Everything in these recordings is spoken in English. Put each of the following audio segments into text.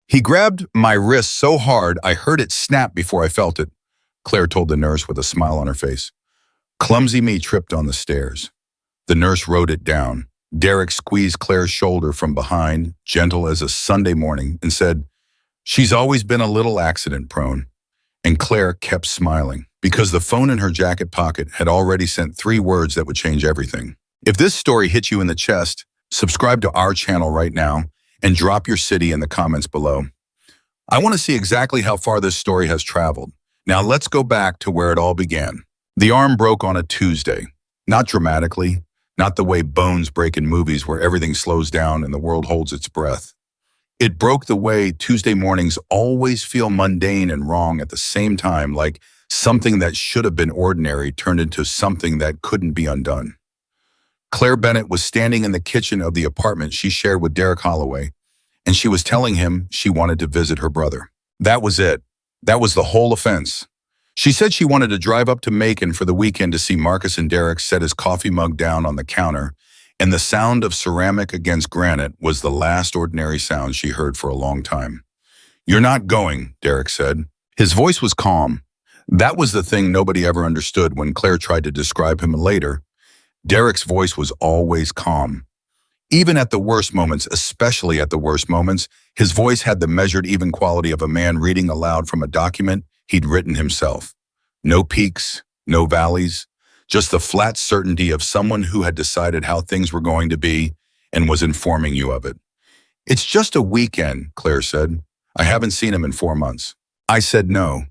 He grabbed my wrist so hard I heard it snap before I felt it, Claire told the nurse with a smile on her face. Clumsy me tripped on the stairs. The nurse wrote it down. Derek squeezed Claire's shoulder from behind, gentle as a Sunday morning, and said, "She's always been a little accident-prone." And Claire kept smiling, because the phone in her jacket pocket had already sent 3 words that would change everything. If this story hit you in the chest, subscribe to our channel right now and drop your city in the comments below. I want to see exactly how far this story has traveled. Now let's go back to where it all began. The arm broke on a Tuesday. Not dramatically, not the way bones break in movies where everything slows down and the world holds its breath. It broke the way Tuesday mornings always feel mundane and wrong at the same time, like something that should have been ordinary turned into something that couldn't be undone. Claire Bennett was standing in the kitchen of the apartment she shared with Derek Holloway, and she was telling him she wanted to visit her brother. That was it. That was the whole offense. She said she wanted to drive up to Macon for the weekend to see Marcus and Derek set his coffee mug down on the counter, and the sound of ceramic against granite was the last ordinary sound she heard for a long time. "You're not going," Derek said. His voice was calm. That was the thing nobody ever understood when Claire tried to describe him later. Derek's voice was always calm. Even at the worst moments, especially at the worst moments, his voice had the measured even quality of a man reading aloud from a document he'd written himself. No peaks, no valleys, just the flat certainty of someone who had decided how things were going to be and was informing you of it. "It's just a weekend," Claire said. "I haven't seen him in 4 months." I said no.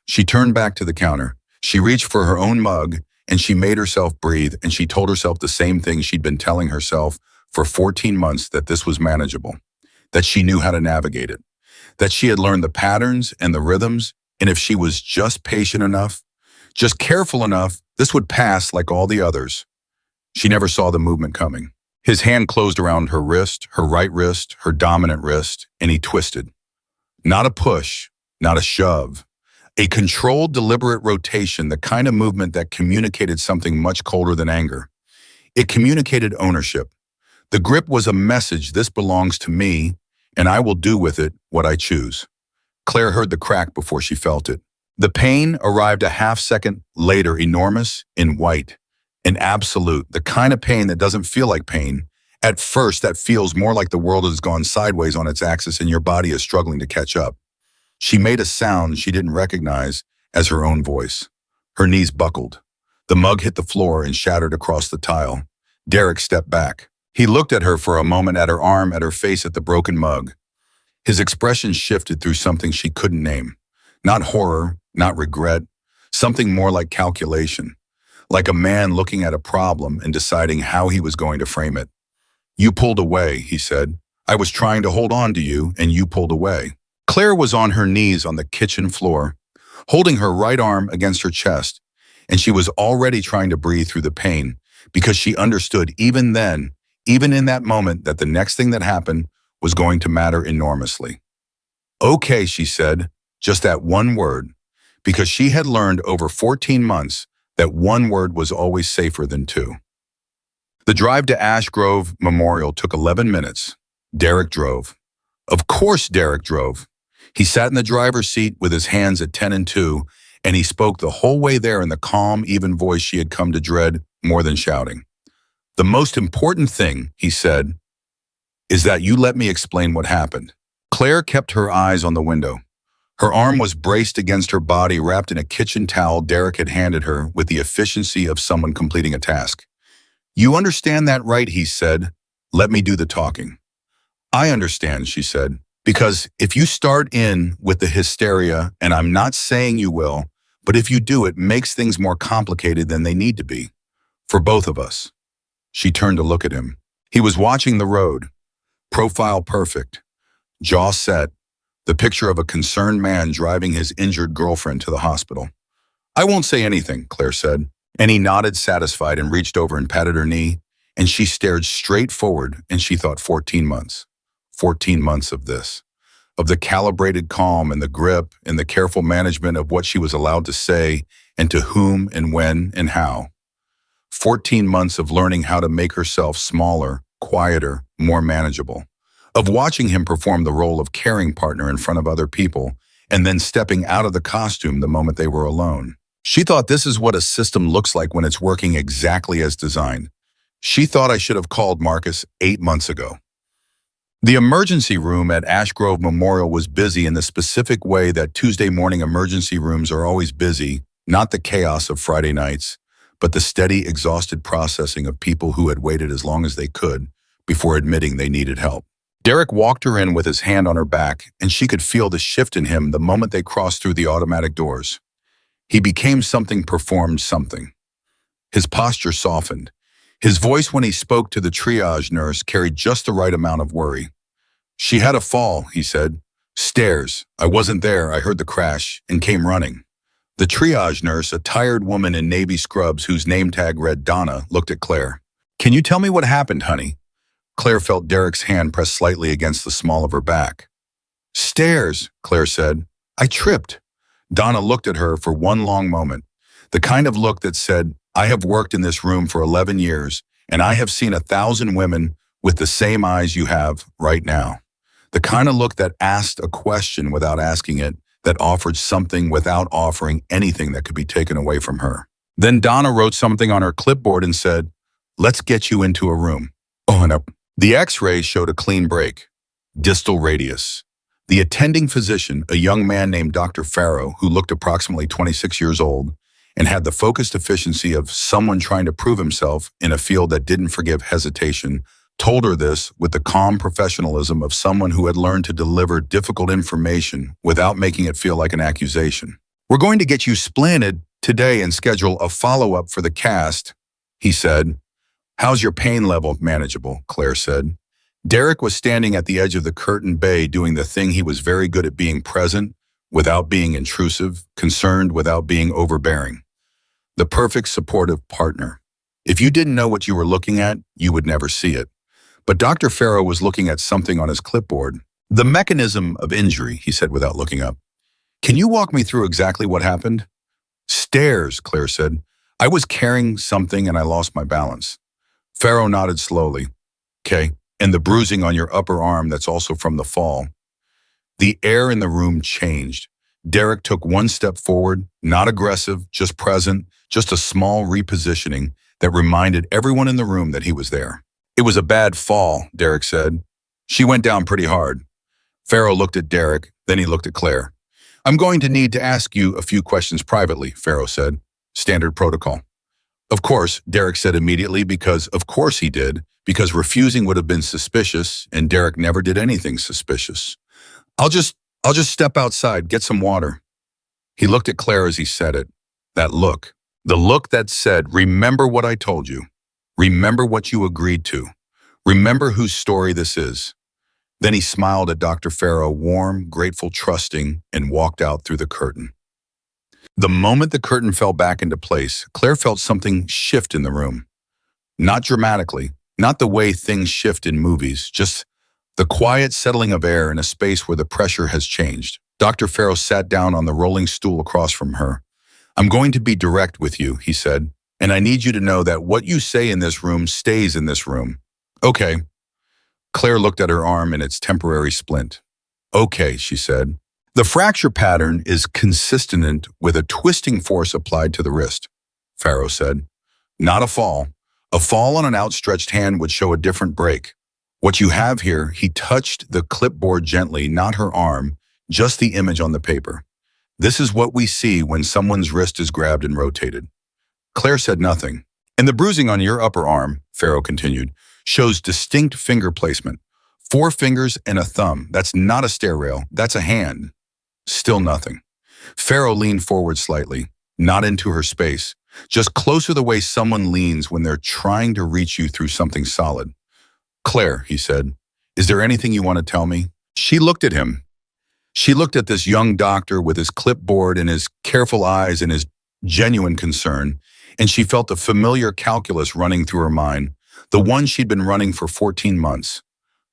She turned back to the counter. She reached for her own mug, and she made herself breathe, and she told herself the same thing she'd been telling herself for 14 months, that this was manageable, that she knew how to navigate it, that she had learned the patterns and the rhythms, and if she was just patient enough, just careful enough, this would pass like all the others. She never saw the movement coming. His hand closed around her wrist, her right wrist, her dominant wrist, and he twisted. Not a push, not a shove. A controlled, deliberate rotation, the kind of movement that communicated something much colder than anger. It communicated ownership. The grip was a message: this belongs to me, and I will do with it what I choose. Claire heard the crack before she felt it. The pain arrived a half-second later, enormous, in white, an absolute, the kind of pain that doesn't feel like pain. At first, that feels more like the world has gone sideways on its axis and your body is struggling to catch up. She made a sound she didn't recognize as her own voice. Her knees buckled. The mug hit the floor and shattered across the tile. Derek stepped back. He looked at her for a moment, at her arm, at her face, at the broken mug. His expression shifted through something she couldn't name. Not horror, not regret, something more like calculation. Like a man looking at a problem and deciding how he was going to frame it. "You pulled away," he said. "I was trying to hold on to you, and you pulled away." Claire was on her knees on the kitchen floor, holding her right arm against her chest, and she was already trying to breathe through the pain, because she understood even then, even in that moment, that the next thing that happened was going to matter enormously. "Okay," she said, just that one word, because she had learned over 14 months that one word was always safer than 2. The drive to Ash Grove Memorial took 11 minutes. Derek drove. Of course Derek drove. He sat in the driver's seat with his hands at 10 and 2, and he spoke the whole way there in the calm, even voice she had come to dread more than shouting. "The most important thing," he said, "is that you let me explain what happened." Claire kept her eyes on the window. Her arm was braced against her body, wrapped in a kitchen towel Derek had handed her with the efficiency of someone completing a task. "You understand that, right?" he said. "Let me do the talking." "I understand," she said, "because if you start in with the hysteria, and I'm not saying you will, but if you do, it makes things more complicated than they need to be. For both of us." She turned to look at him. He was watching the road. Profile perfect. Jaw set. The picture of a concerned man driving his injured girlfriend to the hospital. "I won't say anything," Claire said, and he nodded satisfied and reached over and patted her knee, and she stared straight forward, and she thought 14 months. 14 months of this. Of the calibrated calm and the grip and the careful management of what she was allowed to say and to whom and when and how. 14 months of learning how to make herself smaller, quieter, more manageable. of watching him perform the role of caring partner in front of other people, and then stepping out of the costume the moment they were alone. She thought this is what a system looks like when it's working exactly as designed. She thought I should have called Marcus 8 months ago. The emergency room at Ash Grove Memorial was busy in the specific way that Tuesday morning emergency rooms are always busy, not the chaos of Friday nights, but the steady, exhausted processing of people who had waited as long as they could before admitting they needed help. Derek walked her in with his hand on her back, and she could feel the shift in him the moment they crossed through the automatic doors. He became something, performed something. His posture softened. His voice when he spoke to the triage nurse carried just the right amount of worry. "She had a fall," he said. "Stairs. I wasn't there. I heard the crash and came running." The triage nurse, a tired woman in navy scrubs whose name tag read Donna, looked at Claire. "Can you tell me what happened, honey?" Claire felt Derek's hand press slightly against the small of her back. "Stairs," Claire said. "I tripped." Donna looked at her for one long moment, the kind of look that said, "I have worked in this room for 11 years, and I have seen 1,000 women with the same eyes you have right now." The kind of look that asked a question without asking it, that offered something without offering anything that could be taken away from her. Then Donna wrote something on her clipboard and said, "Let's get you into a room." Oh, and up. The x-ray showed a clean break. Distal radius. The attending physician, a young man named Dr. Farrow, who looked approximately 26 years old, and had the focused efficiency of someone trying to prove himself in a field that didn't forgive hesitation, told her this with the calm professionalism of someone who had learned to deliver difficult information without making it feel like an accusation. "We're going to get you splanted today and schedule a follow-up for the cast," he said. "How's your pain level?" "Manageable," Claire said. Derek was standing at the edge of the curtain bay doing the thing he was very good at, being present without being intrusive, concerned without being overbearing. The perfect supportive partner. If you didn't know what you were looking at, you would never see it. But Dr. Farrow was looking at something on his clipboard. "The mechanism of injury," he said without looking up. "Can you walk me through exactly what happened?" "Stairs," Claire said. "I was carrying something and I lost my balance." Farrow nodded slowly. "Okay, and the bruising on your upper arm, that's also from the fall." The air in the room changed. Derek took one step forward, not aggressive, just present, just a small repositioning that reminded everyone in the room that he was there. "It was a bad fall," Derek said. "She went down pretty hard." Farrow looked at Derek, then he looked at Claire. "I'm going to need to ask you a few questions privately," Farrow said. "Standard protocol." "Of course," Derek said immediately, because of course he did, because refusing would have been suspicious, and Derek never did anything suspicious. I'll just step outside, get some water." He looked at Claire as he said it. That look. The look that said, "Remember what I told you. Remember what you agreed to. Remember whose story this is." Then he smiled at Dr. Farrow, warm, grateful, trusting, and walked out through the curtain. The moment the curtain fell back into place, Claire felt something shift in the room. Not dramatically, not the way things shift in movies, just the quiet settling of air in a space where the pressure has changed. Dr. Farrow sat down on the rolling stool across from her. "I'm going to be direct with you," he said, "and I need you to know that what you say in this room stays in this room." "Okay." Claire looked at her arm in its temporary splint. "Okay," she said. "The fracture pattern is consistent with a twisting force applied to the wrist," Farrow said. "Not a fall. A fall on an outstretched hand would show a different break. What you have here," he touched the clipboard gently, not her arm, just the image on the paper. "This is what we see when someone's wrist is grabbed and rotated." Claire said nothing. "And the bruising on your upper arm," Farrow continued, "shows distinct finger placement. 4 fingers and a thumb. That's not a stair rail. That's a hand." Still nothing. Farrow leaned forward slightly, not into her space, just closer the way someone leans when they're trying to reach you through something solid. "Claire," he said, "is there anything you want to tell me?" She looked at him. She looked at this young doctor with his clipboard and his careful eyes and his genuine concern, and she felt a familiar calculus running through her mind, the one she'd been running for 14 months,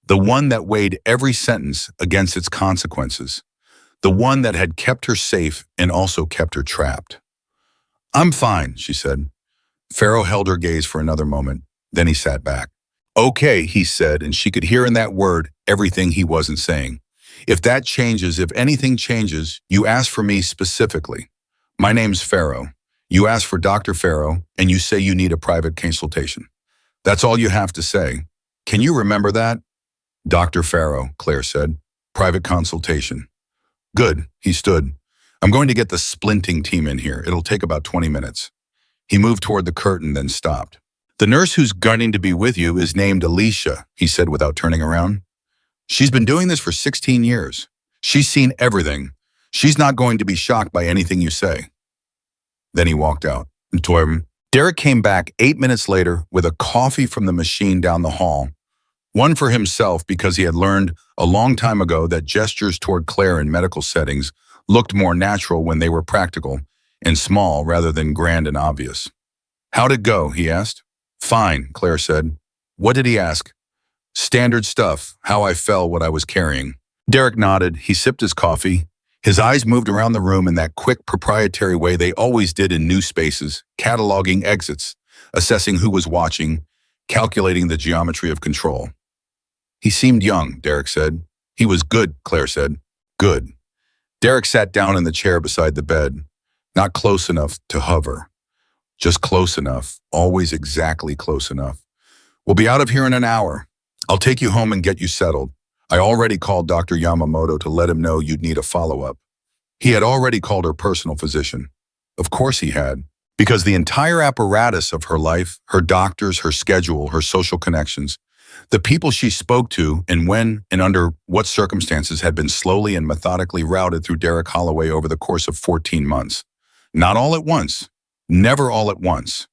the one that weighed every sentence against its consequences, the one that had kept her safe and also kept her trapped. "I'm fine," she said. Farrow held her gaze for another moment, then he sat back. Okay, he said, and she could hear in that word everything he wasn't saying. If that changes, if anything changes, you ask for me specifically. My name's Farrow. You ask for Dr. Farrow, and you say you need a private consultation. That's all you have to say. Can you remember that? Dr. Farrow, Claire said. Private consultation. Good, he stood. I'm going to get the splinting team in here. It'll take about 20 minutes. He moved toward the curtain, then stopped. The nurse who's gunning to be with you is named Alicia, he said without turning around. She's been doing this for 16 years. She's seen everything. She's not going to be shocked by anything you say. Then he walked out. Derek came back 8 minutes later with a coffee from the machine down the hall. One for himself because he had learned a long time ago that gestures toward Claire in medical settings looked more natural when they were practical and small rather than grand and obvious. How'd it go, he asked. Fine, Claire said. What did he ask? Standard stuff, how I fell, what I was carrying. Derek nodded. He sipped his coffee. His eyes moved around the room in that quick, proprietary way they always did in new spaces, cataloging exits, assessing who was watching, calculating the geometry of control. He seemed young, Derek said. He was good, Claire said. Good. Derek sat down in the chair beside the bed, not close enough to hover. Just close enough, always exactly close enough. We'll be out of here in an hour. I'll take you home and get you settled. I already called Dr. Yamamoto to let him know you'd need a follow-up. He had already called her personal physician. Of course he had, because the entire apparatus of her life, her doctors, her schedule, her social connections, the people she spoke to and when and under what circumstances had been slowly and methodically routed through Derek Holloway over the course of 14 months. Not all at once, never all at once,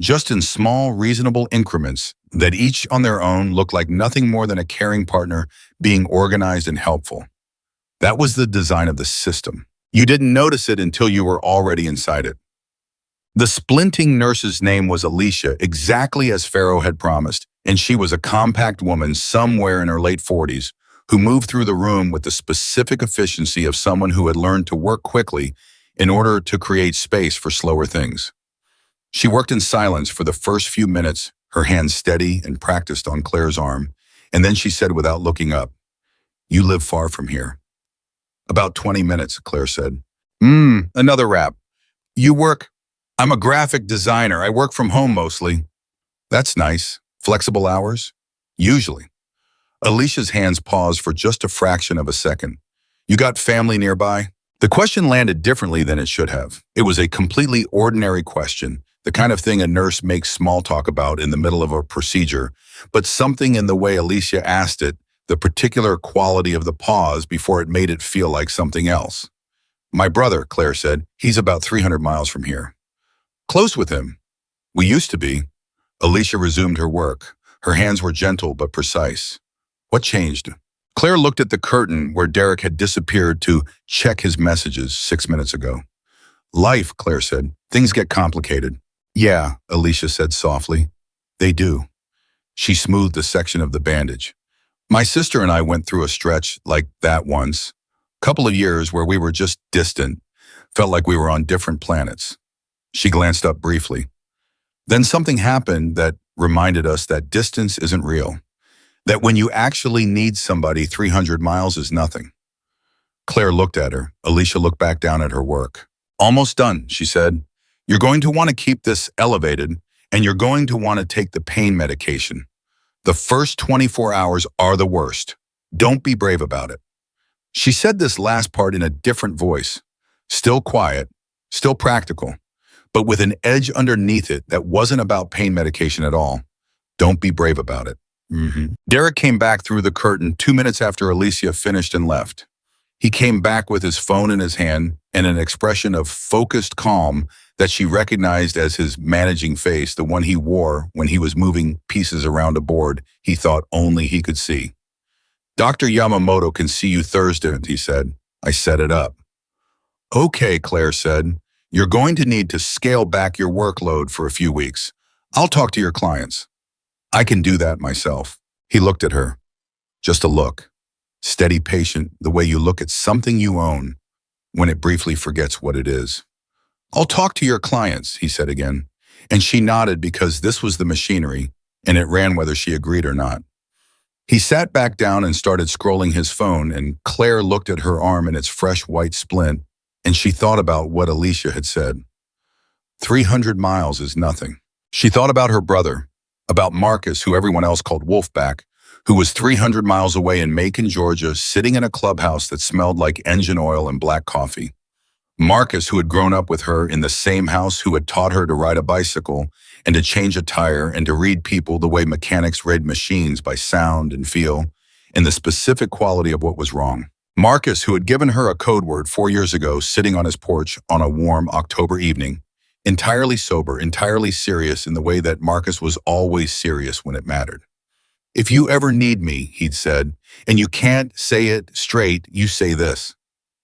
just in small, reasonable increments that each on their own looked like nothing more than a caring partner being organized and helpful. That was the design of the system. You didn't notice it until you were already inside it. The splinting nurse's name was Alicia, exactly as Farrow had promised, and she was a compact woman somewhere in her late 40s who moved through the room with the specific efficiency of someone who had learned to work quickly in order to create space for slower things. She worked in silence for the first few minutes, her hands steady and practiced on Claire's arm, and then she said without looking up, "You live far from here." "About 20 minutes, Claire said. Another wrap. You work? I'm a graphic designer. I work from home mostly." "That's nice. Flexible hours?" "Usually." Alicia's hands paused for just a fraction of a second. "You got family nearby?" The question landed differently than it should have. It was a completely ordinary question, the kind of thing a nurse makes small talk about in the middle of a procedure, but something in the way Alicia asked it, the particular quality of the pause before it made it feel like something else. "My brother," Claire said, "he's about 300 miles from here." "Close with him." "We used to be." Alicia resumed her work. Her hands were gentle but precise. "What changed?" Claire looked at the curtain where Derek had disappeared to check his messages 6 minutes ago. "Life," Claire said. "Things get complicated." "Yeah," Alicia said softly. "They do." She smoothed a section of the bandage. "My sister and I went through a stretch like that once. Couple of years where we were just distant, felt like we were on different planets." She glanced up briefly. "Then something happened that reminded us that distance isn't real. That when you actually need somebody, 300 miles is nothing." Claire looked at her. Alicia looked back down at her work. "Almost done," she said. "You're going to want to keep this elevated, and you're going to want to take the pain medication. The first 24 hours are the worst. Don't be brave about it." She said this last part in a different voice. Still quiet, still practical, but with an edge underneath it that wasn't about pain medication at all. Don't be brave about it. Derek came back through the curtain 2 minutes after Alicia finished and left. He came back with his phone in his hand and an expression of focused calm that she recognized as his managing face, the one he wore when he was moving pieces around a board he thought only he could see. "Dr. Yamamoto can see you Thursday," he said. "I set it up." "Okay," Claire said. "You're going to need to scale back your workload for a few weeks. I'll talk to your clients." "I can do that myself." He looked at her. Just a look. Steady, patient, the way you look at something you own when it briefly forgets what it is. "I'll talk to your clients," he said again. And she nodded because this was the machinery, and it ran whether she agreed or not. He sat back down and started scrolling his phone, and Claire looked at her arm in its fresh white splint, and she thought about what Alicia had said. 300 miles is nothing. She thought about her brother, about Marcus, who everyone else called Wolfback, who was 300 miles away in Macon, Georgia, sitting in a clubhouse that smelled like engine oil and black coffee. Marcus, who had grown up with her in the same house, who had taught her to ride a bicycle and to change a tire and to read people the way mechanics read machines, by sound and feel, and the specific quality of what was wrong. Marcus, who had given her a code word 4 years ago, sitting on his porch on a warm October evening, entirely sober, entirely serious in the way that Marcus was always serious when it mattered. "If you ever need me," he'd said, "and you can't say it straight, you say this."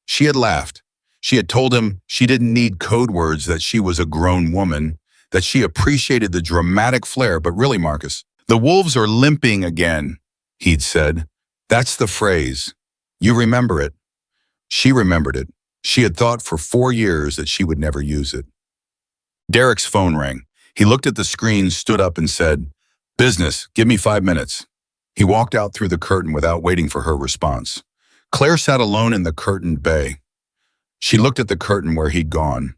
She had laughed. She had told him she didn't need code words, that she was a grown woman, that she appreciated the dramatic flair. "But really, Marcus, the wolves are limping again," he'd said. "That's the phrase. You remember it." She remembered it. She had thought for 4 years that she would never use it. Derek's phone rang. He looked at the screen, stood up and said, "Business, give me 5 minutes." He walked out through the curtain without waiting for her response. Claire sat alone in the curtained bay. She looked at the curtain where he'd gone.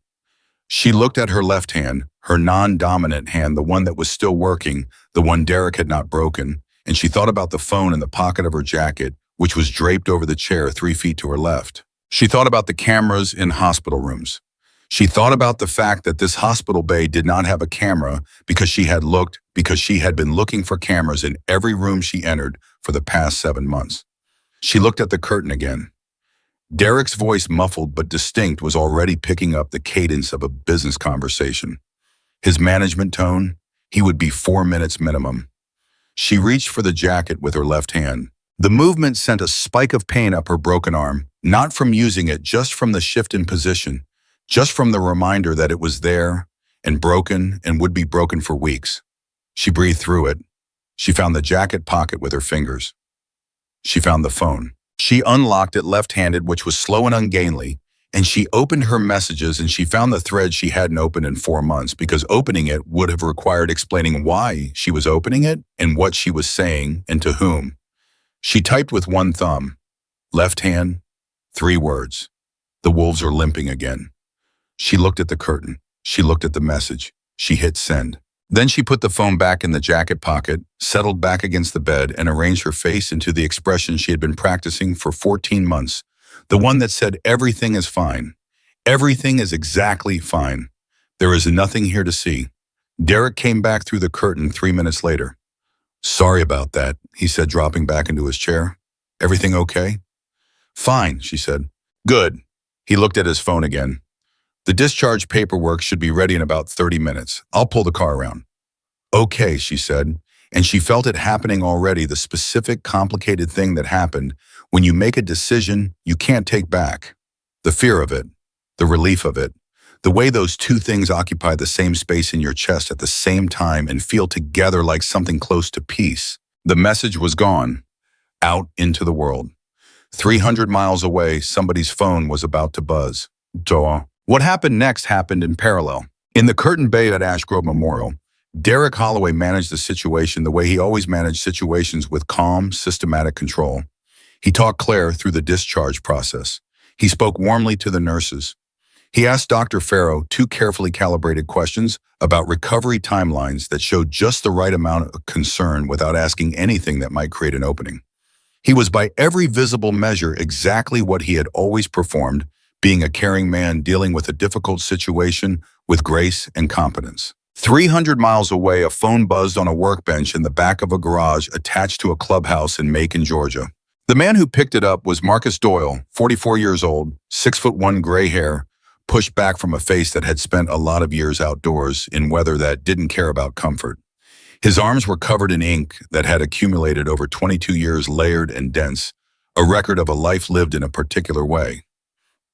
She looked at her left hand, her non-dominant hand, the one that was still working, the one Derek had not broken, and she thought about the phone in the pocket of her jacket, which was draped over the chair 3 feet to her left. She thought about the cameras in hospital rooms. She thought about the fact that this hospital bay did not have a camera because she had been looking for cameras in every room she entered for the past 7 months. She looked at the curtain again. Derek's voice, muffled but distinct, was already picking up the cadence of a business conversation. His management tone, he would be 4 minutes minimum. She reached for the jacket with her left hand. The movement sent a spike of pain up her broken arm, not from using it, just from the shift in position, just from the reminder that it was there and broken and would be broken for weeks. She breathed through it. She found the jacket pocket with her fingers. She found the phone. She unlocked it left-handed, which was slow and ungainly, and she opened her messages, and she found the thread she hadn't opened in 4 months, because opening it would have required explaining why she was opening it and what she was saying and to whom. She typed with one thumb, left hand, 3 words. "The wolves are limping again." She looked at the curtain. She looked at the message. She hit send. Then she put the phone back in the jacket pocket, settled back against the bed, and arranged her face into the expression she had been practicing for 14 months, the one that said, "Everything is fine. Everything is exactly fine. There is nothing here to see." Derek came back through the curtain 3 minutes later. "Sorry about that," he said, dropping back into his chair. "Everything okay?" "Fine," she said. "Good." He looked at his phone again. "The discharge paperwork should be ready in about 30 minutes. I'll pull the car around." "Okay," she said, and she felt it happening already, the specific, complicated thing that happened when you make a decision you can't take back. The fear of it, the relief of it, the way those two things occupy the same space in your chest at the same time and feel together like something close to peace. The message was gone, out into the world. 300 miles away, somebody's phone was about to buzz. Duh. What happened next happened in parallel. In the curtain bay at Ash Grove Memorial, Derek Holloway managed the situation the way he always managed situations, with calm, systematic control. He talked Claire through the discharge process. He spoke warmly to the nurses. He asked Dr. Farrow 2 carefully calibrated questions about recovery timelines that showed just the right amount of concern without asking anything that might create an opening. He was by every visible measure exactly what he had always performed, being a caring man dealing with a difficult situation with grace and competence. 300 miles away, a phone buzzed on a workbench in the back of a garage attached to a clubhouse in Macon, Georgia. The man who picked it up was Marcus Doyle, 44 years old, 6'1", gray hair, pushed back from a face that had spent a lot of years outdoors in weather that didn't care about comfort. His arms were covered in ink that had accumulated over 22 years, layered and dense, a record of a life lived in a particular way.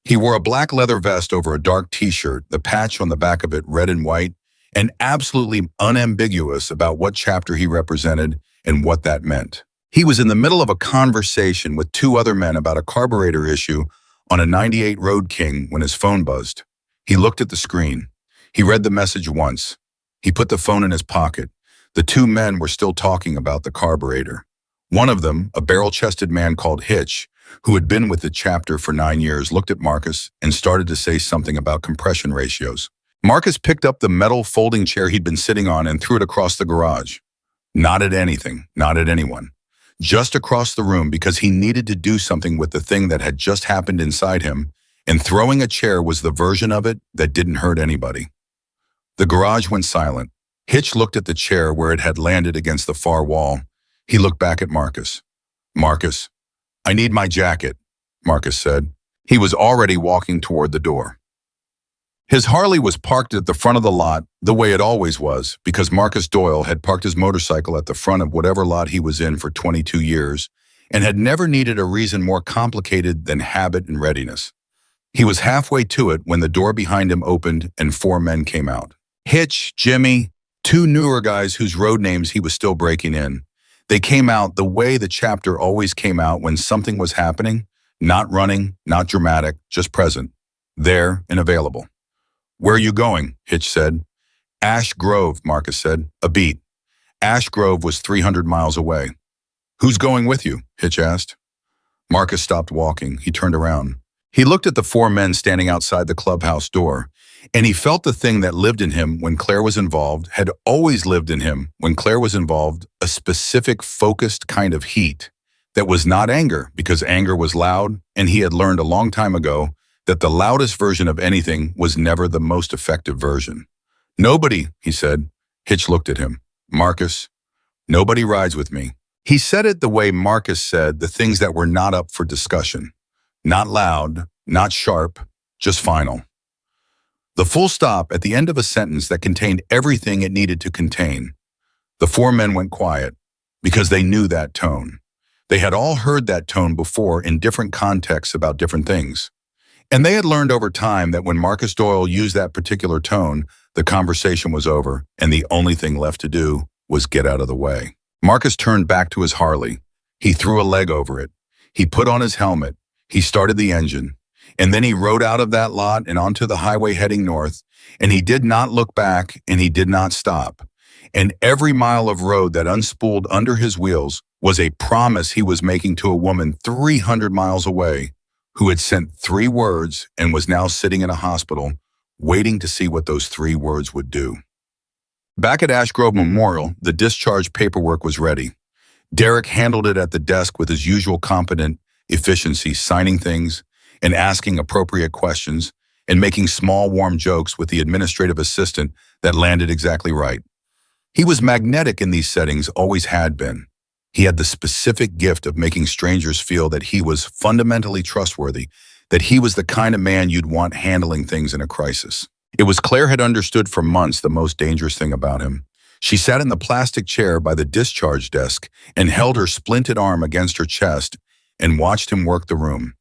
He wore a black leather vest over a dark t-shirt, the patch on the back of it red and white, and absolutely unambiguous about what chapter he represented and what that meant. He was in the middle of a conversation with 2 other men about a carburetor issue on a 98 Road King when his phone buzzed. He looked at the screen. He read the message once. He put the phone in his pocket. The two men were still talking about the carburetor. One of them, a barrel-chested man called Hitch, who had been with the chapter for 9 years, looked at Marcus and started to say something about compression ratios. Marcus picked up the metal folding chair he'd been sitting on and threw it across the garage. Not at anything, not at anyone. Just across the room because he needed to do something with the thing that had just happened inside him, and throwing a chair was the version of it that didn't hurt anybody. The garage went silent. Hitch looked at the chair where it had landed against the far wall. He looked back at Marcus. "Marcus, I need my jacket," Marcus said. He was already walking toward the door. His Harley was parked at the front of the lot the way it always was, because Marcus Doyle had parked his motorcycle at the front of whatever lot he was in for 22 years and had never needed a reason more complicated than habit and readiness. He was halfway to it when the door behind him opened and four men came out. Hitch, Jimmy, two newer guys whose road names he was still breaking in. They came out the way the chapter always came out when something was happening, not running, not dramatic, just present, there and available. "Where are you going?" Hitch said. "Ash Grove," Marcus said. "A beat." Ash Grove was 300 miles away. "Who's going with you?" Hitch asked. Marcus stopped walking. He turned around. He looked at the four men standing outside the clubhouse door, and he felt the thing that lived in him when Claire was involved had always lived in him when Claire was involved, a specific focused kind of heat that was not anger, because anger was loud, and he had learned a long time ago that the loudest version of anything was never the most effective version. "Nobody," he said. Hitch looked at him. "Marcus, nobody rides with me." He said it the way Marcus said the things that were not up for discussion. Not loud, not sharp, just final. The full stop at the end of a sentence that contained everything it needed to contain. The four men went quiet because they knew that tone. They had all heard that tone before in different contexts about different things. And they had learned over time that when Marcus Doyle used that particular tone, the conversation was over, and the only thing left to do was get out of the way. Marcus turned back to his Harley. He threw a leg over it. He put on his helmet. He started the engine. And then he rode out of that lot and onto the highway heading north, and he did not look back, and he did not stop. And every mile of road that unspooled under his wheels was a promise he was making to a woman 300 miles away, who had sent 3 words and was now sitting in a hospital, waiting to see what those 3 words would do. Back at Ash Grove Memorial, the discharge paperwork was ready. Derek handled it at the desk with his usual competent efficiency, signing things and asking appropriate questions and making small, warm jokes with the administrative assistant that landed exactly right. He was magnetic in these settings, always had been. He had the specific gift of making strangers feel that he was fundamentally trustworthy, that he was the kind of man you'd want handling things in a crisis. It was Claire had understood for months the most dangerous thing about him. She sat in the plastic chair by the discharge desk and held her splinted arm against her chest and watched him work the room.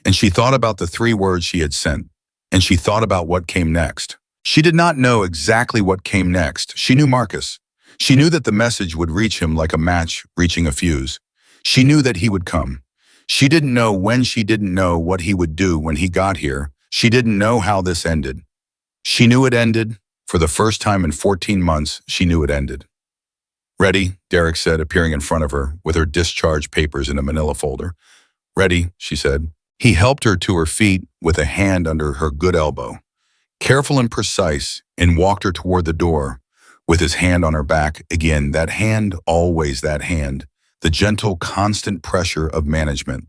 And she thought about the 3 words she had sent, and she thought about what came next. She did not know exactly what came next. She knew Marcus. She knew that the message would reach him like a match reaching a fuse. She knew that he would come. She didn't know when, she didn't know what he would do when he got here. She didn't know how this ended. She knew it ended. For the first time in 14 months, she knew it ended. "Ready?" Derek said, appearing in front of her with her discharge papers in a manila folder. "Ready," she said. He helped her to her feet with a hand under her good elbow, careful and precise, and walked her toward the door with his hand on her back. Again, that hand, always that hand, the gentle, constant pressure of management.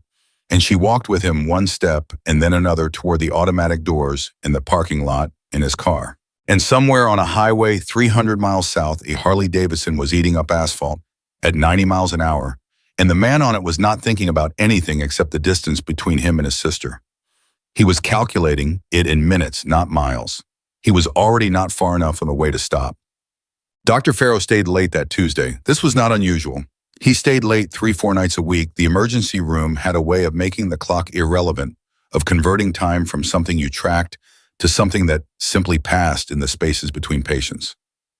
And she walked with him 1 step and then another toward the automatic doors in the parking lot in his car. And somewhere on a highway 300 miles south, a Harley Davidson was eating up asphalt at 90 miles an hour, and the man on it was not thinking about anything except the distance between him and his sister. He was calculating it in minutes, not miles. He was already not far enough on the way to stop. Dr. Farrow stayed late that Tuesday. This was not unusual. He stayed late 3-4 nights a week. The emergency room had a way of making the clock irrelevant, of converting time from something you tracked to something that simply passed in the spaces between patients.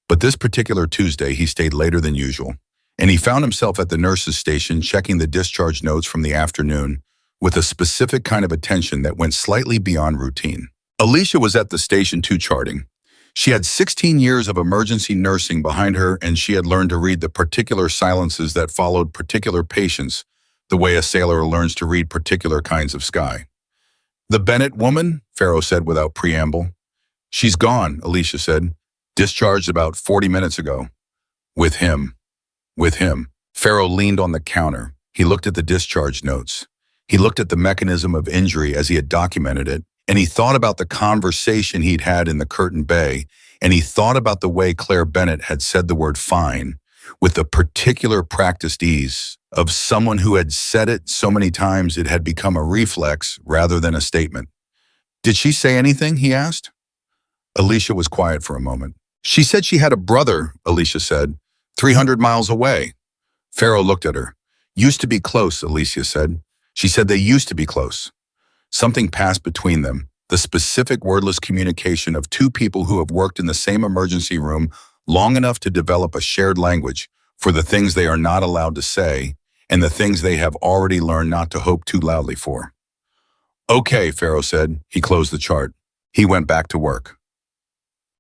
But this particular Tuesday, he stayed later than usual, and he found himself at the nurse's station checking the discharge notes from the afternoon with a specific kind of attention that went slightly beyond routine. Alicia was at the station too, charting. She had 16 years of emergency nursing behind her, and she had learned to read the particular silences that followed particular patients, the way a sailor learns to read particular kinds of sky. "The Bennett woman?" Farrow said without preamble. "She's gone," Alicia said. "Discharged about 40 minutes ago." "With him." "With him." Farrow leaned on the counter. He looked at the discharge notes. He looked at the mechanism of injury as he had documented it, and he thought about the conversation he'd had in the Curtain Bay, and he thought about the way Claire Bennett had said the word fine, with the particular practiced ease of someone who had said it so many times it had become a reflex rather than a statement. "Did she say anything?" he asked. Alicia was quiet for a moment. "She said she had a brother," Alicia said, 300 miles away. Farrow looked at her. "Used to be close," Alicia said. She said they used to be close. Something passed between them, the specific wordless communication of two people who have worked in the same emergency room long enough to develop a shared language for the things they are not allowed to say and the things they have already learned not to hope too loudly for. "Okay," Farrow said. He closed the chart. He went back to work.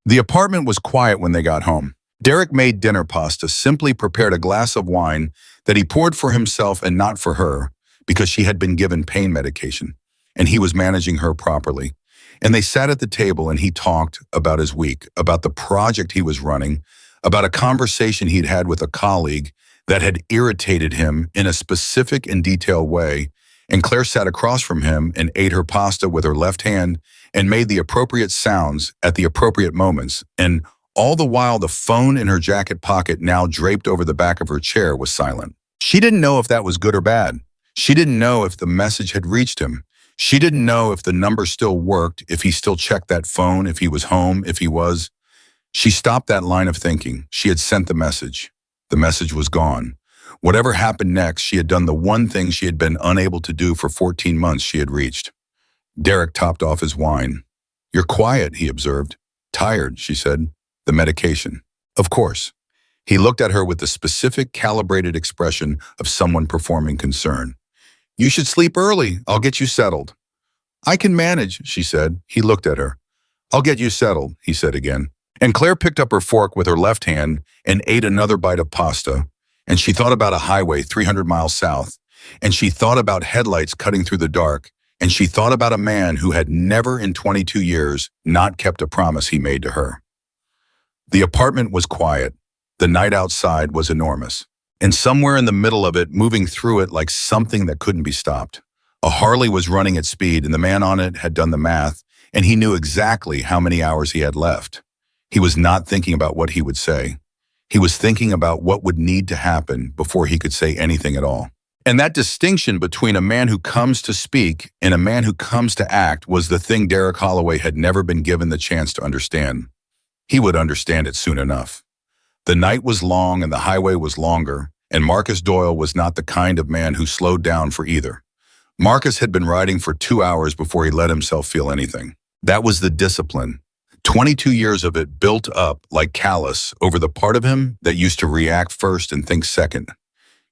The apartment was quiet when they got home. Derek made dinner pasta, simply prepared a glass of wine that he poured for himself and not for her, because she had been given pain medication, and he was managing her properly. And they sat at the table and he talked about his week, about the project he was running, about a conversation he'd had with a colleague that had irritated him in a specific and detailed way. And Claire sat across from him and ate her pasta with her left hand and made the appropriate sounds at the appropriate moments. And all the while, the phone in her jacket pocket, now draped over the back of her chair, was silent. She didn't know if that was good or bad. She didn't know if the message had reached him. She didn't know if the number still worked, if he still checked that phone, if he was home, if he was. She stopped that line of thinking. She had sent the message. The message was gone. Whatever happened next, she had done the one thing she had been unable to do for 14 months. She had reached. Derek topped off his wine. "You're quiet," he observed. "Tired," she said. "The medication." "Of course." He looked at her with the specific, calibrated expression of someone performing concern. "You should sleep early. I'll get you settled." "I can manage," she said. He looked at her. "I'll get you settled," he said again. And Claire picked up her fork with her left hand and ate another bite of pasta. And she thought about a highway 300 miles south. And she thought about headlights cutting through the dark. And she thought about a man who had never in 22 years not kept a promise he made to her. The apartment was quiet. The night outside was enormous. And somewhere in the middle of it, moving through it like something that couldn't be stopped, a Harley was running at speed, and the man on it had done the math, and he knew exactly how many hours he had left. He was not thinking about what he would say. He was thinking about what would need to happen before he could say anything at all. And that distinction between a man who comes to speak and a man who comes to act was the thing Derek Holloway had never been given the chance to understand. He would understand it soon enough. The night was long and the highway was longer, and Marcus Doyle was not the kind of man who slowed down for either. Marcus had been riding for 2 hours before he let himself feel anything. That was the discipline. 22 years of it built up like callus over the part of him that used to react first and think second.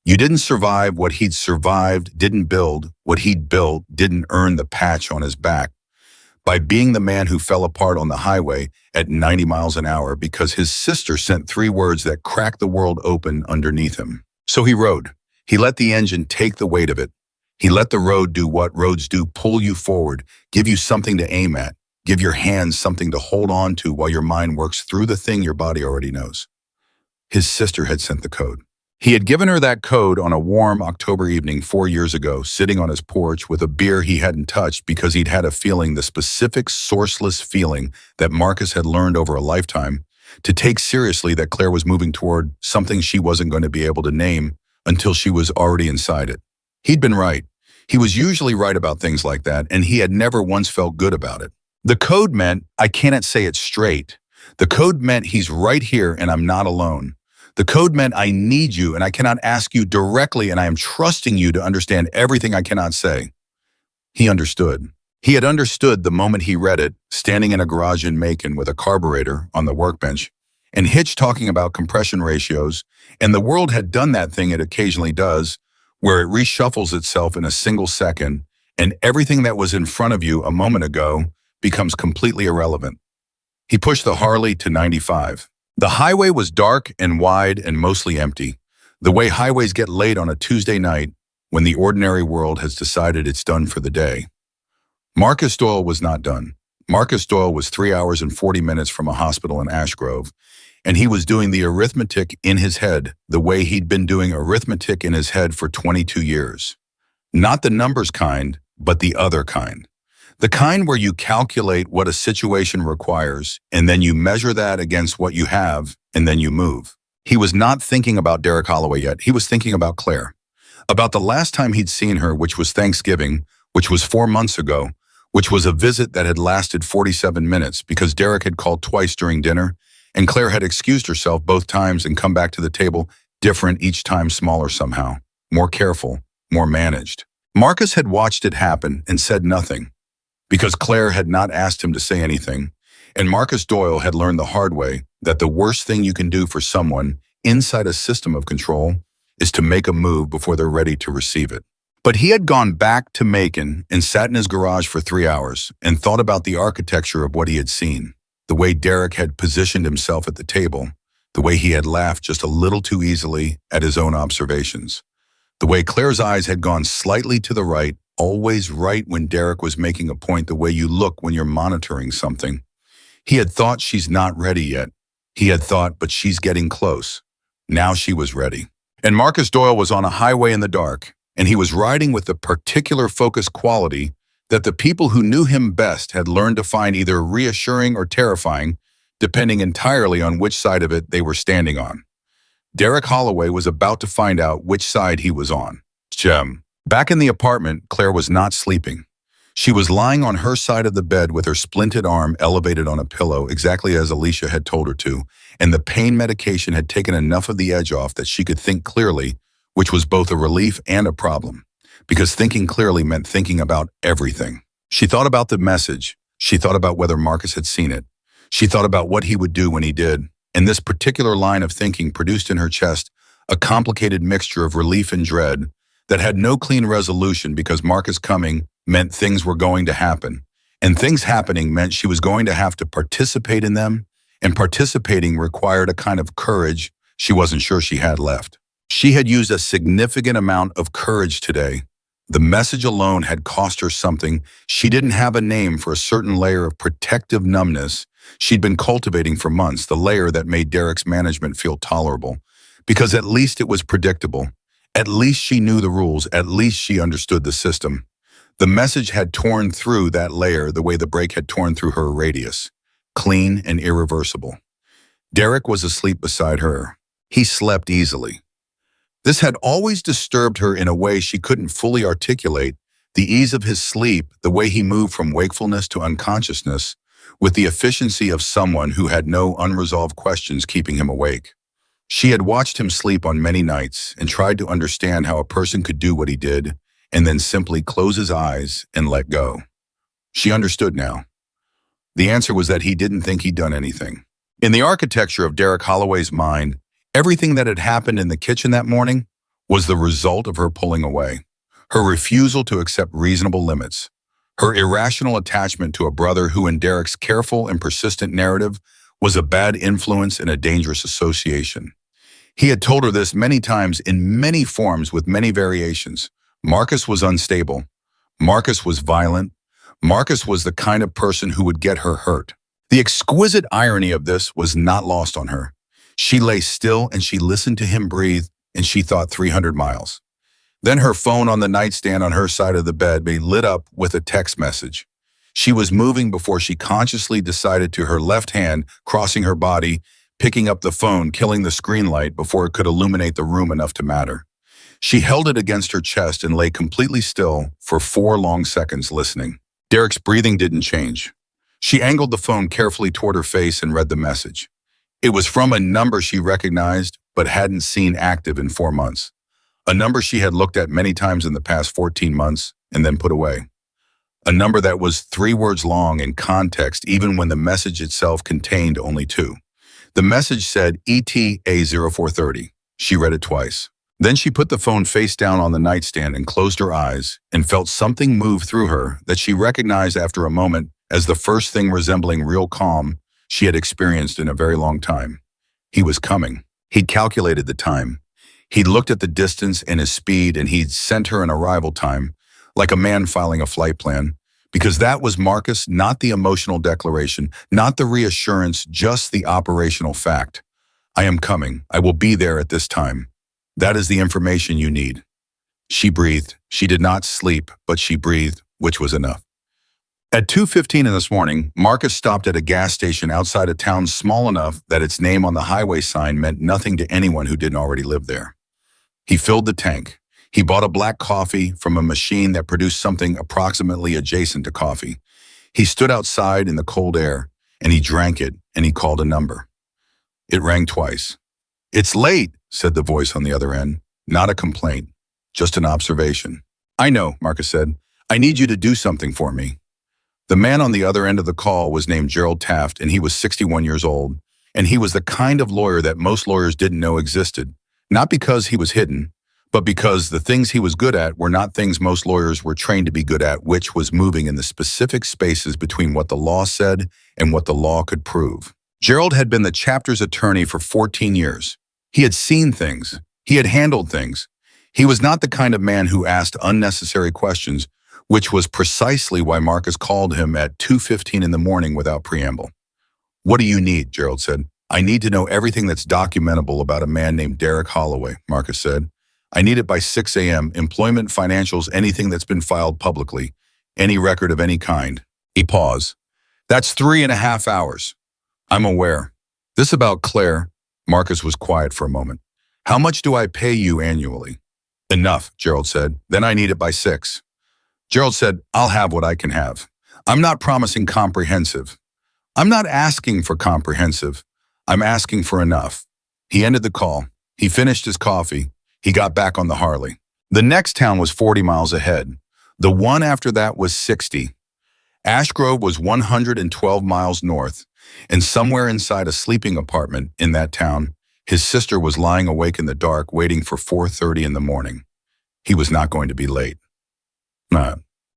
You didn't survive what he'd survived, didn't build what he'd built, didn't earn the patch on his back by being the man who fell apart on the highway at 90 miles an hour because his sister sent 3 words that cracked the world open underneath him. So he rode. He let the engine take the weight of it. He let the road do what roads do, pull you forward, give you something to aim at, give your hands something to hold on to while your mind works through the thing your body already knows. His sister had sent the code. He had given her that code on a warm October evening 4 years ago, sitting on his porch with a beer he hadn't touched because he'd had a feeling, the specific, sourceless feeling that Marcus had learned over a lifetime to take seriously, that Claire was moving toward something she wasn't going to be able to name until she was already inside it. He'd been right. He was usually right about things like that, and he had never once felt good about it. The code meant, I cannot say it straight. The code meant he's right here and I'm not alone. The code meant I need you and I cannot ask you directly and I am trusting you to understand everything I cannot say. He understood. He had understood the moment he read it, standing in a garage in Macon with a carburetor on the workbench, and Hitch talking about compression ratios, and the world had done that thing it occasionally does, where it reshuffles itself in a single second, and everything that was in front of you a moment ago becomes completely irrelevant. He pushed the Harley to 95. The highway was dark and wide and mostly empty, the way highways get late on a Tuesday night when the ordinary world has decided it's done for the day. Marcus Doyle was not done. Marcus Doyle was 3 hours and 40 minutes from a hospital in Ash Grove, and he was doing the arithmetic in his head the way he'd been doing arithmetic in his head for 22 years. Not the numbers kind, but the other kind. The kind where you calculate what a situation requires, and then you measure that against what you have, and then you move. He was not thinking about Derek Holloway yet. He was thinking about Claire. About the last time he'd seen her, which was Thanksgiving, which was 4 months ago, which was a visit that had lasted 47 minutes because Derek had called twice during dinner, and Claire had excused herself both times and come back to the table, different each time, smaller somehow, more careful, more managed. Marcus had watched it happen and said nothing, because Claire had not asked him to say anything, and Marcus Doyle had learned the hard way that the worst thing you can do for someone inside a system of control is to make a move before they're ready to receive it. But he had gone back to Macon and sat in his garage for 3 hours and thought about the architecture of what he had seen, the way Derek had positioned himself at the table, the way he had laughed just a little too easily at his own observations, the way Claire's eyes had gone slightly to the right, always right when Derek was making a point, the way you look when you're monitoring something. He had thought, she's not ready yet. He had thought, but she's getting close. Now she was ready. And Marcus Doyle was on a highway in the dark, and he was riding with the particular focus quality that the people who knew him best had learned to find either reassuring or terrifying, depending entirely on which side of it they were standing on. Derek Holloway was about to find out which side he was on. Back in the apartment, Claire was not sleeping. She was lying on her side of the bed with her splinted arm elevated on a pillow, exactly as Alicia had told her to, and the pain medication had taken enough of the edge off that she could think clearly, which was both a relief and a problem, because thinking clearly meant thinking about everything. She thought about the message. She thought about whether Marcus had seen it. She thought about what he would do when he did, and this particular line of thinking produced in her chest a complicated mixture of relief and dread that had no clean resolution, because Marcus coming meant things were going to happen, and things happening meant she was going to have to participate in them, and participating required a kind of courage she wasn't sure she had left. She had used a significant amount of courage today. The message alone had cost her something. She didn't have a name for a certain layer of protective numbness she'd been cultivating for months, the layer that made Derek's management feel tolerable, because at least it was predictable. At least she knew the rules. At least she understood the system. The message had torn through that layer the way the break had torn through her radius, clean and irreversible. Derek was asleep beside her. He slept easily. This had always disturbed her in a way she couldn't fully articulate, the ease of his sleep, the way he moved from wakefulness to unconsciousness, with the efficiency of someone who had no unresolved questions keeping him awake. She had watched him sleep on many nights and tried to understand how a person could do what he did and then simply close his eyes and let go. She understood now. The answer was that he didn't think he'd done anything. In the architecture of Derek Holloway's mind, everything that had happened in the kitchen that morning was the result of her pulling away, her refusal to accept reasonable limits, her irrational attachment to a brother who, in Derek's careful and persistent narrative, was a bad influence and a dangerous association. He had told her this many times in many forms with many variations. Marcus was unstable. Marcus was violent. Marcus was the kind of person who would get her hurt. The exquisite irony of this was not lost on her. She lay still and she listened to him breathe, and she thought 300 miles. Then her phone on the nightstand on her side of the bed lit up with a text message. She was moving before she consciously decided to, her left hand crossing her body, picking up the phone, killing the screen light before it could illuminate the room enough to matter. She held it against her chest and lay completely still for 4 long seconds listening. Derek's breathing didn't change. She angled the phone carefully toward her face and read the message. It was from a number she recognized but hadn't seen active in 4 months. A number she had looked at many times in the past 14 months and then put away. A number that was 3 words long in context even when the message itself contained only 2. The message said ETA 0430. She read it twice. Then she put the phone face down on the nightstand and closed her eyes and felt something move through her that she recognized after a moment as the first thing resembling real calm she had experienced in a very long time. He was coming. He'd calculated the time. He'd looked at the distance and his speed, and he'd sent her an arrival time, like a man filing a flight plan, because that was Marcus, not the emotional declaration, not the reassurance, just the operational fact. I am coming. I will be there at this time. That is the information you need. She breathed. She did not sleep, but she breathed, which was enough. At 2:15 in this morning, Marcus stopped at a gas station outside a town small enough that its name on the highway sign meant nothing to anyone who didn't already live there. He filled the tank. He bought a black coffee from a machine that produced something approximately adjacent to coffee. He stood outside in the cold air, and he drank it, and he called a number. It rang twice. "It's late," said the voice on the other end. Not a complaint, just an observation. "I know," Marcus said. "I need you to do something for me." The man on the other end of the call was named Gerald Taft, and he was 61 years old, and he was the kind of lawyer that most lawyers didn't know existed, not because he was hidden, but because the things he was good at were not things most lawyers were trained to be good at, which was moving in the specific spaces between what the law said and what the law could prove. Gerald had been the chapter's attorney for 14 years. He had seen things. He had handled things. He was not the kind of man who asked unnecessary questions, which was precisely why Marcus called him at 2:15 in the morning without preamble. "What do you need?" Gerald said. "I need to know everything that's documentable about a man named Derek Holloway," Marcus said. "I need it by 6 a.m., employment, financials, anything that's been filed publicly, any record of any kind." He paused. "That's 3.5 hours. "I'm aware." "This about Claire?" Marcus was quiet for a moment. "How much do I pay you annually?" "Enough," Gerald said. "Then I need it by 6. Gerald said, "I'll have what I can have. I'm not promising comprehensive. I'm not asking for comprehensive. I'm asking for enough." He ended the call. He finished his coffee. He got back on the Harley. The next town was 40 miles ahead. The one after that was 60. Ash Grove was 112 miles north, and somewhere inside a sleeping apartment in that town, his sister was lying awake in the dark waiting for 4:30 in the morning. He was not going to be late.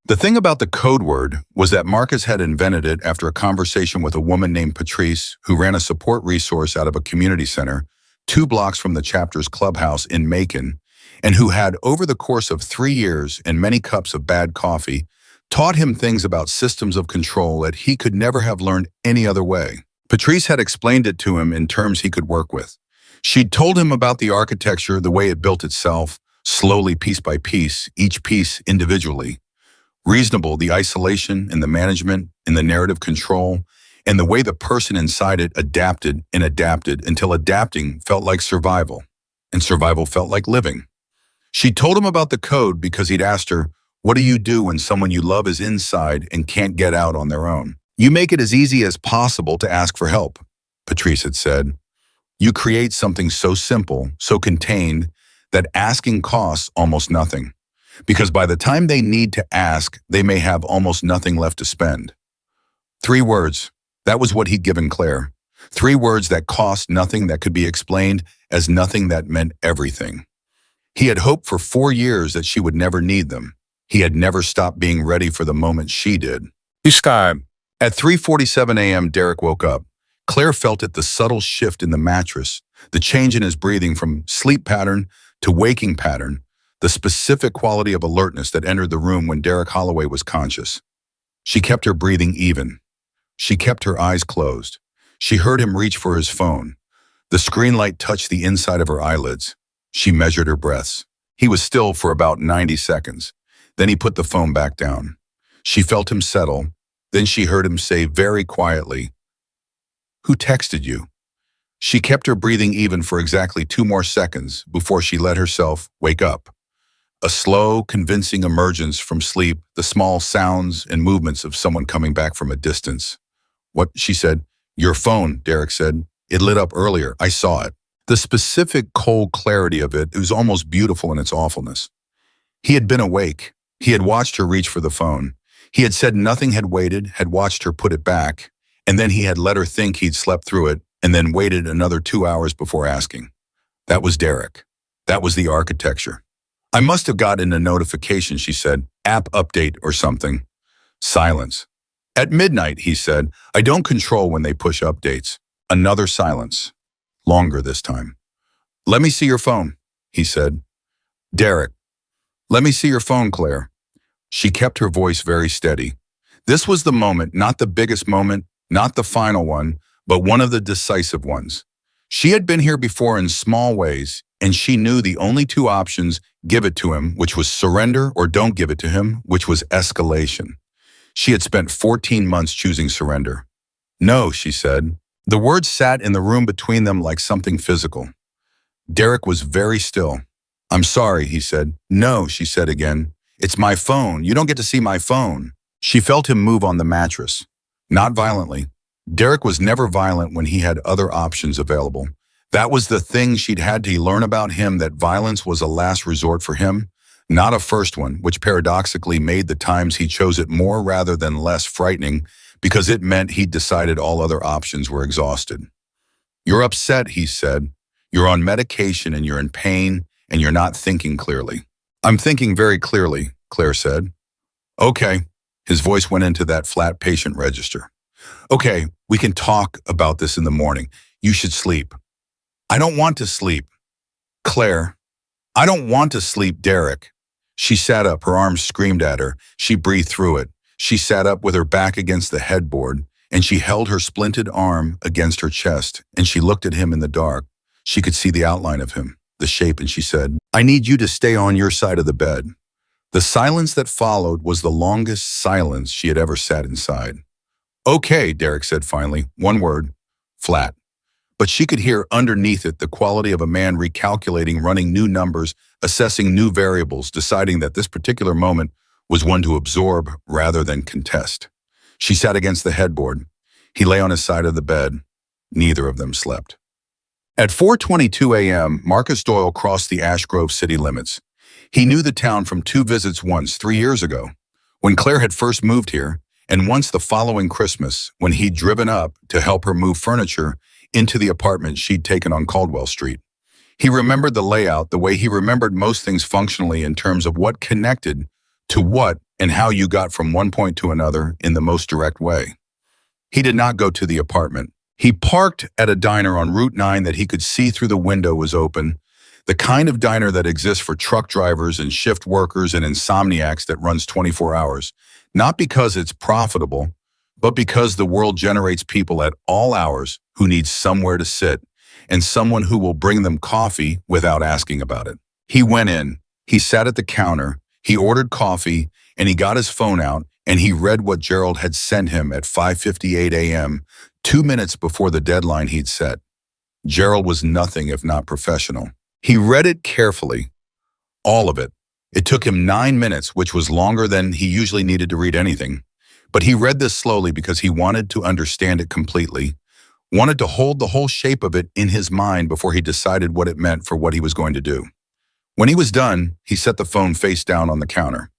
The thing about the code word was that Marcus had invented it after a conversation with a woman named Patrice, who ran a support resource out of a community center 2 blocks from the chapter's clubhouse in Macon, and who had, over the course of 3 years and many cups of bad coffee, taught him things about systems of control that he could never have learned any other way. Patrice had explained it to him in terms he could work with. She'd told him about the architecture, the way it built itself, slowly piece by piece, each piece individually. Reasonable, the isolation and the management and the narrative control, and the way the person inside it adapted until adapting felt like survival, and survival felt like living. She told him about the code because he'd asked her, "What do you do when someone you love is inside and can't get out on their own?" "You make it as easy as possible to ask for help," Patrice had said. "You create something so simple, so contained, that asking costs almost nothing. Because by the time they need to ask, they may have almost nothing left to spend." 3 words. That was what he'd given Claire. 3 words that cost nothing, that could be explained as nothing, that meant everything. He had hoped for 4 years that she would never need them. He had never stopped being ready for the moment she did. At 3:47 a.m., Derek woke up. Claire felt it, the subtle shift in the mattress, the change in his breathing from sleep pattern to waking pattern, the specific quality of alertness that entered the room when Derek Holloway was conscious. She kept her breathing even. She kept her eyes closed. She heard him reach for his phone. The screen light touched the inside of her eyelids. She measured her breaths. He was still for about 90 seconds. Then he put the phone back down. She felt him settle. Then she heard him say very quietly, "Who texted you?" She kept her breathing even for exactly 2 more seconds before she let herself wake up. A slow, convincing emergence from sleep, the small sounds and movements of someone coming back from a distance. "What?" she said. "Your phone," Derek said. "It lit up earlier. I saw it." The specific cold clarity of it was almost beautiful in its awfulness. He had been awake. He had watched her reach for the phone. He had said nothing had waited, had watched her put it back, and then he had let her think he'd slept through it, and then waited another 2 hours before asking. That was Derek. That was the architecture. "I must have gotten a notification," she said. "App update or something." Silence. At midnight, he said, I don't control when they push updates. Another silence. Longer this time. Let me see your phone, he said. Derek. Let me see your phone, Claire. She kept her voice very steady. This was the moment, not the biggest moment, not the final one, but one of the decisive ones. She had been here before in small ways, and she knew the only two options, give it to him, which was surrender, or don't give it to him, which was escalation. She had spent 14 months choosing surrender. No, she said. The words sat in the room between them like something physical. Derek was very still. I'm sorry, he said. No, she said again. It's my phone. You don't get to see my phone. She felt him move on the mattress. Not violently. Derek was never violent when he had other options available. That was the thing she'd had to learn about him, that violence was a last resort for him, not a first one, which paradoxically made the times he chose it more rather than less frightening, because it meant he'd decided all other options were exhausted. You're upset, he said. You're on medication and you're in pain and you're not thinking clearly. I'm thinking very clearly, Claire said. Okay. His voice went into that flat patient register. Okay, we can talk about this in the morning. You should sleep. I don't want to sleep. Claire. I don't want to sleep, Derek. She sat up, her arms screamed at her. She breathed through it. She sat up with her back against the headboard, and she held her splinted arm against her chest, and she looked at him in the dark. She could see the outline of him, the shape, and she said, I need you to stay on your side of the bed. The silence that followed was the longest silence she had ever sat inside. Okay, Derek said finally, one word, flat. But she could hear underneath it the quality of a man recalculating, running new numbers, assessing new variables, deciding that this particular moment was one to absorb rather than contest. She sat against the headboard. He lay on his side of the bed. Neither of them slept. At 4:22 a.m., Marcus Doyle crossed the Ash Grove city limits. He knew the town from 2 visits once 3 years ago, when Claire had first moved here, and once the following Christmas, when he'd driven up to help her move furniture into the apartment she'd taken on Caldwell Street. He remembered the layout the way he remembered most things functionally in terms of what connected to what and how you got from one point to another in the most direct way. He did not go to the apartment. He parked at a diner on Route 9 that he could see through the window was open, the kind of diner that exists for truck drivers and shift workers and insomniacs that runs 24 hours, not because it's profitable, but because the world generates people at all hours who need somewhere to sit and someone who will bring them coffee without asking about it. He went in, he sat at the counter, he ordered coffee, and he got his phone out, and he read what Gerald had sent him at 5:58 a.m., 2 minutes before the deadline he'd set. Gerald was nothing if not professional. He read it carefully, all of it. It took him 9 minutes, which was longer than he usually needed to read anything. But he read this slowly because he wanted to understand it completely, wanted to hold the whole shape of it in his mind before he decided what it meant for what he was going to do. When he was done, he set the phone face down on the counter.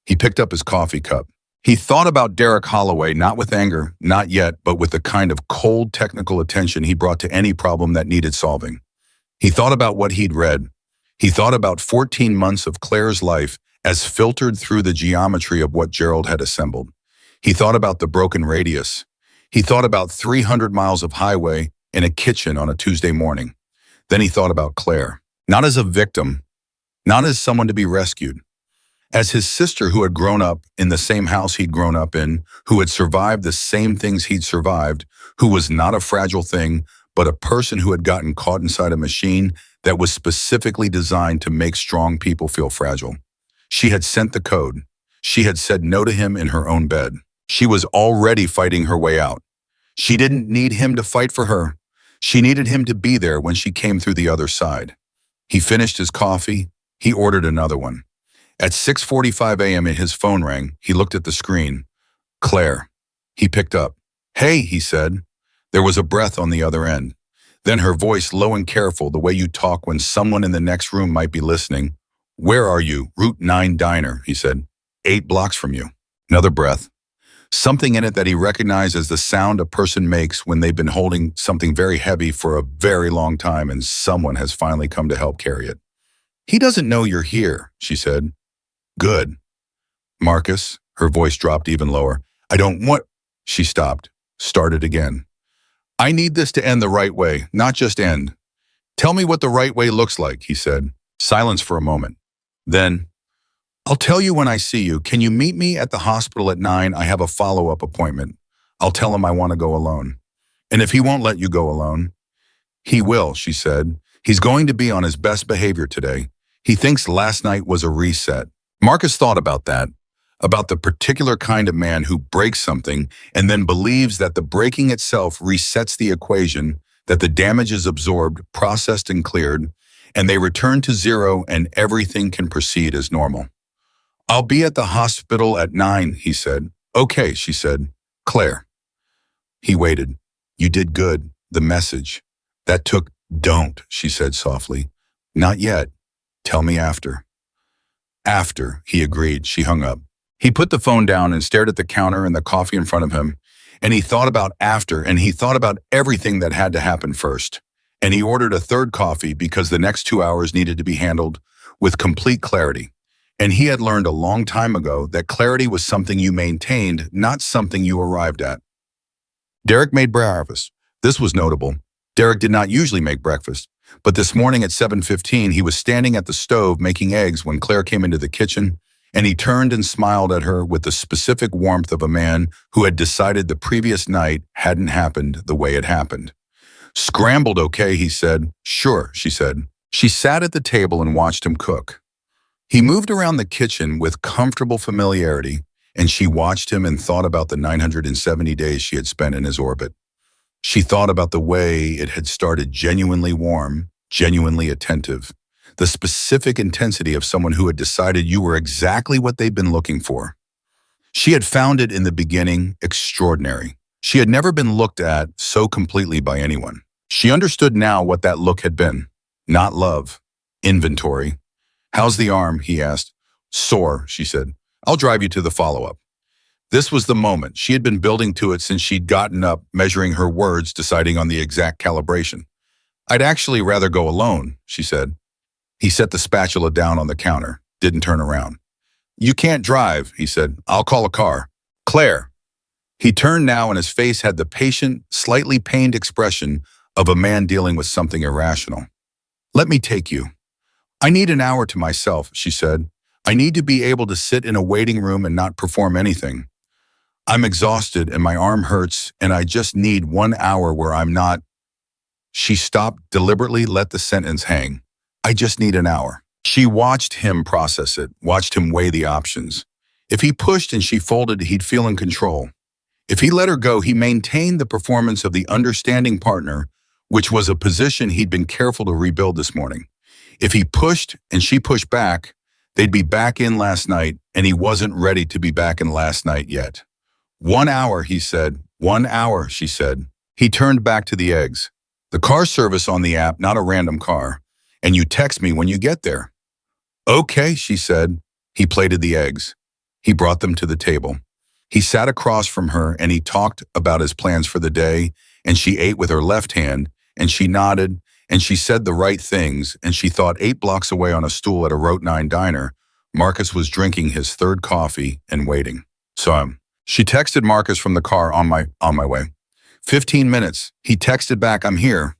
He picked up his coffee cup. He thought about Derek Holloway, not with anger, not yet, but with the kind of cold technical attention he brought to any problem that needed solving. He thought about what he'd read. He thought about 14 months of Claire's life as filtered through the geometry of what Gerald had assembled. He thought about the broken radius. He thought about 300 miles of highway and a kitchen on a Tuesday morning. Then he thought about Claire, not as a victim, not as someone to be rescued, as his sister who had grown up in the same house he'd grown up in, who had survived the same things he'd survived, who was not a fragile thing, but a person who had gotten caught inside a machine that was specifically designed to make strong people feel fragile. She had sent the code. She had said no to him in her own bed. She was already fighting her way out. She didn't need him to fight for her. She needed him to be there when she came through the other side. He finished his coffee. He ordered another one. At 6:45 a.m. his phone rang. He looked at the screen. Claire. He picked up. Hey, he said. There was a breath on the other end. Then her voice, low and careful, the way you talk when someone in the next room might be listening. Where are you? Route 9 Diner, he said. 8 blocks from you. Another breath. Something in it that he recognized as the sound a person makes when they've been holding something very heavy for a very long time and someone has finally come to help carry it. He doesn't know you're here, she said. Good. Marcus, her voice dropped even lower. I don't want... She stopped, started again. I need this to end the right way, not just end. Tell me what the right way looks like, he said. Silence for a moment. Then, I'll tell you when I see you. Can you meet me at the hospital at 9? I have a follow-up appointment. I'll tell him I want to go alone. And if he won't let you go alone, he will, she said. He's going to be on his best behavior today. He thinks last night was a reset. Marcus thought about that, about the particular kind of man who breaks something and then believes that the breaking itself resets the equation, that the damage is absorbed, processed and cleared, and they return to zero and everything can proceed as normal. I'll be at the hospital at 9, he said. Okay, she said. Claire. He waited. You did good. The message. That took, don't, she said softly. Not yet. Tell me after. After, he agreed. She hung up. He put the phone down and stared at the counter and the coffee in front of him, and he thought about after, and he thought about everything that had to happen first. And he ordered a third coffee because the next 2 hours needed to be handled with complete clarity. And he had learned a long time ago that clarity was something you maintained, not something you arrived at. Derek made breakfast. This was notable. Derek did not usually make breakfast, but this morning at 7:15, he was standing at the stove making eggs when Claire came into the kitchen, and he turned and smiled at her with the specific warmth of a man who had decided the previous night hadn't happened the way it happened. Scrambled, okay, he said. Sure, she said. She sat at the table and watched him cook. He moved around the kitchen with comfortable familiarity, and she watched him and thought about the 970 days she had spent in his orbit. She thought about the way it had started genuinely warm, genuinely attentive, the specific intensity of someone who had decided you were exactly what they'd been looking for. She had found it in the beginning extraordinary. She had never been looked at so completely by anyone. She understood now what that look had been. Not love. Inventory. How's the arm? He asked. Sore, she said. I'll drive you to the follow-up. This was the moment. She had been building to it since she'd gotten up, measuring her words, deciding on the exact calibration. I'd actually rather go alone, she said. He set the spatula down on the counter, didn't turn around. You can't drive, he said. I'll call a car. Claire. He turned now and his face had the patient, slightly pained expression of a man dealing with something irrational. Let me take you. I need an hour to myself, she said. I need to be able to sit in a waiting room and not perform anything. I'm exhausted and my arm hurts and I just need 1 hour where I'm not. She stopped, deliberately let the sentence hang. I just need an hour. She watched him process it, watched him weigh the options. If he pushed and she folded, he'd feel in control. If he let her go, he maintained the performance of the understanding partner, which was a position he'd been careful to rebuild this morning. If he pushed and she pushed back, they'd be back in last night, and he wasn't ready to be back in last night yet. 1 hour, he said. 1 hour, she said. He turned back to the eggs. The car service on the app, not a random car. And you text me when you get there. Okay, she said. He plated the eggs. He brought them to the table. He sat across from her and he talked about his plans for the day, and she ate with her left hand, and she nodded, and she said the right things, and she thought 8 blocks away on a stool at a Route 9 diner, Marcus was drinking his third coffee and waiting. She texted Marcus from the car on my way. 15 minutes. He texted back, I'm here.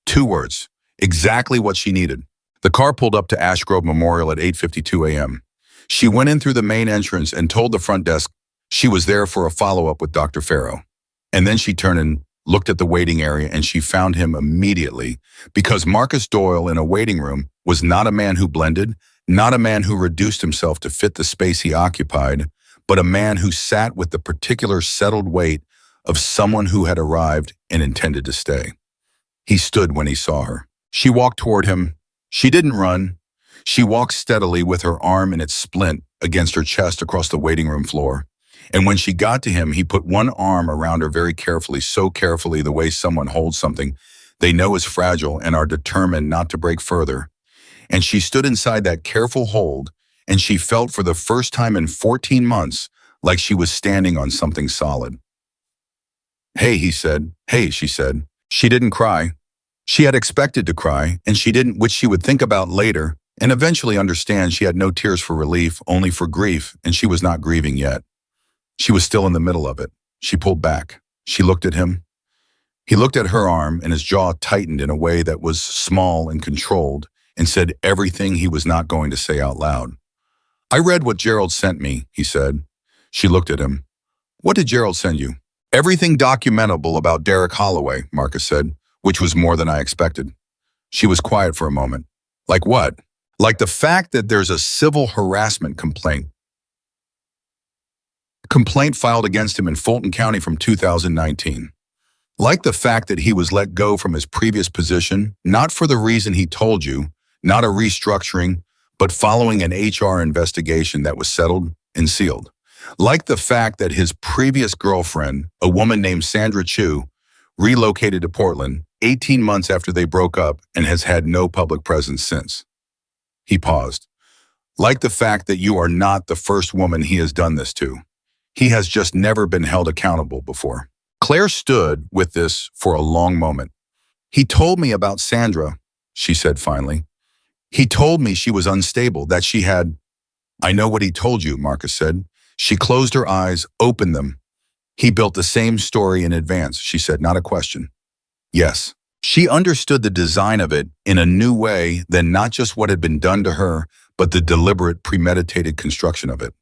2 words. Exactly what she needed. The car pulled up to Ash Grove Memorial at 8:52 a.m. She went in through the main entrance and told the front desk she was there for a follow-up with Dr. Farrow. And then she turned and looked at the waiting area and she found him immediately, because Marcus Doyle in a waiting room was not a man who blended, not a man who reduced himself to fit the space he occupied, but a man who sat with the particular settled weight of someone who had arrived and intended to stay. He stood when he saw her. She walked toward him. She didn't run. She walked steadily with her arm in its splint against her chest across the waiting room floor. And when she got to him, he put one arm around her very carefully, so carefully the way someone holds something they know is fragile and are determined not to break further. And she stood inside that careful hold, and she felt for the first time in 14 months like she was standing on something solid. Hey, he said. Hey, she said. She didn't cry. She had expected to cry, and she didn't, which she would think about later and eventually understand. She had no tears for relief, only for grief, and she was not grieving yet. She was still in the middle of it. She pulled back. She looked at him. He looked at her arm, and his jaw tightened in a way that was small and controlled, and said everything he was not going to say out loud. I read what Gerald sent me, he said. She looked at him. What did Gerald send you? Everything documentable about Derek Holloway, Marcus said, which was more than I expected. She was quiet for a moment. Like what? Like the fact that there's a civil harassment complaint filed against him in Fulton County from 2019. Like the fact that he was let go from his previous position, not for the reason he told you, not a restructuring, but following an HR investigation that was settled and sealed. Like the fact that his previous girlfriend, a woman named Sandra Chu, relocated to Portland 18 months after they broke up and has had no public presence since. He paused. Like the fact that you are not the first woman he has done this to. He has just never been held accountable before. Claire stood with this for a long moment. He told me about Sandra, she said finally. He told me she was unstable, that she had... I know what he told you, Marcus said. She closed her eyes, opened them. He built the same story in advance, she said, not a question. Yes. She understood the design of it in a new way than not just what had been done to her, but the deliberate, premeditated construction of it.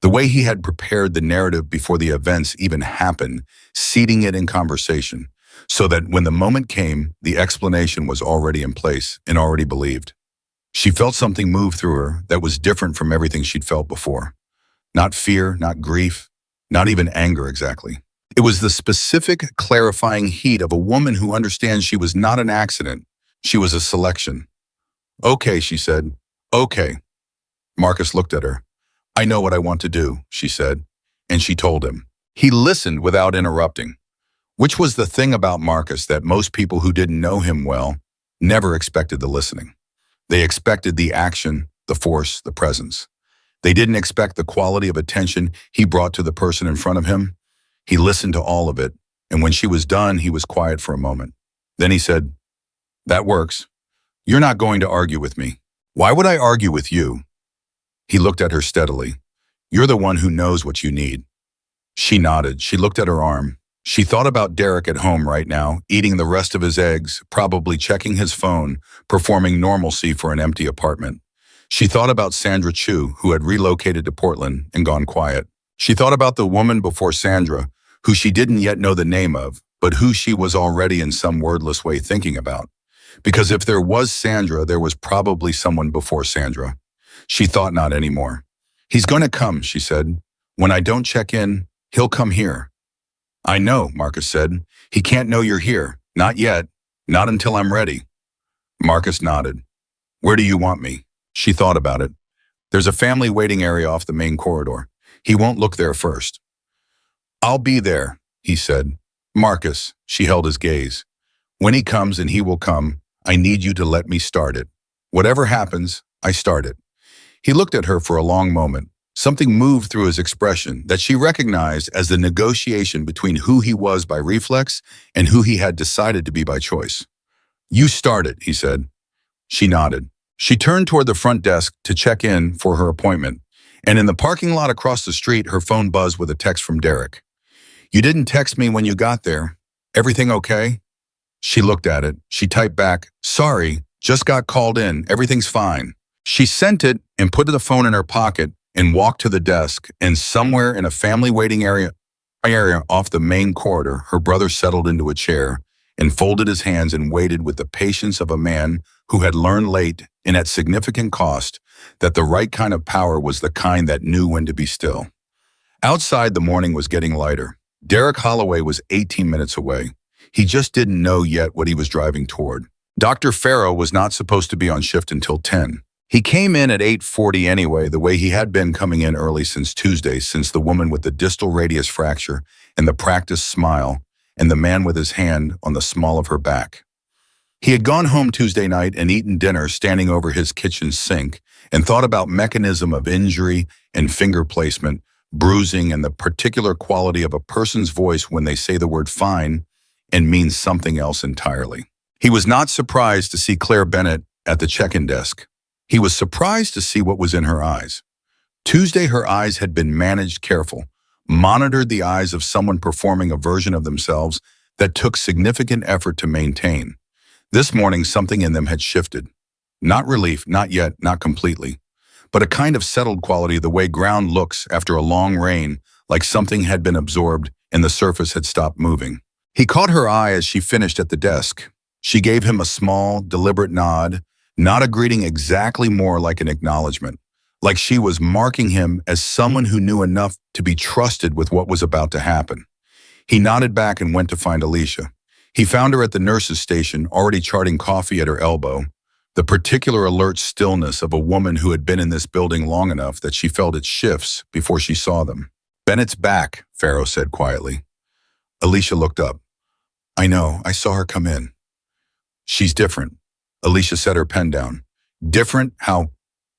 The way he had prepared the narrative before the events even happened, seeding it in conversation, so that when the moment came, the explanation was already in place and already believed. She felt something move through her that was different from everything she'd felt before. Not fear, not grief, not even anger exactly. It was the specific, clarifying heat of a woman who understands she was not an accident. She was a selection. Okay, she said. Okay. Marcus looked at her. I know what I want to do, she said, and she told him. He listened without interrupting, which was the thing about Marcus that most people who didn't know him well never expected the listening. They expected the action, the force, the presence. They didn't expect the quality of attention he brought to the person in front of him. He listened to all of it, and when she was done, he was quiet for a moment. Then he said, That works. You're not going to argue with me. Why would I argue with you? He looked at her steadily. You're the one who knows what you need. She nodded. She looked at her arm. She thought about Derek at home right now, eating the rest of his eggs, probably checking his phone, performing normalcy for an empty apartment. She thought about Sandra Chu, who had relocated to Portland and gone quiet. She thought about the woman before Sandra, who she didn't yet know the name of, but who she was already in some wordless way thinking about. Because if there was Sandra, there was probably someone before Sandra. She thought not anymore. He's going to come, she said. When I don't check in, he'll come here. I know, Marcus said. He can't know you're here. Not yet. Not until I'm ready. Marcus nodded. Where do you want me? She thought about it. There's a family waiting area off the main corridor. He won't look there first. I'll be there, he said. Marcus, she held his gaze. When he comes, and he will come, I need you to let me start it. Whatever happens, I start it. He looked at her for a long moment. Something moved through his expression that she recognized as the negotiation between who he was by reflex and who he had decided to be by choice. You start it, he said. She nodded. She turned toward the front desk to check in for her appointment, and in the parking lot across the street, her phone buzzed with a text from Derek. You didn't text me when you got there. Everything okay? She looked at it. She typed back, Sorry, just got called in. Everything's fine. She sent it and put the phone in her pocket and walked to the desk, and somewhere in a family waiting area off the main corridor, her brother settled into a chair and folded his hands and waited with the patience of a man who had learned late and at significant cost that the right kind of power was the kind that knew when to be still. Outside, the morning was getting lighter. Derek Holloway was 18 minutes away. He just didn't know yet what he was driving toward. Dr. Farrow was not supposed to be on shift until 10. He came in at 8:40 anyway, the way he had been coming in early since Tuesday, since the woman with the distal radius fracture and the practiced smile, and the man with his hand on the small of her back. He had gone home Tuesday night and eaten dinner standing over his kitchen sink and thought about mechanism of injury and finger placement, bruising, and the particular quality of a person's voice when they say the word fine and means something else entirely. He was not surprised to see Claire Bennett at the check-in desk. He was surprised to see what was in her eyes. Tuesday, her eyes had been managed careful, monitored the eyes of someone performing a version of themselves that took significant effort to maintain. This morning, something in them had shifted. Not relief, not yet, not completely, but a kind of settled quality, the way ground looks after a long rain, like something had been absorbed and the surface had stopped moving. He caught her eye as she finished at the desk. She gave him a small, deliberate nod, not a greeting, exactly, more like an acknowledgement, like she was marking him as someone who knew enough to be trusted with what was about to happen. He nodded back and went to find Alicia. He found her at the nurse's station, already charting coffee at her elbow, the particular alert stillness of a woman who had been in this building long enough that she felt its shifts before she saw them. "Bennett's back," Farrow said quietly. Alicia looked up. "I know, I saw her come in." "She's different." Alicia set her pen down. "Different? How?"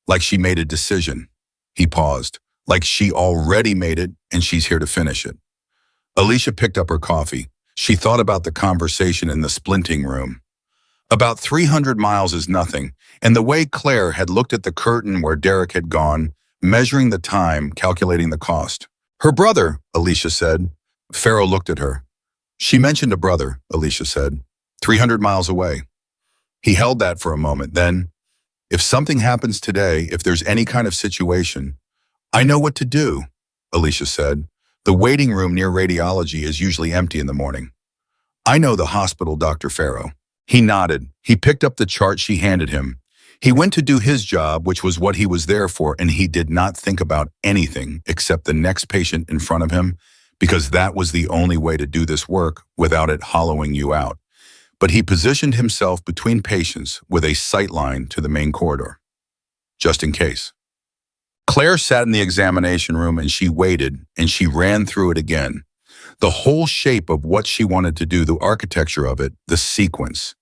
"Like she made a decision." He paused. "Like she already made it and she's here to finish it." Alicia picked up her coffee. She thought about the conversation in the splinting room. About 300 miles is nothing, and the way Claire had looked at the curtain where Derek had gone, measuring the time, calculating the cost. "Her brother," Alicia said. Farrow looked at her. "She mentioned a brother," Alicia said. 300 miles away." He held that for a moment, then, "If something happens today, if there's any kind of situation, I know what to do," Alicia said. "The waiting room near radiology is usually empty in the morning." "I know the hospital, Dr. Farrow." He nodded. He picked up the chart she handed him. He went to do his job, which was what he was there for, and he did not think about anything except the next patient in front of him, because that was the only way to do this work without it hollowing you out. But he positioned himself between patients with a sight line to the main corridor, just in case. Claire sat in the examination room and she waited, and she ran through it again. The whole shape of what she wanted to do, the architecture of it, the sequence.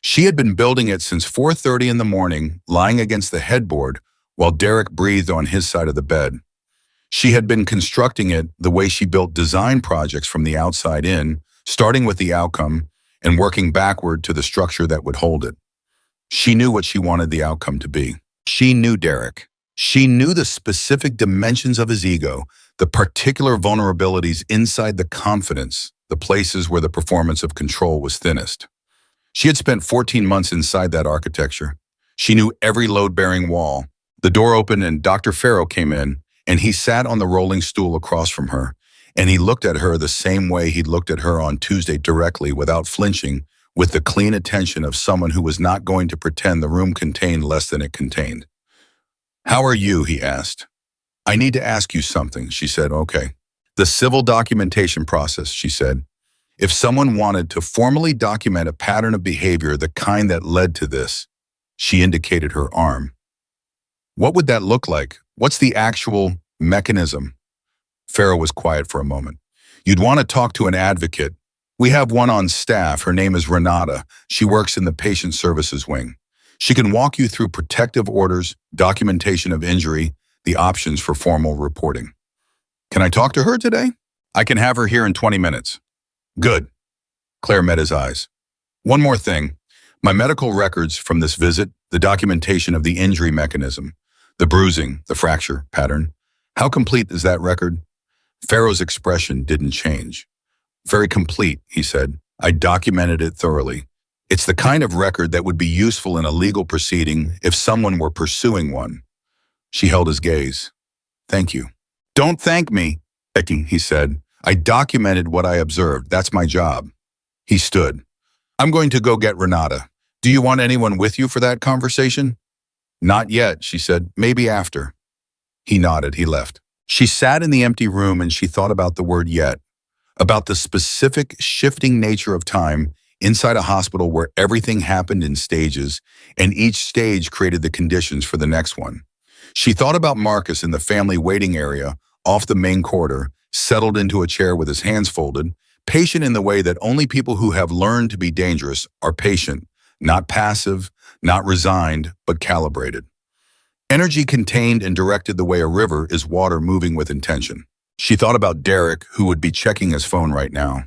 She had been building it since 4:30 in the morning, lying against the headboard while Derek breathed on his side of the bed. She had been constructing it the way she built design projects from the outside in, starting with the outcome and working backward to the structure that would hold it. She knew what she wanted the outcome to be. She knew Derek. She knew the specific dimensions of his ego, the particular vulnerabilities inside the confidence, the places where the performance of control was thinnest. She had spent 14 months inside that architecture. She knew every load-bearing wall. The door opened and Dr. Farrow came in, and he sat on the rolling stool across from her, and he looked at her the same way he'd looked at her on Tuesday, directly, without flinching, with the clean attention of someone who was not going to pretend the room contained less than it contained. "How are you?" he asked. "I need to ask you something," she said. "Okay." "The civil documentation process," she said. "If someone wanted to formally document a pattern of behavior, the kind that led to this," she indicated her arm, "what would that look like? What's the actual mechanism?" Farrow was quiet for a moment. "You'd want to talk to an advocate. We have one on staff. Her name is Renata. She works in the patient services wing. She can walk you through protective orders, documentation of injury, the options for formal reporting." "Can I talk to her today?" "I can have her here in 20 minutes. "Good." Claire met his eyes. "One more thing. My medical records from this visit, the documentation of the injury mechanism, the bruising, the fracture pattern. How complete is that record?" Farrow's expression didn't change. "Very complete," he said. "I documented it thoroughly. It's the kind of record that would be useful in a legal proceeding if someone were pursuing one." She held his gaze. "Thank you." "Don't thank me," he said. "I documented what I observed. That's my job." He stood. "I'm going to go get Renata. Do you want anyone with you for that conversation?" "Not yet," she said. "Maybe after." He nodded. He left. She sat in the empty room and she thought about the word yet, about the specific shifting nature of time inside a hospital where everything happened in stages and each stage created the conditions for the next one. She thought about Marcus in the family waiting area off the main corridor, settled into a chair with his hands folded, patient in the way that only people who have learned to be dangerous are patient, not passive, not resigned, but calibrated. Energy contained and directed the way a river is water moving with intention. She thought about Derek, who would be checking his phone right now.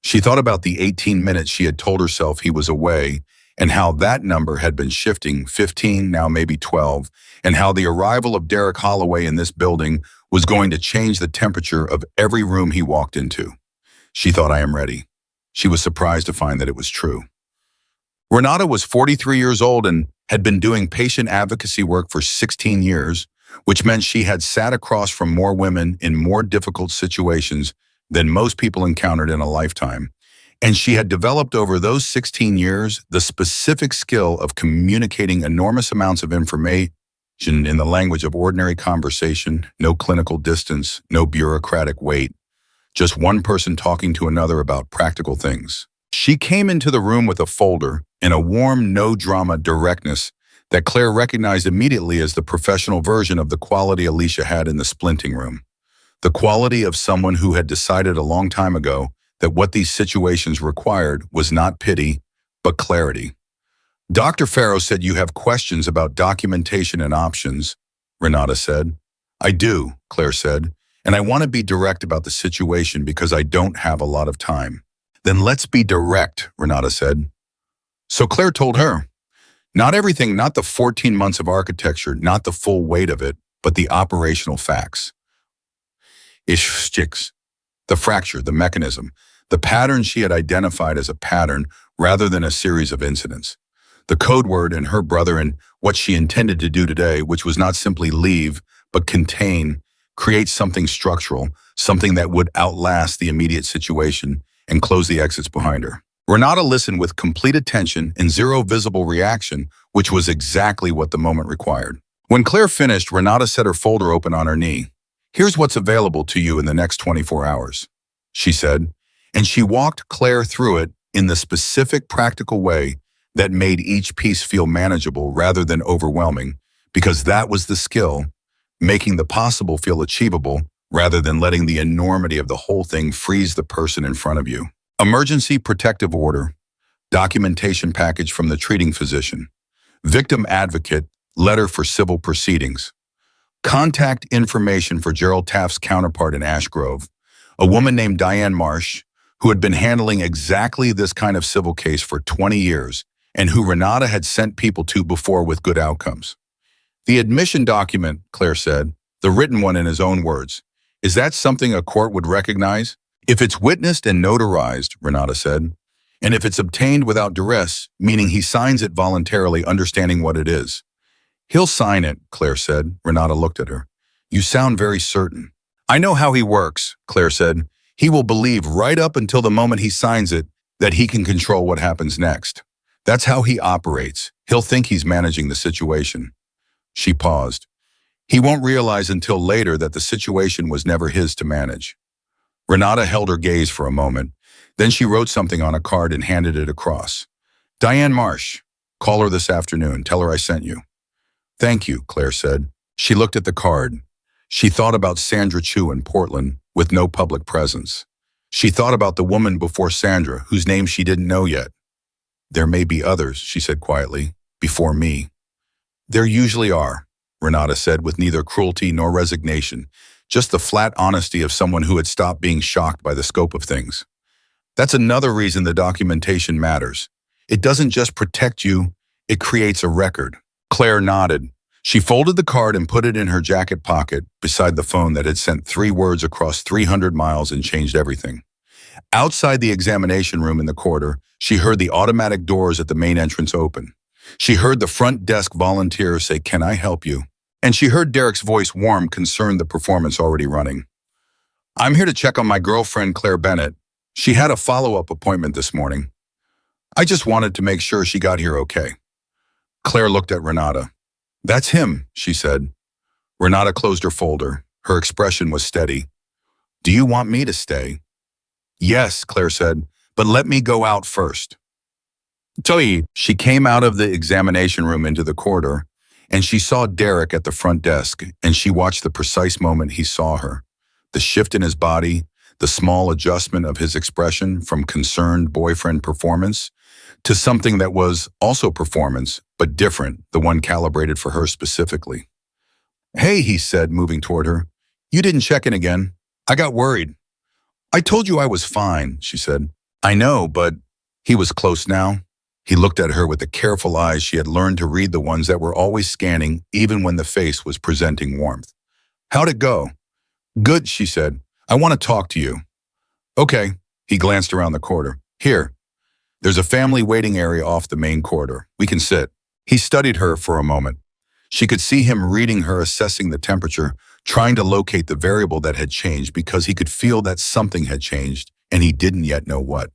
She thought about the 18 minutes she had told herself he was away, and how that number had been shifting, 15, now maybe 12, and how the arrival of Derek Holloway in this building was going to change the temperature of every room he walked into. She thought, I am ready. She was surprised to find that it was true. Renata was 43 years old and had been doing patient advocacy work for 16 years, which meant she had sat across from more women in more difficult situations than most people encountered in a lifetime. And she had developed over those 16 years the specific skill of communicating enormous amounts of information in the language of ordinary conversation, no clinical distance, no bureaucratic wait, just one person talking to another about practical things. She came into the room with a folder in a warm, no-drama directness that Claire recognized immediately as the professional version of the quality Alicia had in the splinting room. The quality of someone who had decided a long time ago that what these situations required was not pity, but clarity. Dr. Farrow said you have questions about documentation and options, Renata said. I do, Claire said, and I want to be direct about the situation because I don't have a lot of time. Then let's be direct, Renata said. So Claire told her, not everything, not the 14 months of architecture, not the full weight of it, but the operational facts. Sticks. The fracture, the mechanism, the pattern she had identified as a pattern rather than a series of incidents. The code word and her brother and what she intended to do today, which was not simply leave, but contain, create something structural, something that would outlast the immediate situation and close the exits behind her. Renata listened with complete attention and zero visible reaction, which was exactly what the moment required. When Claire finished, Renata set her folder open on her knee. Here's what's available to you in the next 24 hours, she said, and she walked Claire through it in the specific practical way that made each piece feel manageable rather than overwhelming, because that was the skill, making the possible feel achievable rather than letting the enormity of the whole thing freeze the person in front of you. Emergency protective order, documentation package from the treating physician, victim advocate, letter for civil proceedings, contact information for Gerald Taft's counterpart in Ash Grove, a woman named Diane Marsh, who had been handling exactly this kind of civil case for 20 years and who Renata had sent people to before with good outcomes. The admission document, Claire said, the written one in his own words, is that something a court would recognize? If it's witnessed and notarized, Renata said, and if it's obtained without duress, meaning he signs it voluntarily, understanding what it is. He'll sign it, Claire said. Renata looked at her. You sound very certain. I know how he works, Claire said. He will believe right up until the moment he signs it that he can control what happens next. That's how he operates. He'll think he's managing the situation. She paused. He won't realize until later that the situation was never his to manage. Renata held her gaze for a moment. Then she wrote something on a card and handed it across. Diane Marsh. Call her this afternoon. Tell her I sent you. Thank you, Claire said. She looked at the card. She thought about Sandra Chu in Portland with no public presence. She thought about the woman before Sandra, whose name she didn't know yet. There may be others, she said quietly, before me. There usually are, Renata said with neither cruelty nor resignation, just the flat honesty of someone who had stopped being shocked by the scope of things. That's another reason the documentation matters. It doesn't just protect you, it creates a record. Claire nodded. She folded the card and put it in her jacket pocket beside the phone that had sent 3 words across 300 miles and changed everything. Outside the examination room in the corridor, she heard the automatic doors at the main entrance open. She heard the front desk volunteer say, "Can I help you?" And she heard Derek's voice warm, concerned the performance already running. I'm here to check on my girlfriend, Claire Bennett. She had a follow-up appointment this morning. I just wanted to make sure she got here okay. Claire looked at Renata. That's him, she said. Renata closed her folder. Her expression was steady. Do you want me to stay? Yes, Claire said, but let me go out first. She came out of the examination room into the corridor, and she saw Derek at the front desk, and she watched the precise moment he saw her. The shift in his body, the small adjustment of his expression from concerned boyfriend performance to something that was also performance, but different, the one calibrated for her specifically. Hey, he said, moving toward her. You didn't check in again. I got worried. I told you I was fine, she said. I know, but he was close now. He looked at her with the careful eyes she had learned to read, the ones that were always scanning, even when the face was presenting warmth. How'd it go? Good, she said. I want to talk to you. Okay. He glanced around the corridor. Here, there's a family waiting area off the main corridor. We can sit. He studied her for a moment. She could see him reading her, assessing the temperature, trying to locate the variable that had changed because he could feel that something had changed, and he didn't yet know what.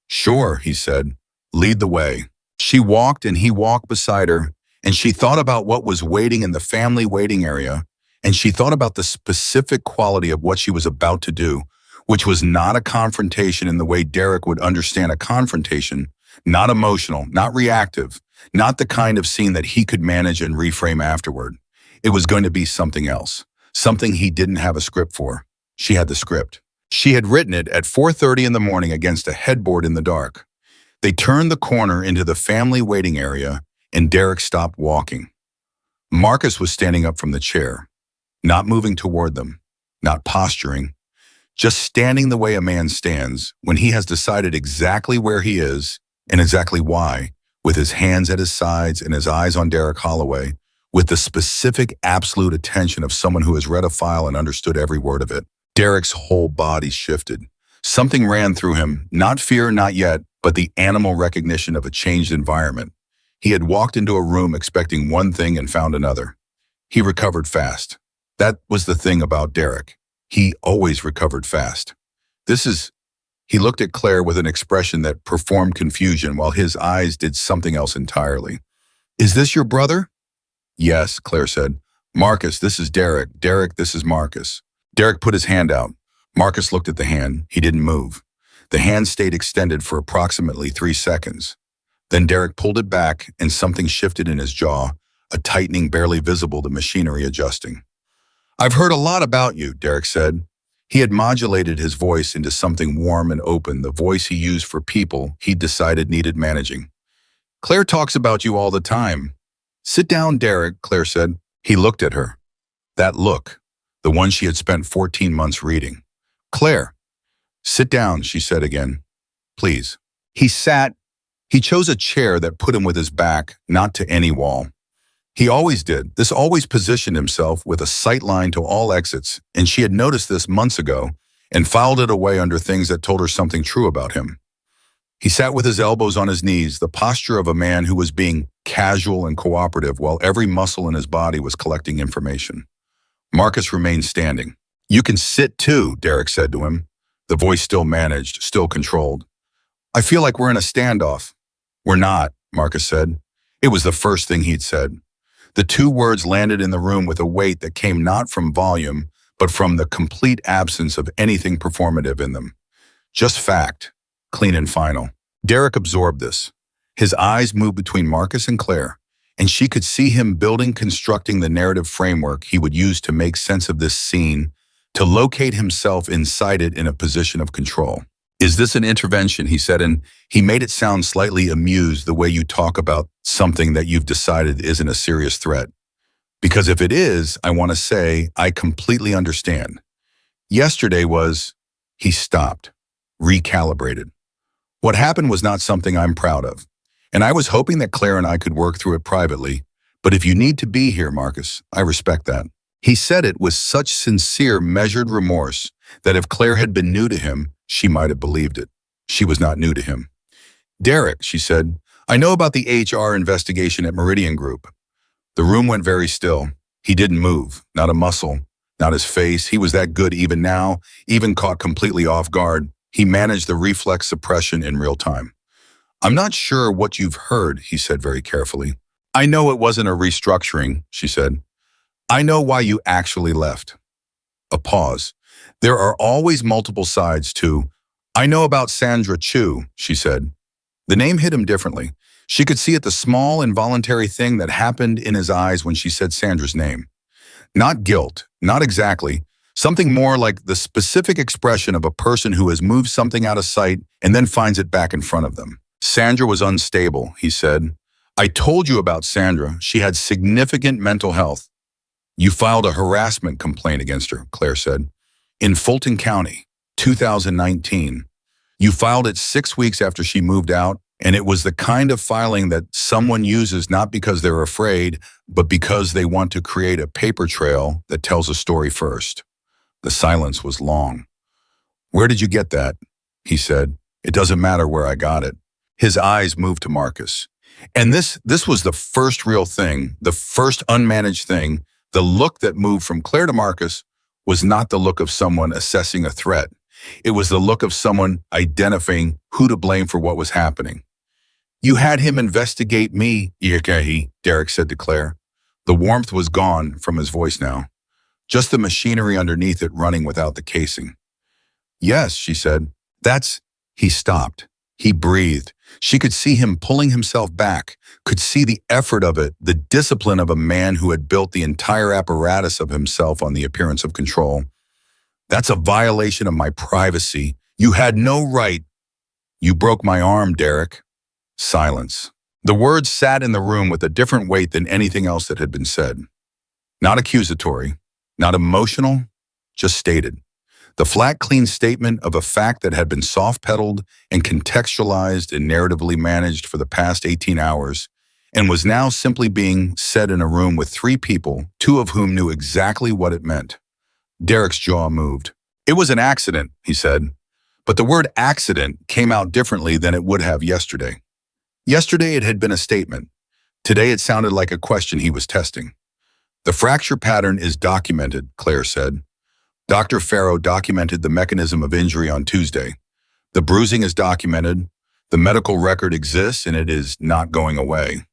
Sure, he said. Lead the way. She walked and he walked beside her, and she thought about what was waiting in the family waiting area, and she thought about the specific quality of what she was about to do, which was not a confrontation in the way Derek would understand a confrontation, not emotional, not reactive, not the kind of scene that he could manage and reframe afterward. It was going to be something else, something he didn't have a script for. She had the script. She had written it at 4:30 in the morning against a headboard in the dark. They turned the corner into the family waiting area, and Derek stopped walking. Marcus was standing up from the chair, not moving toward them, not posturing, just standing the way a man stands when he has decided exactly where he is and exactly why, with his hands at his sides and his eyes on Derek Holloway, with the specific absolute attention of someone who has read a file and understood every word of it. Derek's whole body shifted. Something ran through him, not fear, not yet, but the animal recognition of a changed environment. He had walked into a room expecting one thing and found another. He recovered fast. That was the thing about Derek. He always recovered fast. He looked at Claire with an expression that performed confusion while his eyes did something else entirely. Is this your brother? Yes, Claire said. Marcus, this is Derek. Derek, this is Marcus. Derek put his hand out. Marcus looked at the hand. He didn't move. The hand stayed extended for approximately 3 seconds. Then Derek pulled it back and something shifted in his jaw, a tightening barely visible, the machinery adjusting. I've heard a lot about you, Derek said. He had modulated his voice into something warm and open, the voice he used for people he'd decided needed managing. Claire talks about you all the time. Sit down, Derek, Claire said. He looked at her. That look, the one she had spent 14 months reading. Claire. Sit down, she said again. Please. He sat. He chose a chair that put him with his back, not to any wall. He always did. This always positioned himself with a sight line to all exits, and she had noticed this months ago and filed it away under things that told her something true about him. He sat with his elbows on his knees, the posture of a man who was being casual and cooperative while every muscle in his body was collecting information. Marcus remained standing. You can sit too, Derek said to him. The voice still managed, still controlled. I feel like we're in a standoff. We're not, Marcus said. It was the first thing he'd said. The 2 words landed in the room with a weight that came not from volume, but from the complete absence of anything performative in them. Just fact, clean and final. Derek absorbed this. His eyes moved between Marcus and Claire, and she could see him building, constructing the narrative framework he would use to make sense of this scene, to locate himself inside it in a position of control. Is this an intervention, he said, and he made it sound slightly amused the way you talk about something that you've decided isn't a serious threat. Because if it is, I want to say, I completely understand. Yesterday was, he stopped, recalibrated. What happened was not something I'm proud of, and I was hoping that Claire and I could work through it privately, but if you need to be here, Marcus, I respect that. He said it with such sincere, measured remorse that if Claire had been new to him, she might have believed it. She was not new to him. Derek, she said, I know about the HR investigation at Meridian Group. The room went very still. He didn't move, not a muscle, not his face. He was that good even now, even caught completely off guard. He managed the reflex suppression in real time. I'm not sure what you've heard, he said very carefully. I know it wasn't a restructuring, she said. I know why you actually left. A pause. There are always multiple sides to, I know about Sandra Chu, she said. The name hit him differently. She could see it, the small, involuntary thing that happened in his eyes when she said Sandra's name. Not guilt, not exactly. Something more like the specific expression of a person who has moved something out of sight and then finds it back in front of them. Sandra was unstable, he said. I told you about Sandra. She had significant mental health. You filed a harassment complaint against her, Claire said. In Fulton County, 2019. You filed it 6 weeks after she moved out, and it was the kind of filing that someone uses not because they're afraid, but because they want to create a paper trail that tells a story first. The silence was long. "Where did you get that?" he said. "It doesn't matter where I got it." His eyes moved to Marcus. And this was the first real thing, the first unmanaged thing. The look that moved from Claire to Marcus was not the look of someone assessing a threat. It was the look of someone identifying who to blame for what was happening. "You had him investigate me, Yakahi," Derek said to Claire. The warmth was gone from his voice now, just the machinery underneath it running without the casing. "Yes," she said. "That's—" He stopped. He breathed. She could see him pulling himself back, could see the effort of it, the discipline of a man who had built the entire apparatus of himself on the appearance of control. "That's a violation of my privacy. You had no right." "You broke my arm, Derek." Silence. The words sat in the room with a different weight than anything else that had been said. Not accusatory, not emotional, just stated. The flat, clean statement of a fact that had been soft-pedaled and contextualized and narratively managed for the past 18 hours, and was now simply being said in a room with three people, two of whom knew exactly what it meant. Derek's jaw moved. "It was an accident," he said. But the word accident came out differently than it would have yesterday. Yesterday it had been a statement. Today it sounded like a question he was testing. "The fracture pattern is documented," Claire said. "Dr. Farrow documented the mechanism of injury on Tuesday. The bruising is documented. The medical record exists, and it is not going away."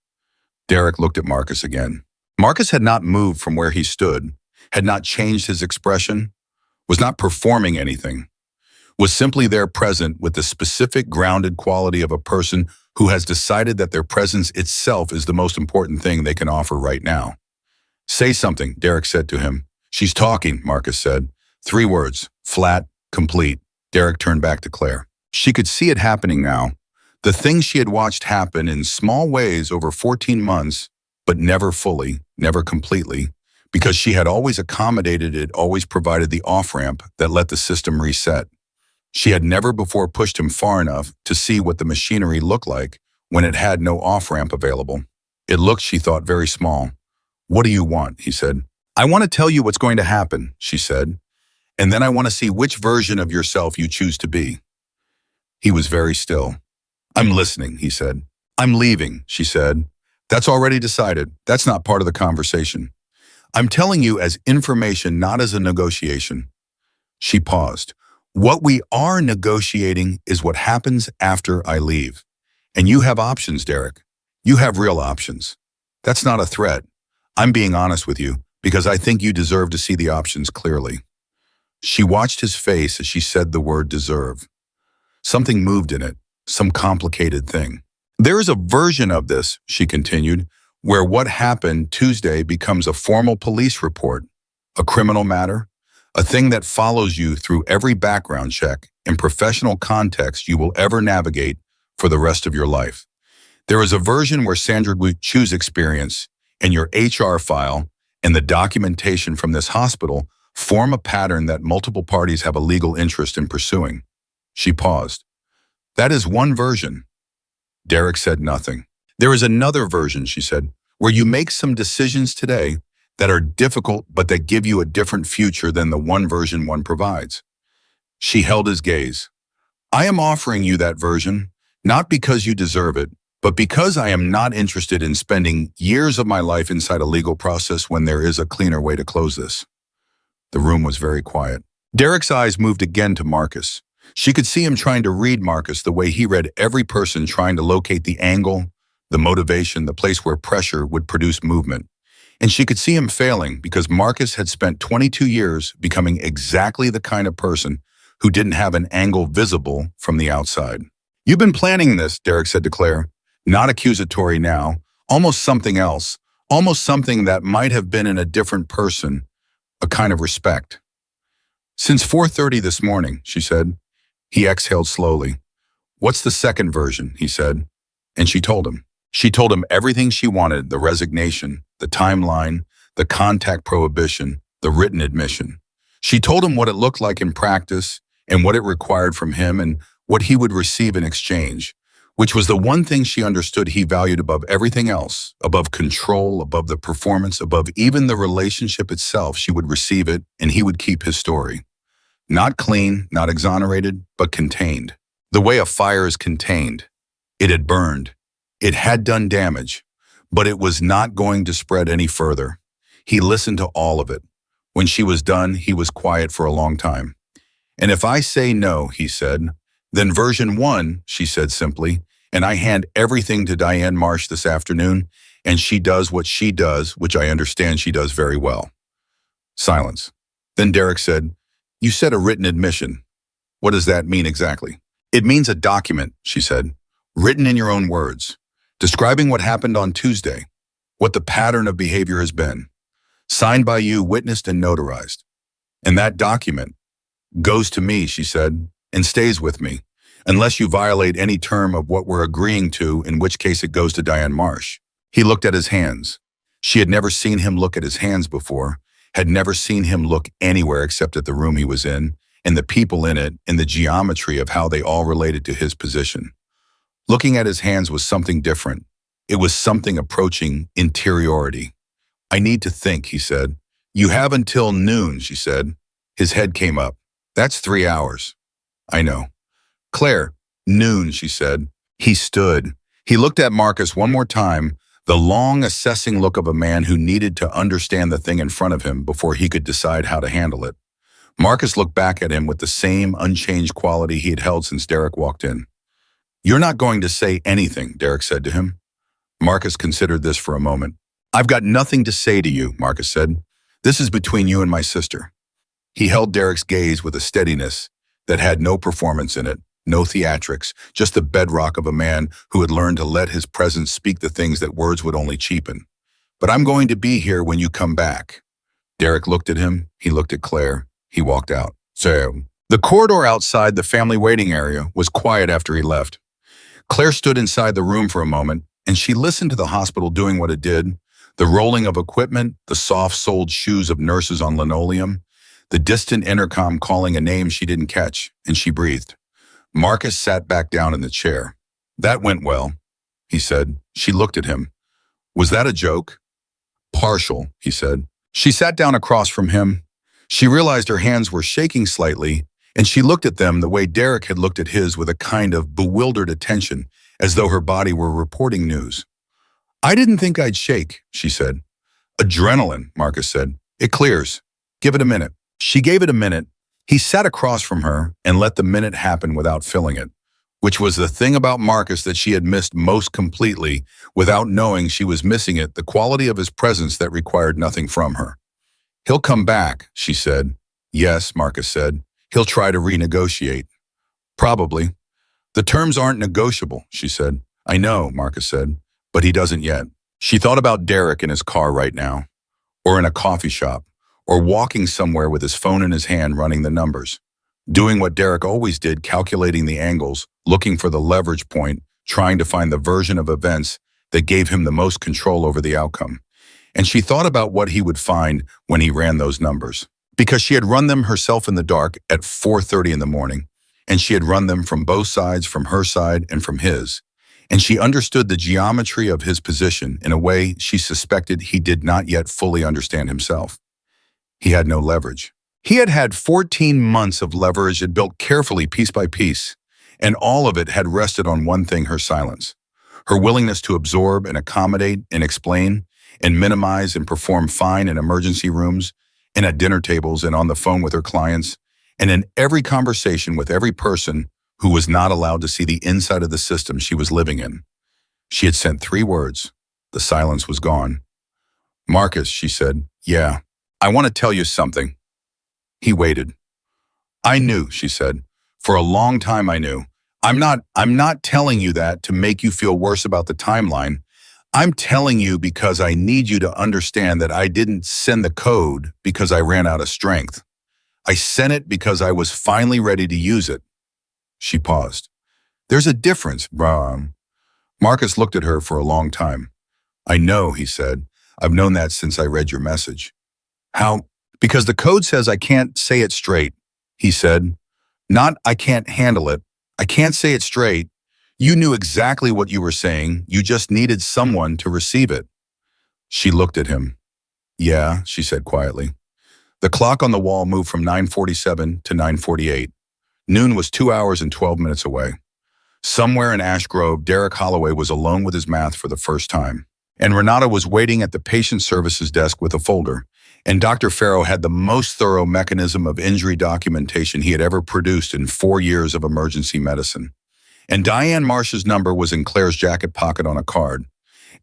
Derek looked at Marcus again. Marcus had not moved from where he stood, had not changed his expression, was not performing anything, was simply there present with the specific grounded quality of a person who has decided that their presence itself is the most important thing they can offer right now. "Say something," Derek said to him. "She's talking," Marcus said. 3 words, flat, complete. Derek turned back to Claire. She could see it happening now. The things she had watched happen in small ways over 14 months, but never fully, never completely, because she had always accommodated it, always provided the off-ramp that let the system reset. She had never before pushed him far enough to see what the machinery looked like when it had no off-ramp available. It looked, she thought, very small. "What do you want?" he said. "I want to tell you what's going to happen," she said. "And then I want to see which version of yourself you choose to be." He was very still. "I'm listening," he said. "I'm leaving," she said. "That's already decided. That's not part of the conversation. I'm telling you as information, not as a negotiation." She paused. "What we are negotiating is what happens after I leave. And you have options, Derek. You have real options. That's not a threat. I'm being honest with you because I think you deserve to see the options clearly." She watched his face as she said the word deserve. Something moved in it, some complicated thing. "There is a version of this," she continued, "where what happened Tuesday becomes a formal police report, a criminal matter, a thing that follows you through every background check and professional context you will ever navigate for the rest of your life. There is a version where Sandra Chu's experience and your HR file and the documentation from this hospital form a pattern that multiple parties have a legal interest in pursuing." She paused. "That is one version." Derek said nothing. "There is another version," she said, "where you make some decisions today that are difficult but that give you a different future than the one version one provides." She held his gaze. "I am offering you that version, not because you deserve it, but because I am not interested in spending years of my life inside a legal process when there is a cleaner way to close this." The room was very quiet. Derek's eyes moved again to Marcus. She could see him trying to read Marcus the way he read every person, trying to locate the angle, the motivation, the place where pressure would produce movement. And she could see him failing because Marcus had spent 22 years becoming exactly the kind of person who didn't have an angle visible from the outside. "You've been planning this," Derek said to Claire. Not accusatory now, almost something else, almost something that might have been in a different person, a kind of respect. "Since 4:30 this morning," she said. He exhaled slowly. "What's the second version?" he said. And she told him. She told him everything she wanted, the resignation, the timeline, the contact prohibition, the written admission. She told him what it looked like in practice and what it required from him and what he would receive in exchange, which was the one thing she understood he valued above everything else, above control, above the performance, above even the relationship itself. She would receive it, and he would keep his story. Not clean, not exonerated, but contained. The way a fire is contained. It had burned. It had done damage, but it was not going to spread any further. He listened to all of it. When she was done, he was quiet for a long time. "And if I say no," he said, "then version 1, she said simply, "and I hand everything to Diane Marsh this afternoon, and she does what she does, which I understand she does very well." Silence. Then Derek said, "You said a written admission. What does that mean exactly?" "It means a document," she said, "written in your own words, describing what happened on Tuesday, what the pattern of behavior has been, signed by you, witnessed and notarized. And that document goes to me," she said, "and stays with me, unless you violate any term of what we're agreeing to, in which case it goes to Diane Marsh." He looked at his hands. She had never seen him look at his hands before, had never seen him look anywhere except at the room he was in, and the people in it, and the geometry of how they all related to his position. Looking at his hands was something different. It was something approaching interiority. "I need to think," he said. "You have until noon," she said. His head came up. "That's 3 hours." "I know." "Claire, noon," she said. He stood. He looked at Marcus one more time, the long, assessing look of a man who needed to understand the thing in front of him before he could decide how to handle it. Marcus looked back at him with the same unchanged quality he had held since Derek walked in. "You're not going to say anything," Derek said to him. Marcus considered this for a moment. "I've got nothing to say to you," Marcus said. "This is between you and my sister." He held Derek's gaze with a steadiness that had no performance in it, no theatrics, just the bedrock of a man who had learned to let his presence speak the things that words would only cheapen. "But I'm going to be here when you come back." Derek looked at him. He looked at Claire. He walked out. So, the corridor outside the family waiting area was quiet after he left. Claire stood inside the room for a moment, and she listened to the hospital doing what it did, the rolling of equipment, the soft-soled shoes of nurses on linoleum, the distant intercom calling a name she didn't catch, and she breathed. Marcus sat back down in the chair. "That went well," he said. She looked at him. "Was that a joke?" "Partial," he said. She sat down across from him. She realized her hands were shaking slightly, and she looked at them the way Derek had looked at his, with a kind of bewildered attention, as though her body were reporting news. "I didn't think I'd shake," she said. "Adrenaline," Marcus said. "It clears. Give it a minute." She gave it a minute. He sat across from her and let the minute happen without filling it, which was the thing about Marcus that she had missed most completely, without knowing she was missing it, the quality of his presence that required nothing from her. "He'll come back," she said. "Yes," Marcus said. "He'll try to renegotiate." "Probably." "The terms aren't negotiable," she said. "I know," Marcus said, "but he doesn't yet." She thought about Derek in his car right now, or in a coffee shop, or walking somewhere with his phone in his hand running the numbers, doing what Derek always did, calculating the angles, looking for the leverage point, trying to find the version of events that gave him the most control over the outcome. And she thought about what he would find when he ran those numbers, because she had run them herself in the dark at 4:30 in the morning, and she had run them from both sides, from her side and from his. And she understood the geometry of his position in a way she suspected he did not yet fully understand himself. He had no leverage. He had had 14 months of leverage and built carefully piece by piece, and all of it had rested on one thing: her silence. Her willingness to absorb and accommodate and explain and minimize and perform fine in emergency rooms and at dinner tables and on the phone with her clients and in every conversation with every person who was not allowed to see the inside of the system she was living in. She had sent 3 words. The silence was gone. "Marcus," she said. "Yeah, I want to tell you something." He waited. "I knew," she said. "For a long time I knew. I'm not telling you that to make you feel worse about the timeline. I'm telling you because I need you to understand that I didn't send the code because I ran out of strength. I sent it because I was finally ready to use it." She paused. "There's a difference, Bram." Marcus looked at her for a long time. "I know," he said. "I've known that since I read your message." "How?" "Because the code says I can't say it straight," he said. "Not I can't handle it. I can't say it straight. You knew exactly what you were saying. You just needed someone to receive it. She looked at him. Yeah, she said quietly. The clock on the wall moved from 9:47 to 9:48. Noon was 2 hours and 12 minutes away. Somewhere in Ash Grove, Derek Holloway was alone with his math for the first time. And Renata was waiting at the patient services desk with a folder. And Dr. Farrow had the most thorough mechanism of injury documentation he had ever produced in 4 years of emergency medicine. And Diane Marsh's number was in Claire's jacket pocket on a card.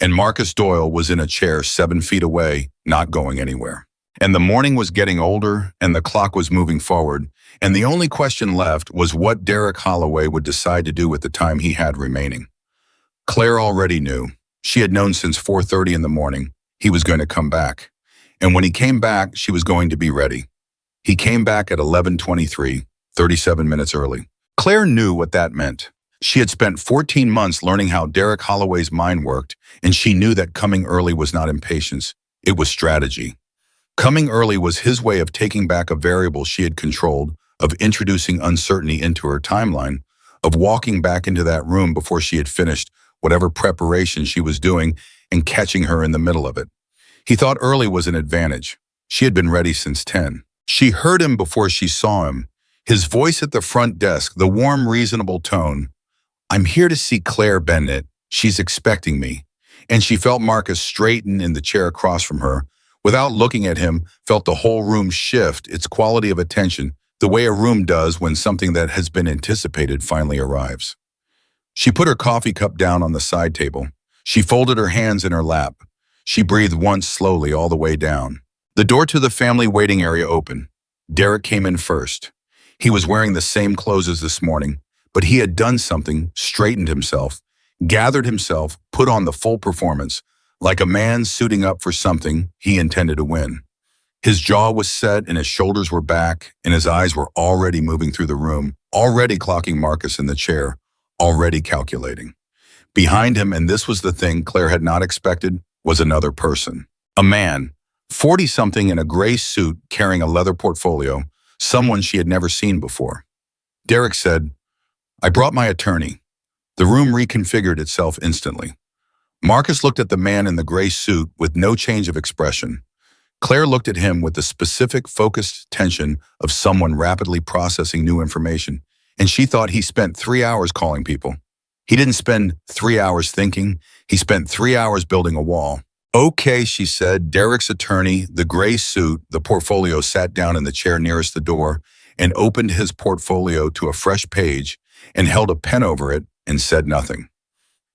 And Marcus Doyle was in a chair 7 feet away, not going anywhere. And the morning was getting older, and the clock was moving forward, and the only question left was what Derek Holloway would decide to do with the time he had remaining. Claire already knew. She had known since 4:30 in the morning he was going to come back. And when he came back, she was going to be ready. He came back at 11:23, 37 minutes early. Claire knew what that meant. She had spent 14 months learning how Derek Holloway's mind worked, and she knew that coming early was not impatience. It was strategy. Coming early was his way of taking back a variable she had controlled, of introducing uncertainty into her timeline, of walking back into that room before she had finished whatever preparation she was doing and catching her in the middle of it. He thought early was an advantage. She had been ready since 10. She heard him before she saw him. His voice at the front desk, the warm, reasonable tone. I'm here to see Claire Bennett. She's expecting me. And she felt Marcus straighten in the chair across from her. Without looking at him, felt the whole room shift, its quality of attention, the way a room does when something that has been anticipated finally arrives. She put her coffee cup down on the side table. She folded her hands in her lap. She breathed once slowly all the way down. The door to the family waiting area opened. Derek came in first. He was wearing the same clothes as this morning, but he had done something, straightened himself, gathered himself, put on the full performance, like a man suiting up for something he intended to win. His jaw was set and his shoulders were back and his eyes were already moving through the room, already clocking Marcus in the chair, already calculating. Behind him, and this was the thing Claire had not expected, was another person. A man, 40-something in a gray suit carrying a leather portfolio, someone she had never seen before. Derek said, I brought my attorney. The room reconfigured itself instantly. Marcus looked at the man in the gray suit with no change of expression. Claire looked at him with the specific, focused tension of someone rapidly processing new information, and she thought he spent 3 hours calling people. He didn't spend 3 hours thinking. He spent 3 hours building a wall. Okay, she said. Derek's attorney, the gray suit, the portfolio, sat down in the chair nearest the door and opened his portfolio to a fresh page and held a pen over it and said nothing.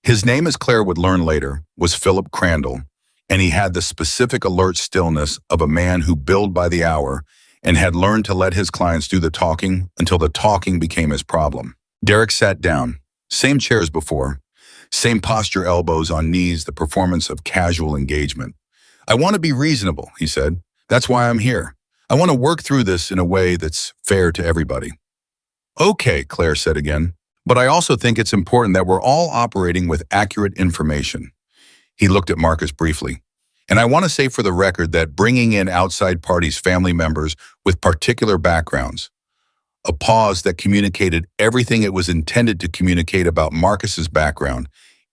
His name, as Claire would learn later, was Philip Crandall, and he had the specific alert stillness of a man who billed by the hour and had learned to let his clients do the talking until the talking became his problem. Derek sat down, same chair as before, same posture, elbows on knees, the performance of casual engagement. I want to be reasonable, he said. That's why I'm here. I want to work through this in a way that's fair to everybody. Okay, Claire said again, but I also think it's important that we're all operating with accurate information. He looked at Marcus briefly. And I want to say for the record that bringing in outside parties, family members with particular backgrounds, a pause that communicated everything it was intended to communicate about Marcus's background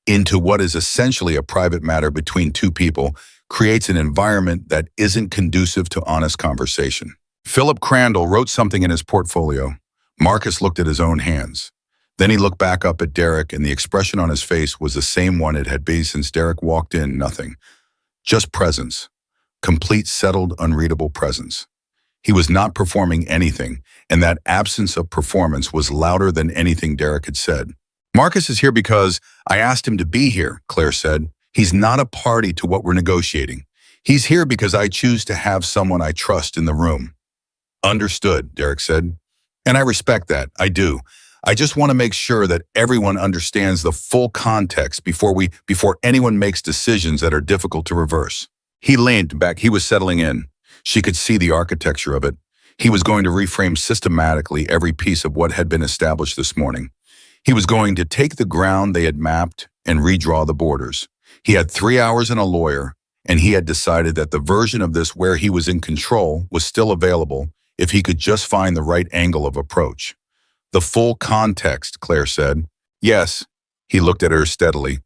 into what is essentially a private matter between two people, creates an environment that isn't conducive to honest conversation. Philip Crandall wrote something in his portfolio. Marcus looked at his own hands. Then he looked back up at Derek, and the expression on his face was the same one it had been since Derek walked in, nothing. Just presence. Complete, settled, unreadable presence. He was not performing anything, and that absence of performance was louder than anything Derek had said. Marcus is here because I asked him to be here, Claire said. He's not a party to what we're negotiating. He's here because I choose to have someone I trust in the room. Understood, Derek said. And I respect that, I do. I just want to make sure that everyone understands the full context before anyone makes decisions that are difficult to reverse. He leaned back. He was settling in. She could see the architecture of it. He was going to reframe systematically every piece of what had been established this morning. He was going to take the ground they had mapped and redraw the borders. He had 3 hours and a lawyer, and he had decided that the version of this where he was in control was still available if he could just find the right angle of approach. The full context, Claire said. Yes, He looked at her steadily.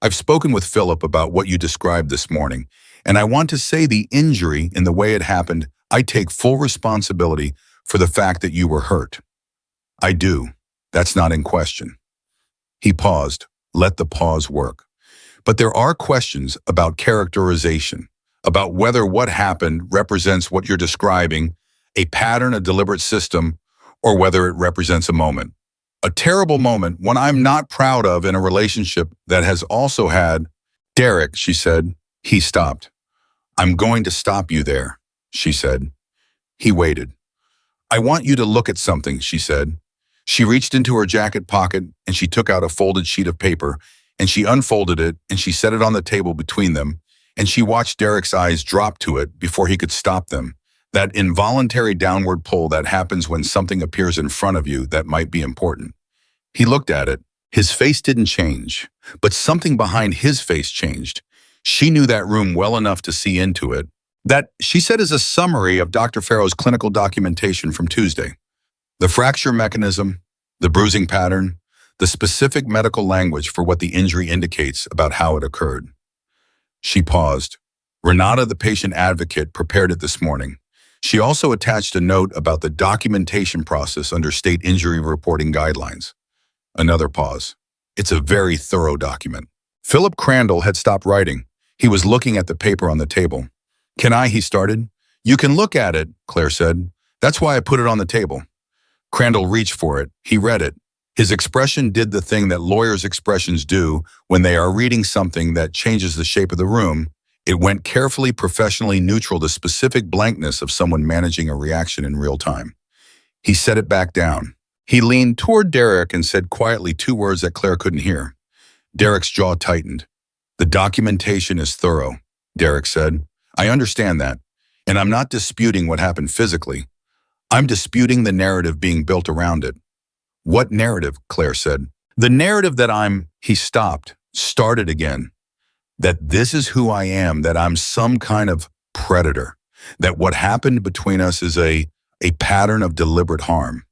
I've spoken with Philip about what you described this morning, and I want to say the injury and the way it happened, I take full responsibility for the fact that you were hurt. I do. That's not in question. He paused. Let the pause work. But there are questions about characterization, about whether what happened represents what you're describing, a pattern, a deliberate system, or whether it represents a moment. A terrible moment, one I'm not proud of in a relationship that has also had. Derek, she said. He stopped. I'm going to stop you there, she said. He waited. I want you to look at something, she said. She reached into her jacket pocket and she took out a folded sheet of paper and she unfolded it and she set it on the table between them and she watched Derek's eyes drop to it before he could stop them. That involuntary downward pull that happens when something appears in front of you that might be important. He looked at it. His face didn't change, but something behind his face changed. She knew that room well enough to see into it. That, she said, is a summary of Dr. Farrow's clinical documentation from Tuesday. The fracture mechanism, the bruising pattern, the specific medical language for what the injury indicates about how it occurred. She paused. Renata, the patient advocate, prepared it this morning. She also attached a note about the documentation process under state injury reporting guidelines. Another pause. It's a very thorough document. Philip Crandall had stopped writing. He was looking at the paper on the table. Can I, he started. You can look at it, Claire said. That's why I put it on the table. Crandall reached for it. He read it. His expression did the thing that lawyers' expressions do when they are reading something that changes the shape of the room. It went carefully, professionally neutral, the specific blankness of someone managing a reaction in real time. He set it back down. He leaned toward Derek and said quietly two words that Claire couldn't hear. Derek's jaw tightened. The documentation is thorough, Derek said. I understand that, and I'm not disputing what happened physically. I'm disputing the narrative being built around it. What narrative? Claire said. The narrative that he stopped, started again. That this is who I am, that I'm some kind of predator, that what happened between us is a pattern of deliberate harm.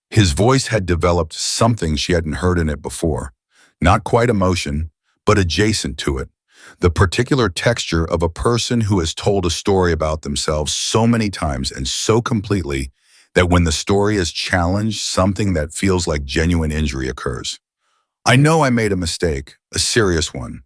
His voice had developed something she hadn't heard in it before. Not quite emotion, but adjacent to it. The particular texture of a person who has told a story about themselves so many times and so completely that when the story is challenged, something that feels like genuine injury occurs. I know I made a mistake, a serious one,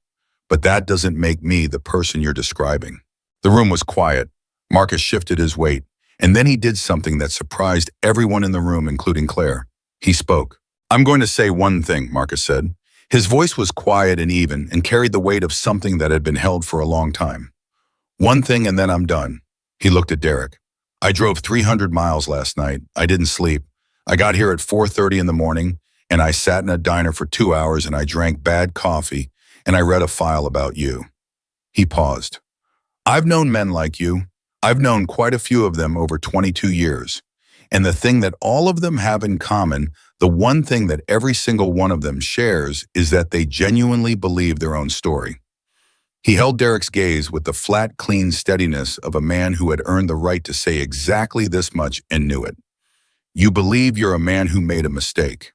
but that doesn't make me the person you're describing. The room was quiet. Marcus shifted his weight, and then he did something that surprised everyone in the room, including Claire. He spoke. I'm going to say one thing, Marcus said. His voice was quiet and even and carried the weight of something that had been held for a long time. One thing and then I'm done. He looked at Derek. I drove 300 miles last night. I didn't sleep. I got here at 4:30 in the morning and I sat in a diner for 2 hours and I drank bad coffee and I read a file about you. He paused. I've known men like you. I've known quite a few of them over 22 years. And the thing that all of them have in common, the one thing that every single one of them shares, is that they genuinely believe their own story. He held Derek's gaze with the flat, clean steadiness of a man who had earned the right to say exactly this much and knew it. You believe you're a man who made a mistake,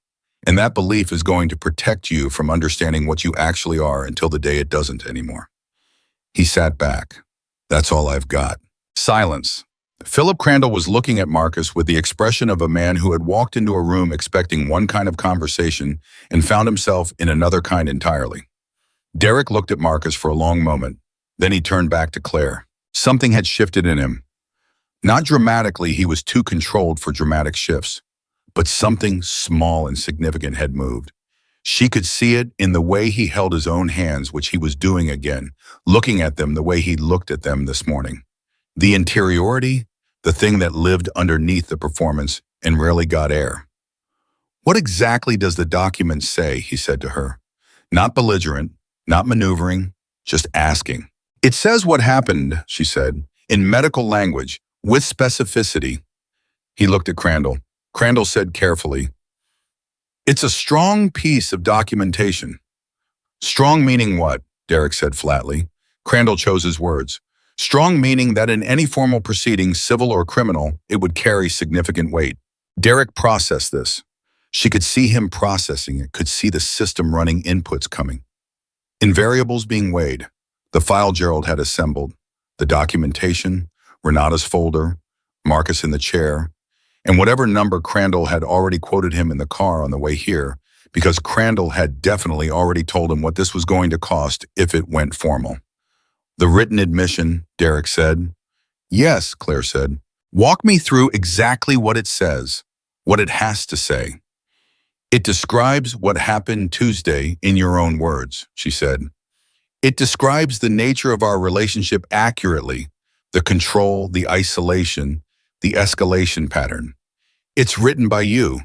and that belief is going to protect you from understanding what you actually are until the day it doesn't anymore. He sat back. That's all I've got. Silence. Philip Crandall was looking at Marcus with the expression of a man who had walked into a room expecting one kind of conversation and found himself in another kind entirely. Derek looked at Marcus for a long moment. Then he turned back to Claire. Something had shifted in him. Not dramatically, he was too controlled for dramatic shifts, but something small and significant had moved. She could see it in the way he held his own hands, which he was doing again, looking at them the way he looked at them this morning. The interiority, the thing that lived underneath the performance and rarely got air. What exactly does the document say, he said to her. Not belligerent, not maneuvering, just asking. It says what happened, she said, in medical language, with specificity. He looked at Crandall. Crandall said carefully, it's a strong piece of documentation. Strong meaning what? Derek said flatly. Crandall chose his words. Strong meaning that in any formal proceeding, civil or criminal, it would carry significant weight. Derek processed this. She could see him processing it, could see the system running inputs coming. In variables being weighed, the file Gerald had assembled, the documentation, Renata's folder, Marcus in the chair, and whatever number Crandall had already quoted him in the car on the way here, because Crandall had definitely already told him what this was going to cost if it went formal. The written admission, Derek said. Yes, Claire said. Walk me through exactly what it says, what it has to say. It describes what happened Tuesday in your own words, she said. It describes the nature of our relationship accurately, the control, the isolation, the escalation pattern. It's written by you.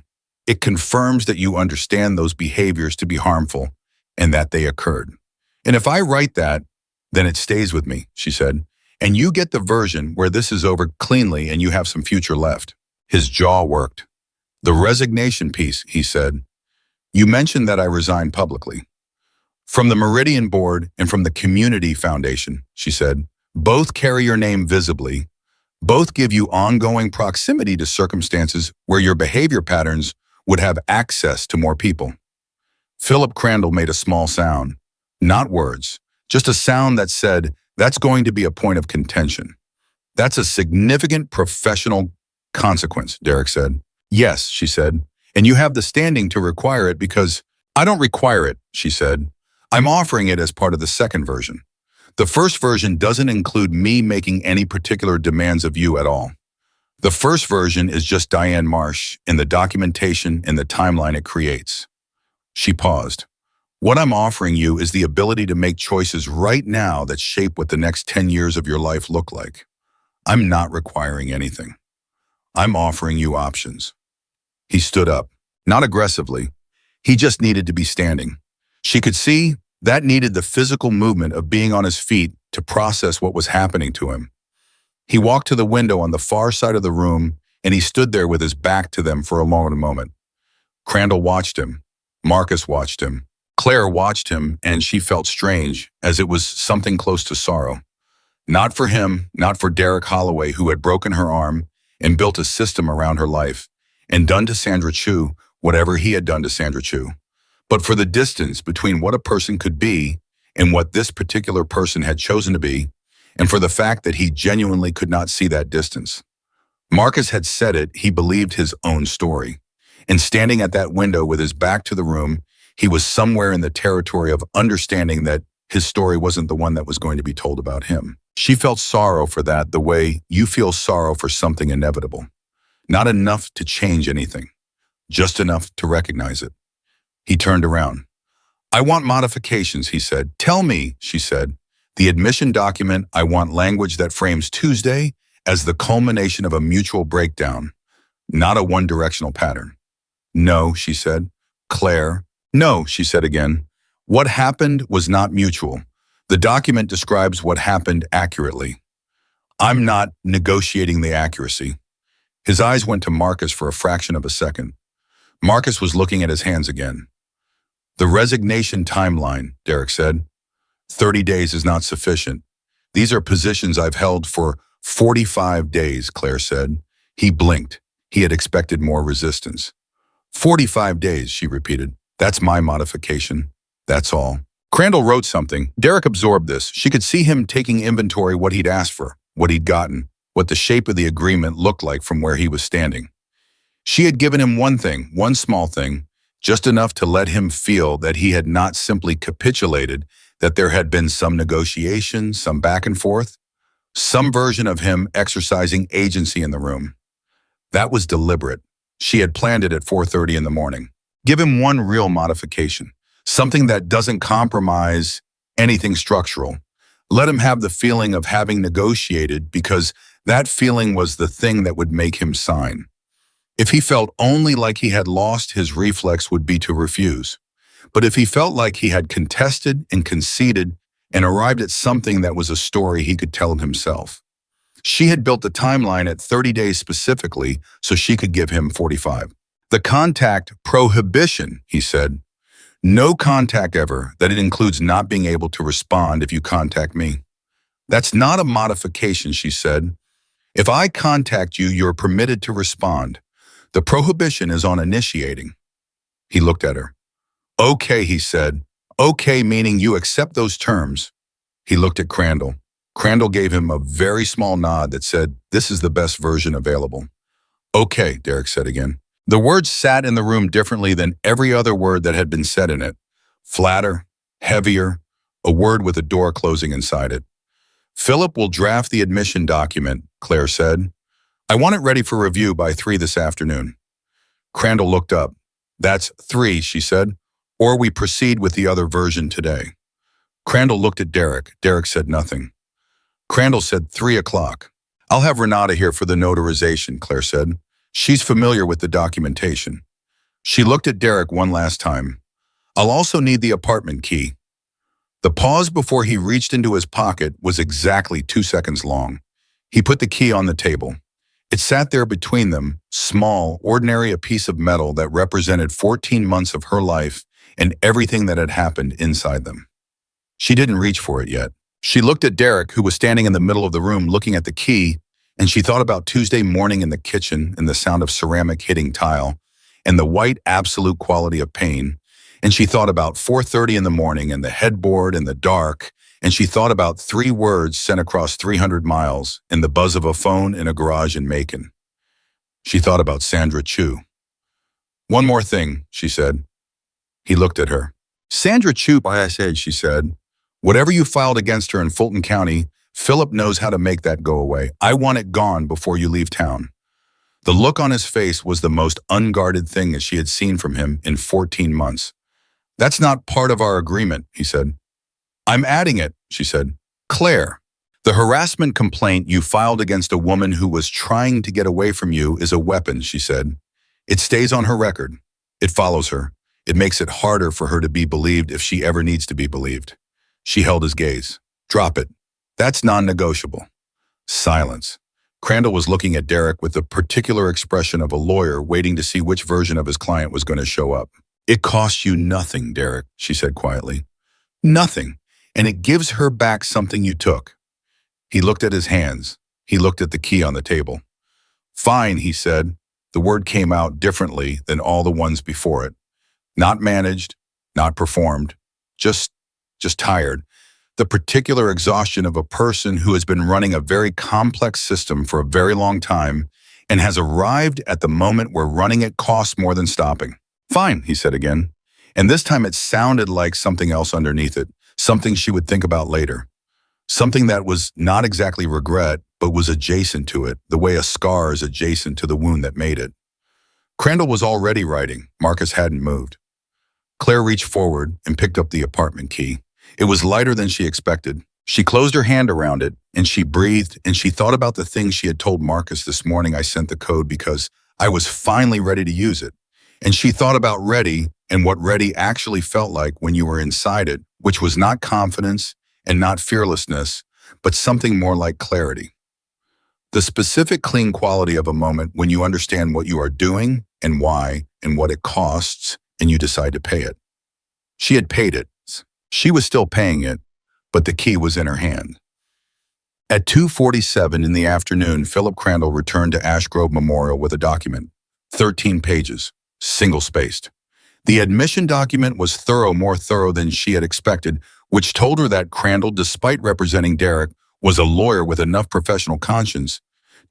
It confirms that you understand those behaviors to be harmful and that they occurred. And if I write that, then it stays with me, she said. And you get the version where this is over cleanly and you have some future left. His jaw worked. The resignation piece, he said. You mentioned that I resigned publicly. From the Meridian Board and from the Community Foundation, she said, both carry your name visibly. Both give you ongoing proximity to circumstances where your behavior patterns would have access to more people. Philip Crandall made a small sound, not words, just a sound that said, that's going to be a point of contention. That's a significant professional consequence, Derek said. Yes, she said, and you have the standing to require it because I don't require it, she said. I'm offering it as part of the second version. The first version doesn't include me making any particular demands of you at all. The first version is just Diane Marsh and the documentation and the timeline it creates. She paused. What I'm offering you is the ability to make choices right now that shape what the next 10 years of your life look like. I'm not requiring anything. I'm offering you options. He stood up, not aggressively. He just needed to be standing. She could see that needed the physical movement of being on his feet to process what was happening to him. He walked to the window on the far side of the room, and he stood there with his back to them for a long moment. Crandall watched him. Marcus watched him. Claire watched him, and she felt strange, as it was something close to sorrow. Not for him, not for Derek Holloway, who had broken her arm and built a system around her life, and done to Sandra Chu whatever he had done to Sandra Chu, but for the distance between what a person could be and what this particular person had chosen to be, and for the fact that he genuinely could not see that distance. Marcus had said it, he believed his own story. And standing at that window with his back to the room, he was somewhere in the territory of understanding that his story wasn't the one that was going to be told about him. She felt sorrow for that the way you feel sorrow for something inevitable. Not enough to change anything, just enough to recognize it. He turned around. I want modifications, he said. Tell me, she said. The admission document, I want language that frames Tuesday as the culmination of a mutual breakdown, not a one-directional pattern. No, she said. Claire. No, she said again. What happened was not mutual. The document describes what happened accurately. I'm not negotiating the accuracy. His eyes went to Marcus for a fraction of a second. Marcus was looking at his hands again. The resignation timeline, Derek said. 30 days is not sufficient. These are positions I've held for 45 days, Claire said. He blinked. He had expected more resistance. 45 days, she repeated. That's my modification. That's all. Crandall wrote something. Derek absorbed this. She could see him taking inventory what he'd asked for, what he'd gotten, what the shape of the agreement looked like from where he was standing. She had given him one thing, one small thing, just enough to let him feel that he had not simply capitulated, that there had been some negotiation, some back and forth, some version of him exercising agency in the room. That was deliberate. She had planned it at 4:30 in the morning. Give him one real modification, something that doesn't compromise anything structural. Let him have the feeling of having negotiated because that feeling was the thing that would make him sign. If he felt only like he had lost, his reflex would be to refuse. But if he felt like he had contested and conceded and arrived at something that was a story he could tell himself. She had built the timeline at 30 days specifically so she could give him 45. The contact prohibition, he said. No contact ever, that it includes not being able to respond if you contact me. That's not a modification, she said. If I contact you, you're permitted to respond. The prohibition is on initiating. He looked at her. Okay, he said. Okay, meaning you accept those terms. He looked at Crandall. Crandall gave him a very small nod that said, this is the best version available. Okay, Derek said again. The words sat in the room differently than every other word that had been said in it. Flatter, heavier, a word with a door closing inside it. Philip will draft the admission document, Claire said. I want it ready for review by 3 this afternoon. Crandall looked up. That's 3, she said, or we proceed with the other version today. Crandall looked at Derek. Derek said nothing. Crandall said 3 o'clock. I'll have Renata here for the notarization, Claire said. She's familiar with the documentation. She looked at Derek one last time. I'll also need the apartment key. The pause before he reached into his pocket was exactly 2 seconds long. He put the key on the table. It sat there between them, small, ordinary, a piece of metal that represented 14 months of her life and everything that had happened inside them. She didn't reach for it yet. She looked at Derek, who was standing in the middle of the room looking at the key, and she thought about Tuesday morning in the kitchen and the sound of ceramic hitting tile and the white absolute quality of pain. And she thought about 4:30 in the morning and the headboard and the dark. And she thought about 3 words sent across 300 miles and the buzz of a phone in a garage in Macon. She thought about Sandra Chu. One more thing, she said. He looked at her. Sandra Chu, I said, she said. Whatever you filed against her in Fulton County, Philip knows how to make that go away. I want it gone before you leave town. The look on his face was the most unguarded thing that she had seen from him in 14 months. That's not part of our agreement, he said. I'm adding it, she said. Claire, the harassment complaint you filed against a woman who was trying to get away from you is a weapon, she said. It stays on her record. It follows her. It makes it harder for her to be believed if she ever needs to be believed. She held his gaze. Drop it. That's non-negotiable. Silence. Crandall was looking at Derek with the particular expression of a lawyer waiting to see which version of his client was going to show up. It costs you nothing, Derek, she said quietly. Nothing. And it gives her back something you took. He looked at his hands. He looked at the key on the table. Fine, he said. The word came out differently than all the ones before it. Not managed, not performed, just tired. The particular exhaustion of a person who has been running a very complex system for a very long time and has arrived at the moment where running it costs more than stopping. Fine, he said again. And this time it sounded like something else underneath it, something she would think about later. Something that was not exactly regret, but was adjacent to it, the way a scar is adjacent to the wound that made it. Crandall was already writing. Marcus hadn't moved. Claire reached forward and picked up the apartment key. It was lighter than she expected. She closed her hand around it, and she breathed, and she thought about the things she had told Marcus this morning. I sent the code because I was finally ready to use it. And she thought about ready and what ready actually felt like when you were inside it, which was not confidence and not fearlessness, but something more like clarity. The specific clean quality of a moment when you understand what you are doing and why and what it costs, and you decide to pay it. She had paid it. She was still paying it, but the key was in her hand. At 2:47 in the afternoon, Philip Crandall returned to Ash Grove Memorial with a document, 13 pages, single-spaced. The admission document was thorough, more thorough than she had expected, which told her that Crandall, despite representing Derek, was a lawyer with enough professional conscience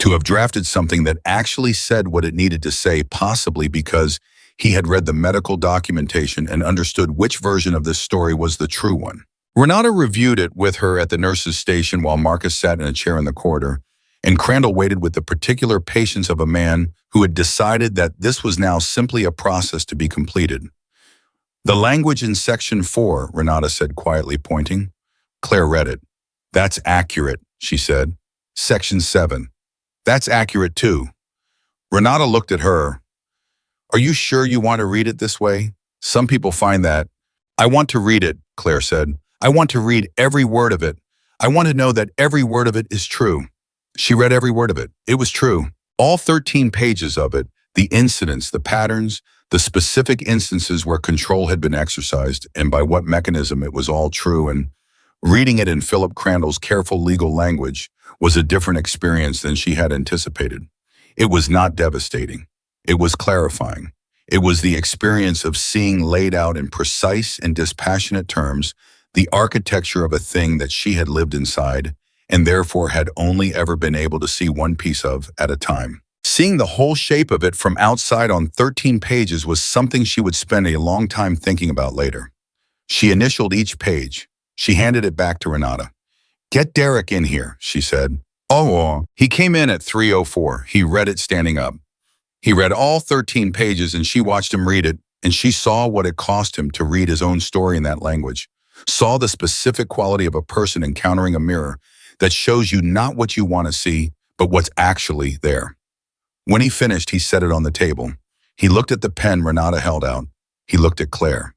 to have drafted something that actually said what it needed to say, possibly because he had read the medical documentation and understood which version of this story was the true one. Renata reviewed it with her at the nurse's station while Marcus sat in a chair in the corridor, and Crandall waited with the particular patience of a man who had decided that this was now simply a process to be completed. The language in Section 4, Renata said quietly, pointing. Claire read it. That's accurate, she said. Section 7. That's accurate too. Renata looked at her. Are you sure you want to read it this way? Some people find that. I want to read it, Claire said. I want to read every word of it. I want to know that every word of it is true. She read every word of it. It was true. All 13 pages of it, the incidents, the patterns, the specific instances where control had been exercised and by what mechanism, it was all true. And reading it in Philip Crandall's careful legal language was a different experience than she had anticipated. It was not devastating. It was clarifying. It was the experience of seeing laid out in precise and dispassionate terms the architecture of a thing that she had lived inside and therefore had only ever been able to see one piece of at a time. Seeing the whole shape of it from outside on 13 pages was something she would spend a long time thinking about later. She initialed each page. She handed it back to Renata. "Get Derek in here," she said. Oh, he came in at 3:04. He read it standing up. He read all 13 pages and she watched him read it, and she saw what it cost him to read his own story in that language, saw the specific quality of a person encountering a mirror that shows you not what you want to see, but what's actually there. When he finished, he set it on the table. He looked at the pen Renata held out. He looked at Claire.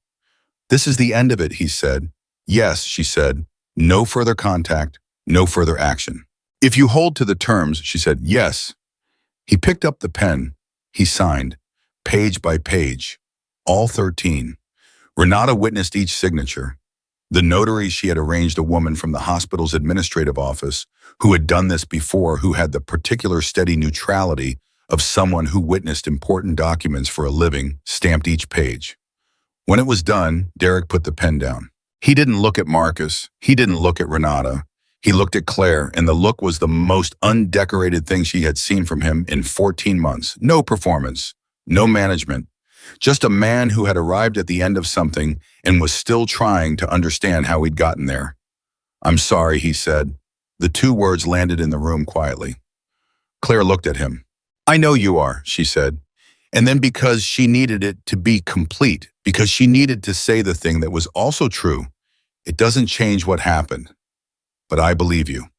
"This is the end of it," he said. "Yes," she said. "No further contact, no further action." "If you hold to the terms," she said. "Yes." He picked up the pen. He signed, page by page, all 13. Renata witnessed each signature. The notary she had arranged a woman from the hospital's administrative office who had done this before, who had the particular steady neutrality of someone who witnessed important documents for a living, stamped each page. When it was done, Derek put the pen down. He didn't look at Marcus. He didn't look at Renata. He looked at Claire, and the look was the most undecorated thing she had seen from him in 14 months. No performance, no management, just a man who had arrived at the end of something and was still trying to understand how he'd gotten there. "I'm sorry," he said. The two words landed in the room quietly. Claire looked at him. "I know you are," she said. And then, because she needed it to be complete, because she needed to say the thing that was also true, "It doesn't change what happened. But I believe you."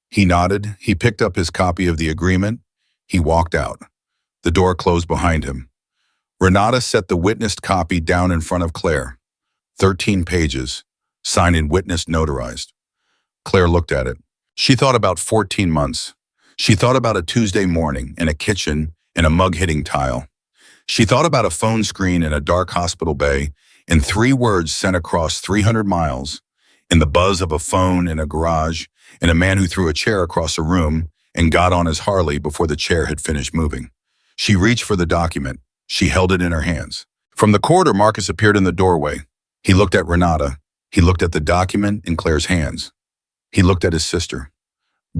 He nodded. He picked up his copy of the agreement. He walked out. The door closed behind him. Renata set the witnessed copy down in front of Claire. 13 pages, signed in witness notarized. Claire looked at it. She thought about 14 months. She thought about a Tuesday morning in a kitchen in a mug-hitting tile. She thought about a phone screen in a dark hospital bay and 3 words sent across 300 miles, in the buzz of a phone in a garage, and a man who threw a chair across a room and got on his Harley before the chair had finished moving. She reached for the document. She held it in her hands. From the corridor, Marcus appeared in the doorway. He looked at Renata. He looked at the document in Claire's hands. He looked at his sister.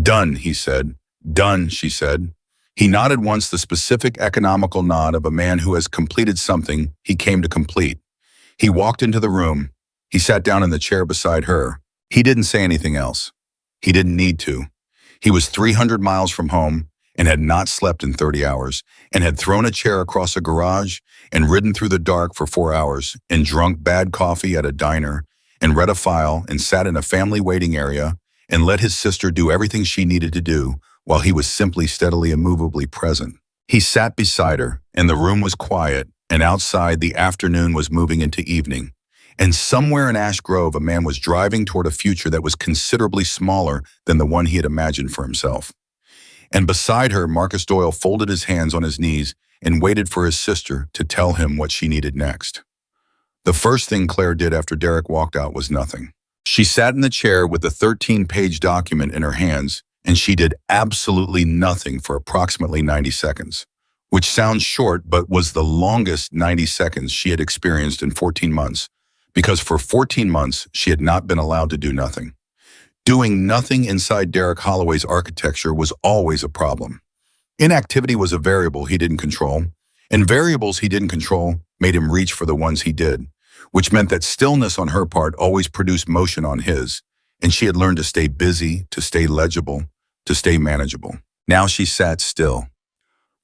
"Done," he said. "Done," she said. He nodded once, the specific economical nod of a man who has completed something he came to complete. He walked into the room. He sat down in the chair beside her. He didn't say anything else. He didn't need to. He was 300 miles from home and had not slept in 30 hours and had thrown a chair across a garage and ridden through the dark for 4 hours and drunk bad coffee at a diner and read a file and sat in a family waiting area and let his sister do everything she needed to do while he was simply steadily, immovably present. He sat beside her, and the room was quiet, and outside the afternoon was moving into evening. And somewhere in Ash Grove, a man was driving toward a future that was considerably smaller than the one he had imagined for himself. And beside her, Marcus Doyle folded his hands on his knees and waited for his sister to tell him what she needed next. The first thing Claire did after Derek walked out was nothing. She sat in the chair with the 13-page document in her hands, and she did absolutely nothing for approximately 90 seconds, which sounds short but was the longest 90 seconds she had experienced in 14 months, because for 14 months she had not been allowed to do nothing. Doing nothing inside Derek Holloway's architecture was always a problem. Inactivity was a variable he didn't control, and variables he didn't control made him reach for the ones he did, which meant that stillness on her part always produced motion on his, and she had learned to stay busy, to stay legible, to stay manageable. Now she sat still.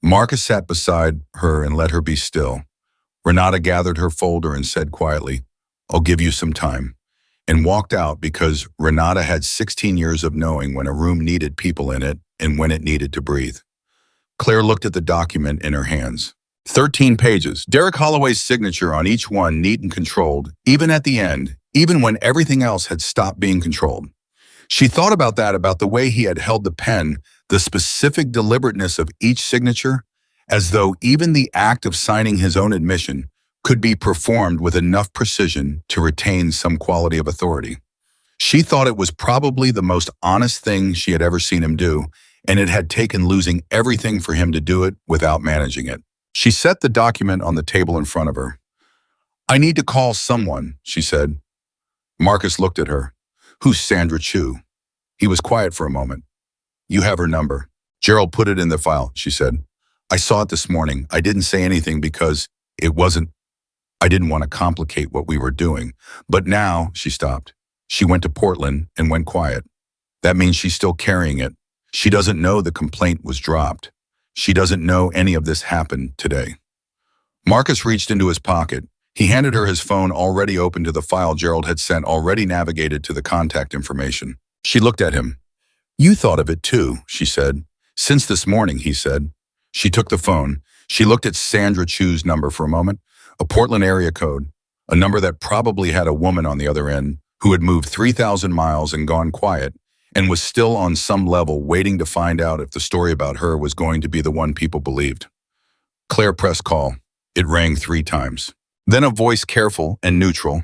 Marcus sat beside her and let her be still. Renata gathered her folder and said quietly, "I'll give you some time," and walked out because Renata had 16 years of knowing when a room needed people in it and when it needed to breathe. Claire looked at the document in her hands. 13 pages, Derek Holloway's signature on each one, neat and controlled, even at the end, even when everything else had stopped being controlled. She thought about that, about the way he had held the pen, the specific deliberateness of each signature, as though even the act of signing his own admission could be performed with enough precision to retain some quality of authority. She thought it was probably the most honest thing she had ever seen him do, and it had taken losing everything for him to do it without managing it. She set the document on the table in front of her. I need to call someone, she said. Marcus looked at her. Who's Sandra Chu? He was quiet for a moment. You have her number. Gerald put it in the file, she said. I saw it this morning. I didn't say anything because I didn't want to complicate what we were doing. But now, she stopped. She went to Portland and went quiet. That means she's still carrying it. She doesn't know the complaint was dropped. She doesn't know any of this happened today. Marcus reached into his pocket. He handed her his phone already open to the file Gerald had sent, already navigated to the contact information. She looked at him. You thought of it too, she said. Since this morning, he said. She took the phone. She looked at Sandra Chu's number for a moment, a Portland area code, a number that probably had a woman on the other end who had moved 3,000 miles and gone quiet and was still on some level waiting to find out if the story about her was going to be the one people believed. Claire pressed call. It rang 3 times. Then a voice careful and neutral,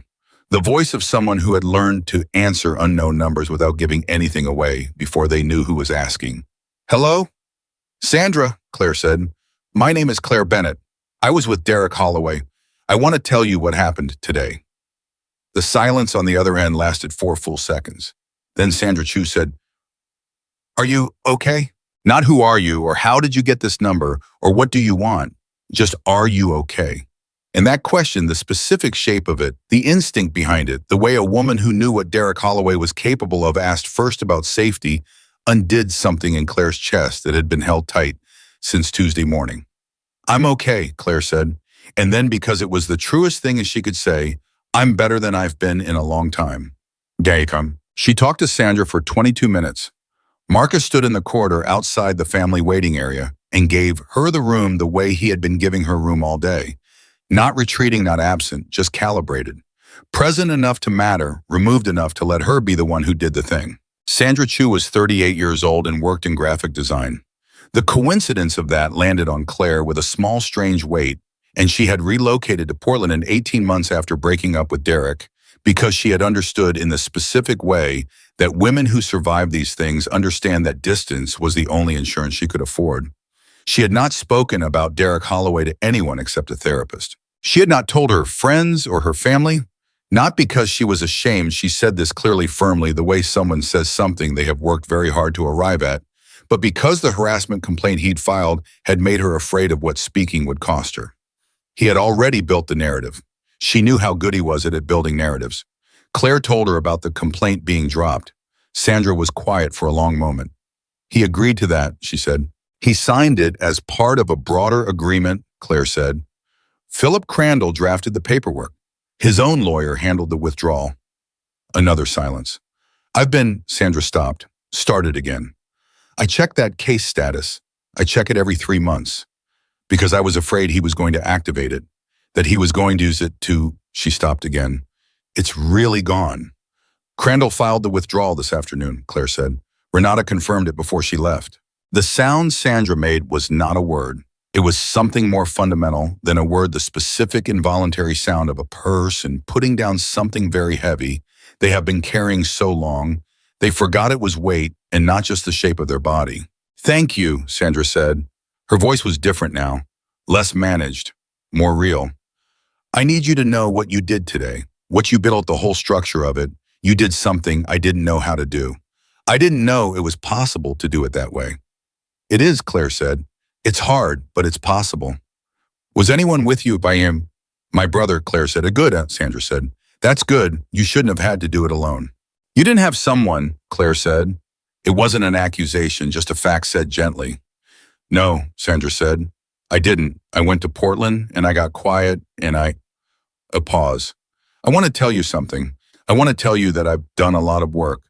the voice of someone who had learned to answer unknown numbers without giving anything away before they knew who was asking. Hello? Sandra, Claire said. My name is Claire Bennett. I was with Derek Holloway. I want to tell you what happened today. The silence on the other end lasted 4 full seconds. Then Sandra Chu said, Are you okay? Not who are you or how did you get this number or what do you want? Just are you okay? And that question, the specific shape of it, the instinct behind it, the way a woman who knew what Derek Holloway was capable of asked first about safety, undid something in Claire's chest that had been held tight since Tuesday morning. I'm okay, Claire said. And then because it was the truest thing as she could say, I'm better than I've been in a long time. Gaycom. She talked to Sandra for 22 minutes. Marcus stood in the corridor outside the family waiting area and gave her the room the way he had been giving her room all day. Not retreating, not absent, just calibrated. Present enough to matter, removed enough to let her be the one who did the thing. Sandra Chu was 38 years old and worked in graphic design. The coincidence of that landed on Claire with a small, strange weight, and she had relocated to Portland in 18 months after breaking up with Derek because she had understood in the specific way that women who survive these things understand that distance was the only insurance she could afford. She had not spoken about Derek Holloway to anyone except a therapist. She had not told her friends or her family, not because she was ashamed. She said this clearly, firmly, the way someone says something they have worked very hard to arrive at, but because the harassment complaint he'd filed had made her afraid of what speaking would cost her. He had already built the narrative. She knew how good he was at building narratives. Claire told her about the complaint being dropped. Sandra was quiet for a long moment. He agreed to that, she said. He signed it as part of a broader agreement, Claire said. Philip Crandall drafted the paperwork. His own lawyer handled the withdrawal. Another silence. Sandra stopped, started again. I checked that case status. I check it every 3 months because I was afraid he was going to activate it, that he was going to use it to, she stopped again. It's really gone. Crandall filed the withdrawal this afternoon, Claire said. Renata confirmed it before she left. The sound Sandra made was not a word. It was something more fundamental than a word, the specific involuntary sound of a person putting down something very heavy they have been carrying so long. They forgot it was weight and not just the shape of their body. Thank you, Sandra said. Her voice was different now, less managed, more real. I need you to know what you did today, what you built, the whole structure of it. You did something I didn't know how to do. I didn't know it was possible to do it that way. It is, Claire said. It's hard, but it's possible. Was anyone with you by him? My brother, Claire said. Good, Sandra said. That's good. You shouldn't have had to do it alone. You didn't have someone, Claire said. It wasn't an accusation, just a fact said gently. No, Sandra said. I didn't. I went to Portland and I got quiet and a pause. I want to tell you something. I want to tell you that I've done a lot of work.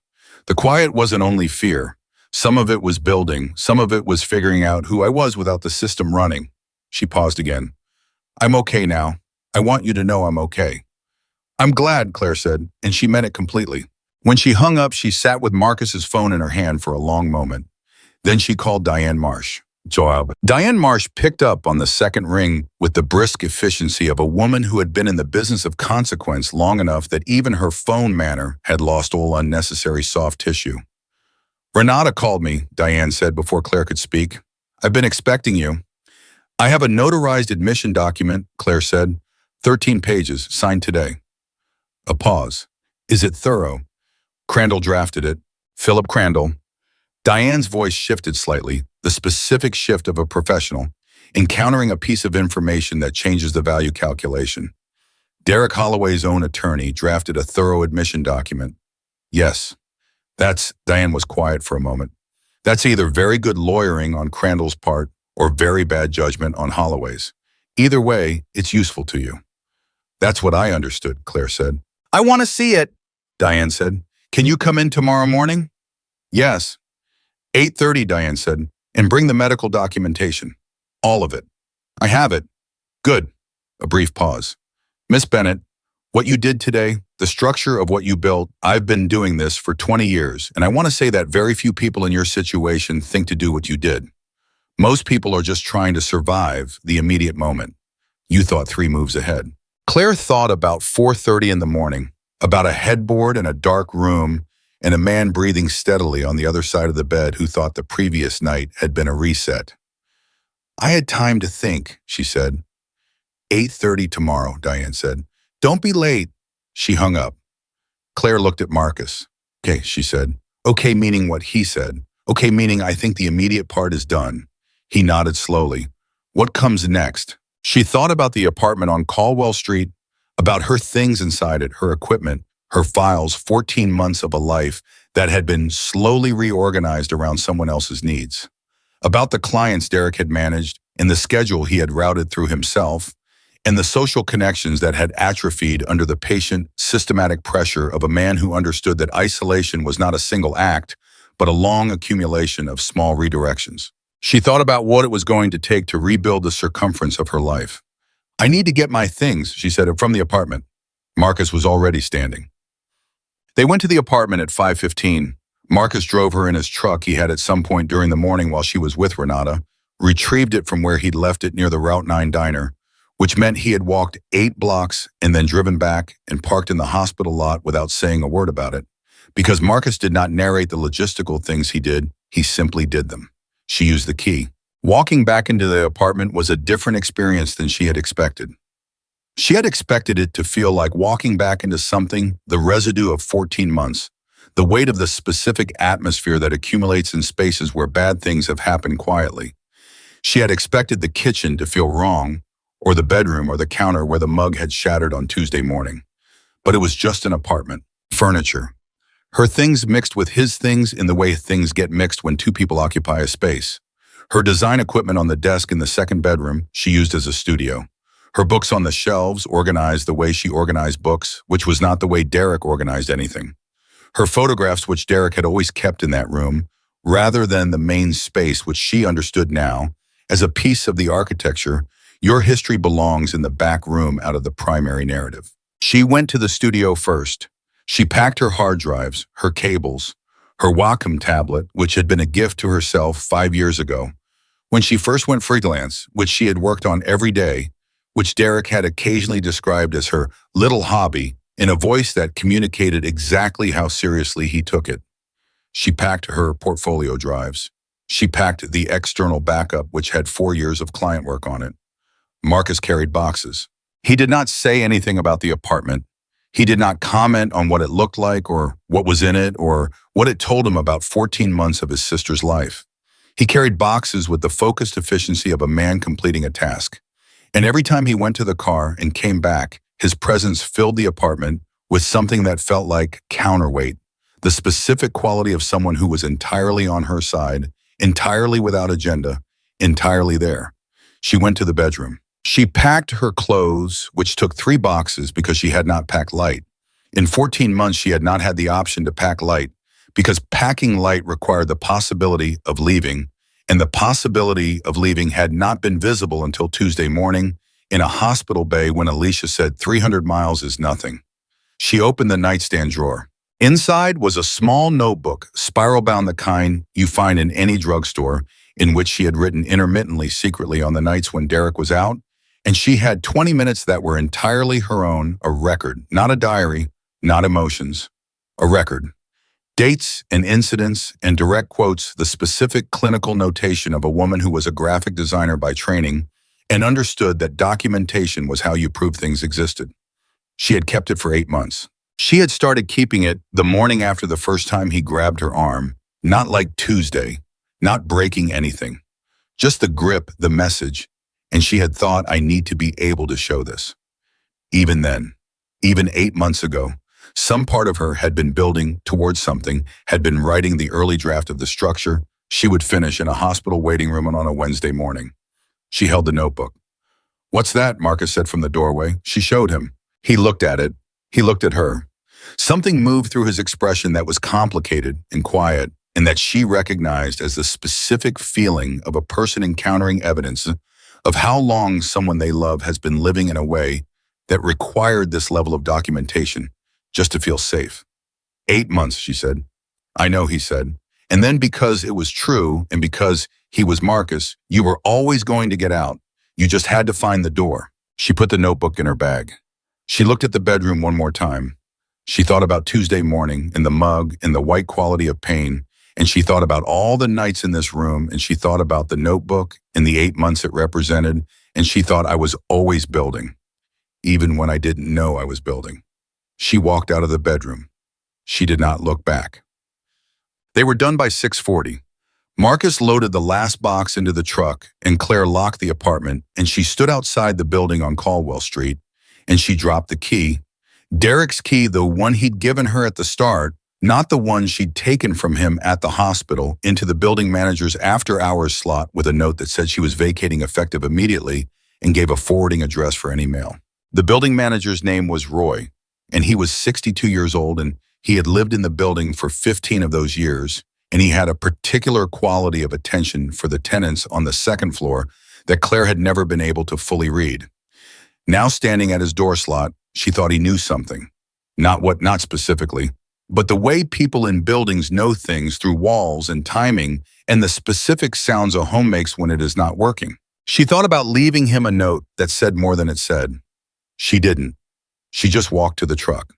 The quiet wasn't only fear. Some of it was building. Some of it was figuring out who I was without the system running. She paused again. I'm okay now. I want you to know I'm okay. I'm glad, Claire said, and she meant it completely. When she hung up, she sat with Marcus's phone in her hand for a long moment. Then she called Diane Marsh. Joab. Diane Marsh picked up on the second ring with the brisk efficiency of a woman who had been in the business of consequence long enough that even her phone manner had lost all unnecessary soft tissue. Renata called me, Diane said before Claire could speak. I've been expecting you. I have a notarized admission document, Claire said. 13 pages, signed today. A pause. Is it thorough? Crandall drafted it. Philip Crandall. Diane's voice shifted slightly, the specific shift of a professional, encountering a piece of information that changes the value calculation. Derek Holloway's own attorney drafted a thorough admission document. Yes, Diane was quiet for a moment. That's either very good lawyering on Crandall's part or very bad judgment on Holloway's. Either way, it's useful to you. That's what I understood, Claire said. I want to see it, Diane said. Can you come in tomorrow morning? Yes. 8:30, Diane said, and bring the medical documentation. All of it. I have it. Good. A brief pause. Miss Bennett, what you did today, the structure of what you built, I've been doing this for 20 years, and I want to say that very few people in your situation think to do what you did. Most people are just trying to survive the immediate moment. You thought 3 moves ahead. Claire thought about 4:30 in the morning, about a headboard in a dark room and a man breathing steadily on the other side of the bed who thought the previous night had been a reset. I had time to think, she said. 8:30 tomorrow, Diane said. Don't be late. She hung up. Claire looked at Marcus. Okay, she said. Okay, meaning what he said. Okay, meaning I think the immediate part is done. He nodded slowly. What comes next? She thought about the apartment on Caldwell Street, about her things inside it, her equipment, her files, 14 months of a life that had been slowly reorganized around someone else's needs. About the clients Derek had managed and the schedule he had routed through himself, and the social connections that had atrophied under the patient, systematic pressure of a man who understood that isolation was not a single act, but a long accumulation of small redirections. She thought about what it was going to take to rebuild the circumference of her life. I need to get my things, she said, from the apartment. Marcus was already standing. They went to the apartment at 5:15. Marcus drove her in his truck he had at some point during the morning while she was with Renata, retrieved it from where he'd left it near the Route 9 diner, which meant he had walked 8 blocks and then driven back and parked in the hospital lot without saying a word about it. Because Marcus did not narrate the logistical things he did, he simply did them. She used the key. Walking back into the apartment was a different experience than she had expected. She had expected it to feel like walking back into something, the residue of 14 months, the weight of the specific atmosphere that accumulates in spaces where bad things have happened quietly. She had expected the kitchen to feel wrong, or the bedroom or the counter where the mug had shattered on Tuesday morning. But it was just an apartment, furniture. Her things mixed with his things in the way things get mixed when 2 people occupy a space. Her design equipment on the desk in the second bedroom she used as a studio. Her books on the shelves organized the way she organized books, which was not the way Derek organized anything. Her photographs, which Derek had always kept in that room, rather than the main space which she understood now as a piece of the architecture. Your history belongs in the back room out of the primary narrative. She went to the studio first. She packed her hard drives, her cables, her Wacom tablet, which had been a gift to herself 5 years ago, when she first went freelance, which she had worked on every day, which Derek had occasionally described as her little hobby, in a voice that communicated exactly how seriously he took it. She packed her portfolio drives. She packed the external backup, which had 4 years of client work on it. Marcus carried boxes. He did not say anything about the apartment. He did not comment on what it looked like or what was in it or what it told him about 14 months of his sister's life. He carried boxes with the focused efficiency of a man completing a task. And every time he went to the car and came back, his presence filled the apartment with something that felt like counterweight, the specific quality of someone who was entirely on her side, entirely without agenda, entirely there. She went to the bedroom. She packed her clothes, which took 3 boxes because she had not packed light. In 14 months, she had not had the option to pack light because packing light required the possibility of leaving, and the possibility of leaving had not been visible until Tuesday morning in a hospital bay when Alicia said 300 miles is nothing. She opened the nightstand drawer. Inside was a small notebook, spiral-bound the kind you find in any drugstore, in which she had written intermittently secretly on the nights when Derek was out, and she had 20 minutes that were entirely her own, a record, not a diary, not emotions, a record. Dates and incidents and direct quotes, the specific clinical notation of a woman who was a graphic designer by training and understood that documentation was how you proved things existed. She had kept it for 8 months. She had started keeping it the morning after the first time he grabbed her arm, not like Tuesday, not breaking anything, just the grip, the message, and she had thought, I need to be able to show this. Even then, even 8 months ago, some part of her had been building towards something, had been writing the early draft of the structure she would finish in a hospital waiting room on a Wednesday morning. She held the notebook. What's that? Marcus said from the doorway. She showed him. He looked at it. He looked at her. Something moved through his expression that was complicated and quiet, and that she recognized as the specific feeling of a person encountering evidence of how long someone they love has been living in a way that required this level of documentation just to feel safe. 8 months, she said. I know, he said. And then because it was true and because he was Marcus, you were always going to get out. You just had to find the door. She put the notebook in her bag. She looked at the bedroom one more time. She thought about Tuesday morning and the mug and the white quality of pain, and she thought about all the nights in this room, and she thought about the notebook and the 8 months it represented, and she thought I was always building, even when I didn't know I was building. She walked out of the bedroom. She did not look back. They were done by 6:40. Marcus loaded the last box into the truck, and Claire locked the apartment, and she stood outside the building on Caldwell Street, and she dropped the key. Derek's key, the one he'd given her at the start, not the one she'd taken from him at the hospital, into the building manager's after-hours slot with a note that said she was vacating effective immediately and gave a forwarding address for any mail. The building manager's name was Roy, and he was 62 years old, and he had lived in the building for 15 of those years, and he had a particular quality of attention for the tenants on the second floor that Claire had never been able to fully read. Now standing at his door slot, she thought he knew something. Not specifically, but the way people in buildings know things through walls and timing and the specific sounds a home makes when it is not working. She thought about leaving him a note that said more than it said. She didn't. She just walked to the truck.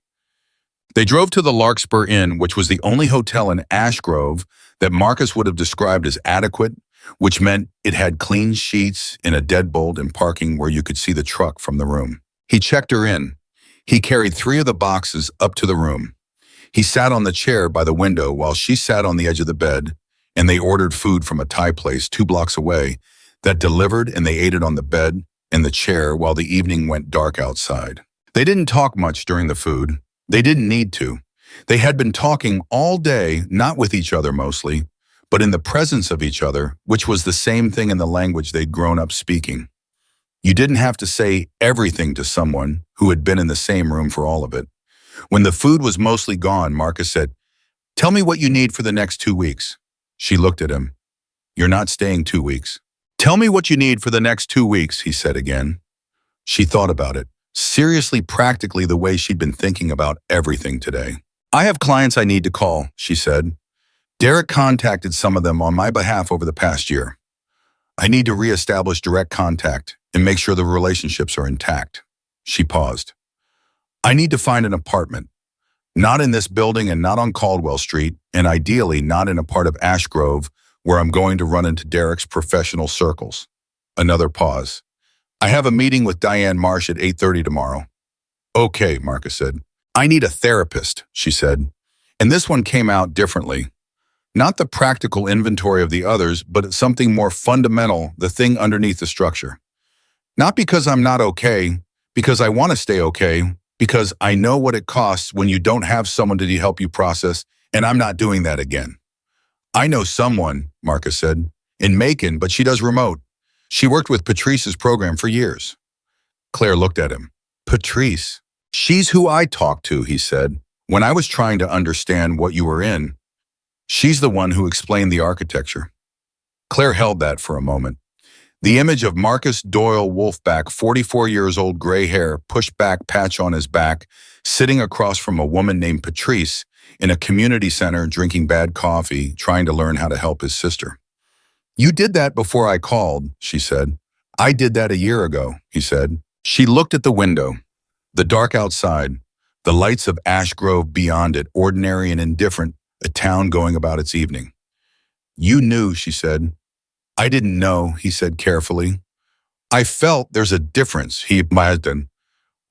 They drove to the Larkspur Inn, which was the only hotel in Ash Grove that Marcus would have described as adequate, which meant it had clean sheets and a deadbolt and parking where you could see the truck from the room. He checked her in. He carried 3 of the boxes up to the room. He sat on the chair by the window while she sat on the edge of the bed, and they ordered food from a Thai place 2 blocks away that delivered, and they ate it on the bed and the chair while the evening went dark outside. They didn't talk much during the food. They didn't need to. They had been talking all day, not with each other mostly, but in the presence of each other, which was the same thing in the language they'd grown up speaking. You didn't have to say everything to someone who had been in the same room for all of it. When the food was mostly gone, Marcus said, "Tell me what you need for the next 2 weeks." She looked at him. "You're not staying 2 weeks." "Tell me what you need for the next 2 weeks," he said again. She thought about it, seriously, practically the way she'd been thinking about everything today. "I have clients I need to call," she said. "Derek contacted some of them on my behalf over the past year. I need to reestablish direct contact and make sure the relationships are intact." She paused. "I need to find an apartment, not in this building and not on Caldwell Street, and ideally not in a part of Ash Grove where I'm going to run into Derek's professional circles." Another pause. "I have a meeting with Diane Marsh at 8:30 tomorrow." "Okay," Marcus said. "I need a therapist," she said. And this one came out differently. Not the practical inventory of the others, but something more fundamental, the thing underneath the structure. "Not because I'm not okay, because I want to stay okay, because I know what it costs when you don't have someone to help you process, and I'm not doing that again." "I know someone," Marcus said, "in Macon, but she does remote. She worked with Patrice's program for years." Claire looked at him. "Patrice? She's who I talked to," he said, "when I was trying to understand what you were in. She's the one who explained the architecture." Claire held that for a moment. The image of Marcus Doyle Wolfback, 44 years old, gray hair, pushed back patch on his back, sitting across from a woman named Patrice in a community center drinking bad coffee, trying to learn how to help his sister. "You did that before I called," she said. "I did that a year ago," he said. She looked at the window, the dark outside, the lights of Ash Grove beyond it, ordinary and indifferent, a town going about its evening. "You knew," she said. "I didn't know," he said carefully. I felt there's a difference, he imagined.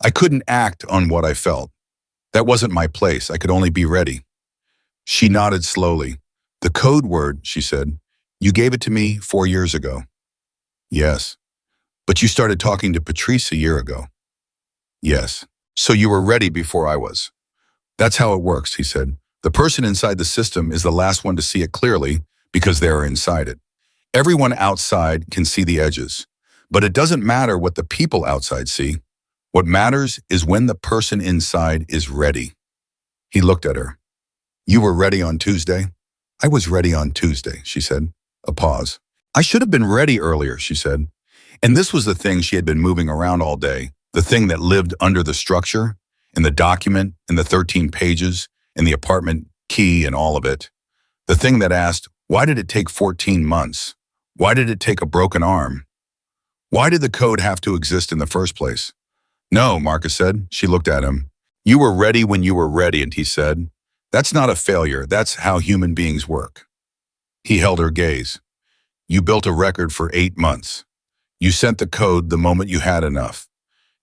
I couldn't act on what I felt. That wasn't my place. I could only be ready. She nodded slowly. The code word, she said. You gave it to me 4 years ago. Yes. But you started talking to Patrice a year ago. Yes. So you were ready before I was. That's how it works, he said. The person inside the system is the last one to see it clearly because they are inside it. Everyone outside can see the edges. But it doesn't matter what the people outside see. What matters is when the person inside is ready. He looked at her. You were ready on Tuesday? I was ready on Tuesday, she said. A pause. I should have been ready earlier, she said. And this was the thing she had been moving around all day, the thing that lived under the structure, in the document, in the 13 pages, in the apartment key and all of it. The thing that asked, why did it take 14 months? Why did it take a broken arm? Why did the code have to exist in the first place? No, Marcus said. She looked at him. You were ready when you were ready, and he said, that's not a failure. That's how human beings work. He held her gaze. You built a record for 8 months. You sent the code the moment you had enough.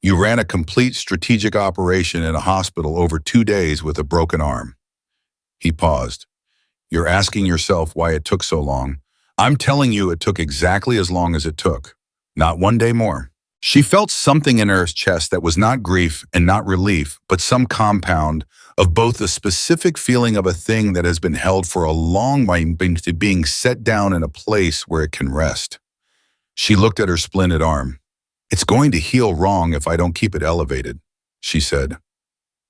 You ran a complete strategic operation in a hospital over 2 days with a broken arm. He paused. You're asking yourself why it took so long. I'm telling you it took exactly as long as it took. Not 1 day more. She felt something in her chest that was not grief and not relief, but some compound of both the specific feeling of a thing that has been held for a long time to being set down in a place where it can rest. She looked at her splinted arm. It's going to heal wrong if I don't keep it elevated, she said.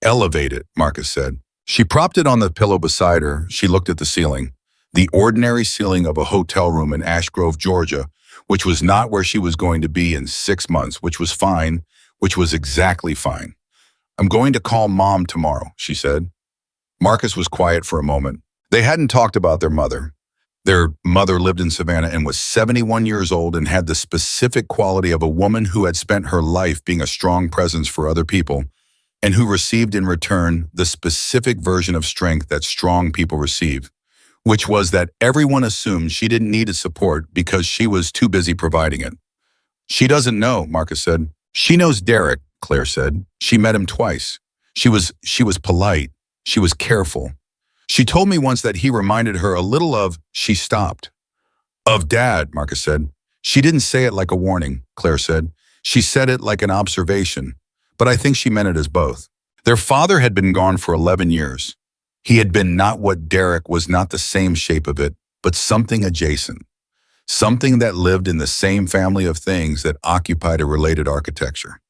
Elevate it, Marcus said. She propped it on the pillow beside her. She looked at the ceiling, the ordinary ceiling of a hotel room in Ash Grove, Georgia, which was not where she was going to be in 6 months, which was fine, which was exactly fine. I'm going to call Mom tomorrow, she said. Marcus was quiet for a moment. They hadn't talked about their mother. Their mother lived in Savannah and was 71 years old and had the specific quality of a woman who had spent her life being a strong presence for other people and who received in return the specific version of strength that strong people receive, which was that everyone assumed she didn't need support because she was too busy providing it. She doesn't know, Marcus said. She knows Derek, Claire said. She met him twice. She was polite. She was careful. She told me once that he reminded her a little of, she stopped. Of Dad, Marcus said. She didn't say it like a warning, Claire said. She said it like an observation, but I think she meant it as both. Their father had been gone for 11 years. He had been not what Derek was, not the same shape of it, but something adjacent. Something that lived in the same family of things that occupied a related architecture.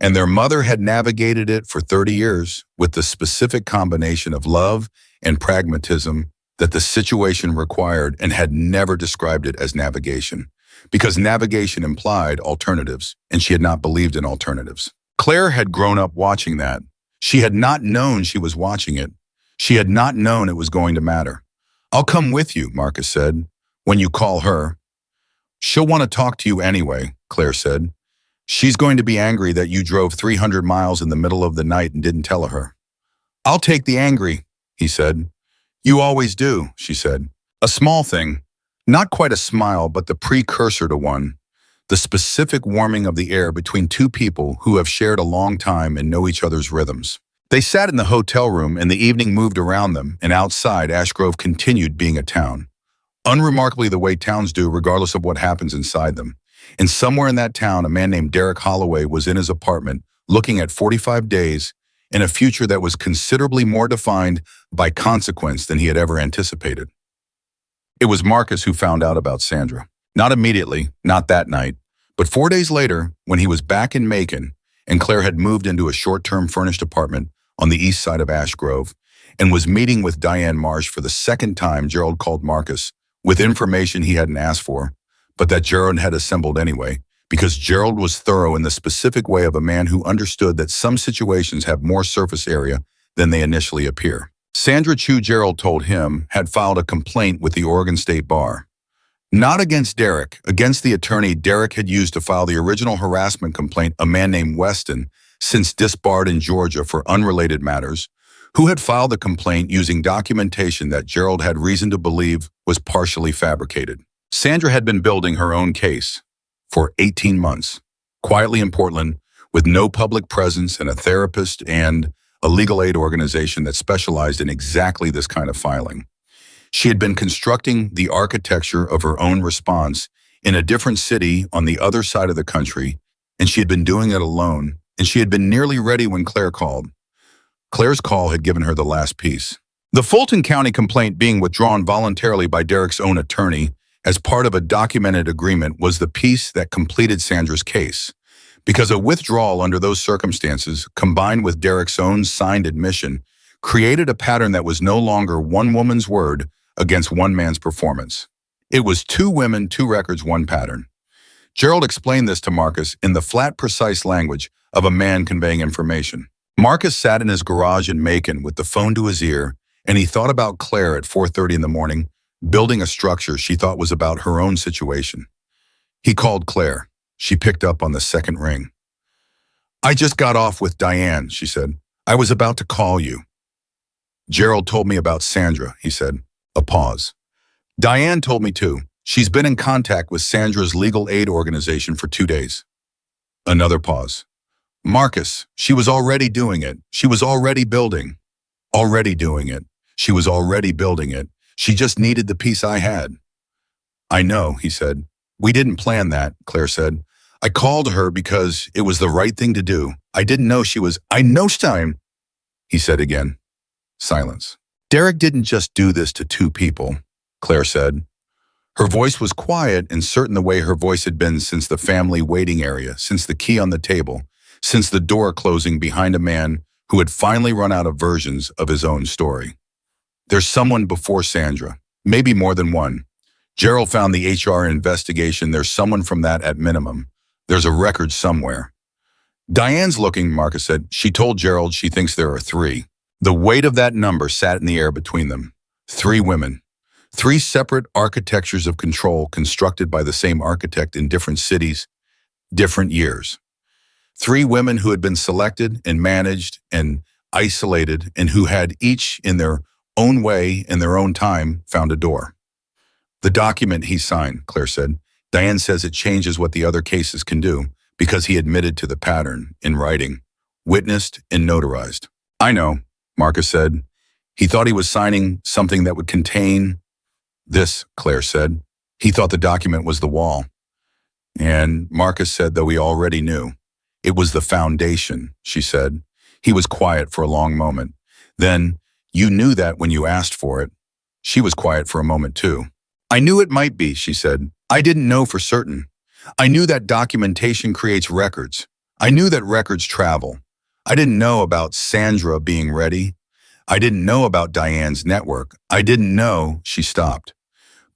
And their mother had navigated it for 30 years with the specific combination of love and pragmatism that the situation required and had never described it as navigation, because navigation implied alternatives, and she had not believed in alternatives. Claire had grown up watching that. She had not known she was watching it. She had not known it was going to matter. I'll come with you, Marcus said, when you call her. She'll want to talk to you anyway, Claire said. She's going to be angry that you drove 300 miles in the middle of the night and didn't tell her. I'll take the angry, he said. You always do, she said. A small thing, not quite a smile, but the precursor to one. The specific warming of the air between two people who have shared a long time and know each other's rhythms. They sat in the hotel room and the evening moved around them, and outside Ash Grove continued being a town. Unremarkably the way towns do regardless of what happens inside them. And somewhere in that town, a man named Derek Holloway was in his apartment looking at 45 days in a future that was considerably more defined by consequence than he had ever anticipated. It was Marcus who found out about Sandra. Not immediately, not that night, but 4 days later, when he was back in Macon, and Claire had moved into a short-term furnished apartment on the east side of Ash Grove, and was meeting with Diane Marsh for the second time, Gerald called Marcus with information he hadn't asked for, but that Gerald had assembled anyway, because Gerald was thorough in the specific way of a man who understood that some situations have more surface area than they initially appear. Sandra Chu, Gerald told him, had filed a complaint with the Oregon State Bar. Not against Derek, against the attorney Derek had used to file the original harassment complaint, a man named Weston, since disbarred in Georgia for unrelated matters, who had filed the complaint using documentation that Gerald had reason to believe was partially fabricated. Sandra had been building her own case. for 18 months, quietly in Portland, with no public presence and a therapist and a legal aid organization that specialized in exactly this kind of filing. She had been constructing the architecture of her own response in a different city on the other side of the country, and she had been doing it alone, and she had been nearly ready when Claire called. Claire's call had given her the last piece. The Fulton County complaint being withdrawn voluntarily by Derek's own attorney as part of a documented agreement was the piece that completed Sandra's case, because a withdrawal under those circumstances, combined with Derek's own signed admission, created a pattern that was no longer one woman's word against one man's performance. It was two women, two records, one pattern. Gerald explained this to Marcus in the flat, precise language of a man conveying information. Marcus sat in his garage in Macon with the phone to his ear, and he thought about Claire at 4:30 in the morning, building a structure she thought was about her own situation. He called Claire. She picked up on the second ring. "I just got off with Diane," she said. "I was about to call you." "Gerald told me about Sandra," he said. A pause. "Diane told me too. She's been in contact with Sandra's legal aid organization for 2 days." Another pause. "Marcus, she was already doing it. She was already building. Already doing it. She was already building it. She just needed the piece I had." "I know," he said. "We didn't plan that," Claire said. "I called her because it was the right thing to do. I didn't know she was—" "I know time," he said again. Silence. "Derek didn't just do this to two people," Claire said. Her voice was quiet and certain, the way her voice had been since the family waiting area, since the key on the table, since the door closing behind a man who had finally run out of versions of his own story. "There's someone before Sandra, maybe more than one. Gerald found the HR investigation. There's someone from that at minimum. There's a record somewhere." "Diane's looking," Marcus said. "She told Gerald she thinks there are 3. The weight of that number sat in the air between them. 3 women. 3 separate architectures of control constructed by the same architect in different cities, different years. 3 women who had been selected and managed and isolated, and who had each, in their own way and their own time, found a door. "The document he signed," Claire said. "Diane says it changes what the other cases can do, because he admitted to the pattern in writing, witnessed and notarized." "I know," Marcus said. "He thought he was signing something that would contain this," Claire said. "He thought the document was the wall." And Marcus said, though he already knew, "It was the foundation," she said. He was quiet for a long moment. Then, "You knew that when you asked for it." She was quiet for a moment too. "I knew it might be," she said. "I didn't know for certain. I knew that documentation creates records. I knew that records travel. I didn't know about Sandra being ready. I didn't know about Diane's network. I didn't know," she stopped.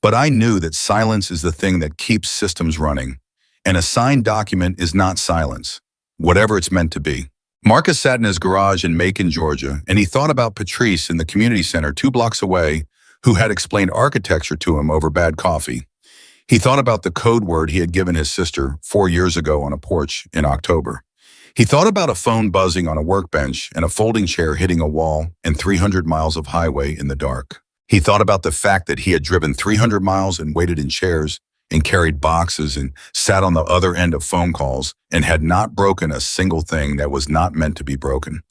"But I knew that silence is the thing that keeps systems running. And a signed document is not silence, whatever it's meant to be." Marcus sat in his garage in Macon, Georgia, and he thought about Patrice in the community center 2 blocks away, who had explained architecture to him over bad coffee. He thought about the code word he had given his sister 4 years ago on a porch in October. He thought about a phone buzzing on a workbench and a folding chair hitting a wall and 300 miles of highway in the dark. He thought about the fact that he had driven 300 miles and waited in chairs and carried boxes and sat on the other end of phone calls and had not broken a single thing that was not meant to be broken,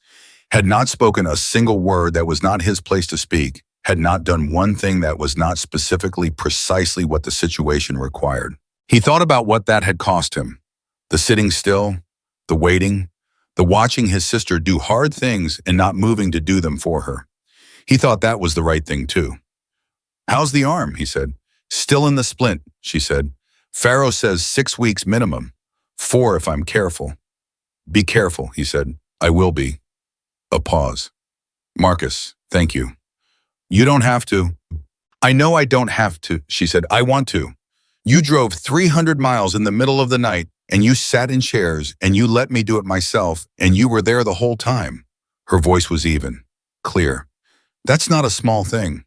had not spoken a single word that was not his place to speak, had not done one thing that was not specifically precisely what the situation required. He thought about what that had cost him: the sitting still, the waiting, the watching his sister do hard things and not moving to do them for her. He thought that was the right thing too. "How's the arm?" he said. "Still in the splint," she said. "Pharaoh says 6 weeks minimum. 4 if I'm careful." "Be careful," he said. "I will be." A pause. "Marcus, thank you." "You don't have to." "I know I don't have to," she said. "I want to. You drove 300 miles in the middle of the night, and you sat in chairs, and you let me do it myself, and you were there the whole time." Her voice was even, clear. "That's not a small thing.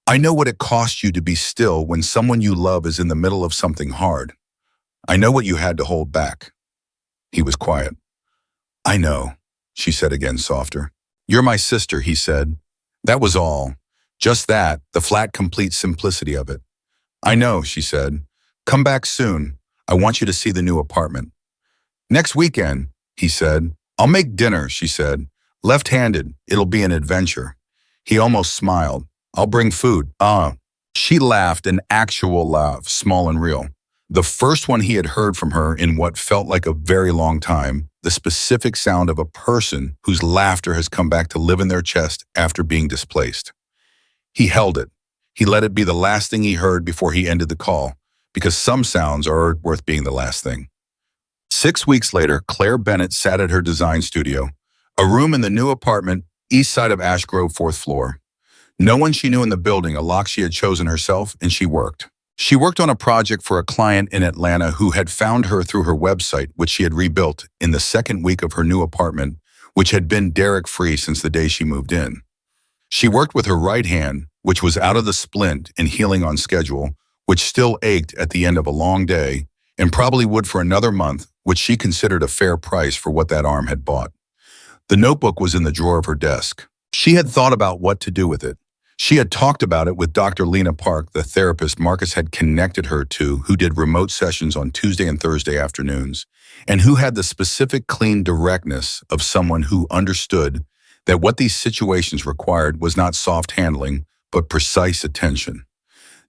I know what it costs you to be still when someone you love is in the middle of something hard. I know what you had to hold back." He was quiet. "I know," she said again, softer. "You're my sister," he said. That was all. Just that, the flat, complete simplicity of it. "I know," she said. "Come back soon. I want you to see the new apartment. Next weekend, he said. I'll make dinner, she said. Left-handed, it'll be an adventure. He almost smiled. I'll bring food. She laughed, an actual laugh, small and real. The first one he had heard from her in what felt like a very long time, the specific sound of a person whose laughter has come back to live in their chest after being displaced. He held it. He let it be the last thing he heard before he ended the call, because some sounds are worth being the last thing. 6 weeks later, Claire Bennett sat at her design studio, a room in the new apartment, east side of Ash Grove, 4th floor. No one she knew in the building, a lock she had chosen herself, and she worked. She worked on a project for a client in Atlanta who had found her through her website, which she had rebuilt in the second week of her new apartment, which had been Derek-free since the day she moved in. She worked with her right hand, which was out of the splint and healing on schedule, which still ached at the end of a long day, and probably would for another month, which she considered a fair price for what that arm had bought. The notebook was in the drawer of her desk. She had thought about what to do with it. She had talked about it with Dr. Lena Park, the therapist Marcus had connected her to, who did remote sessions on Tuesday and Thursday afternoons, and who had the specific clean directness of someone who understood that what these situations required was not soft handling, but precise attention.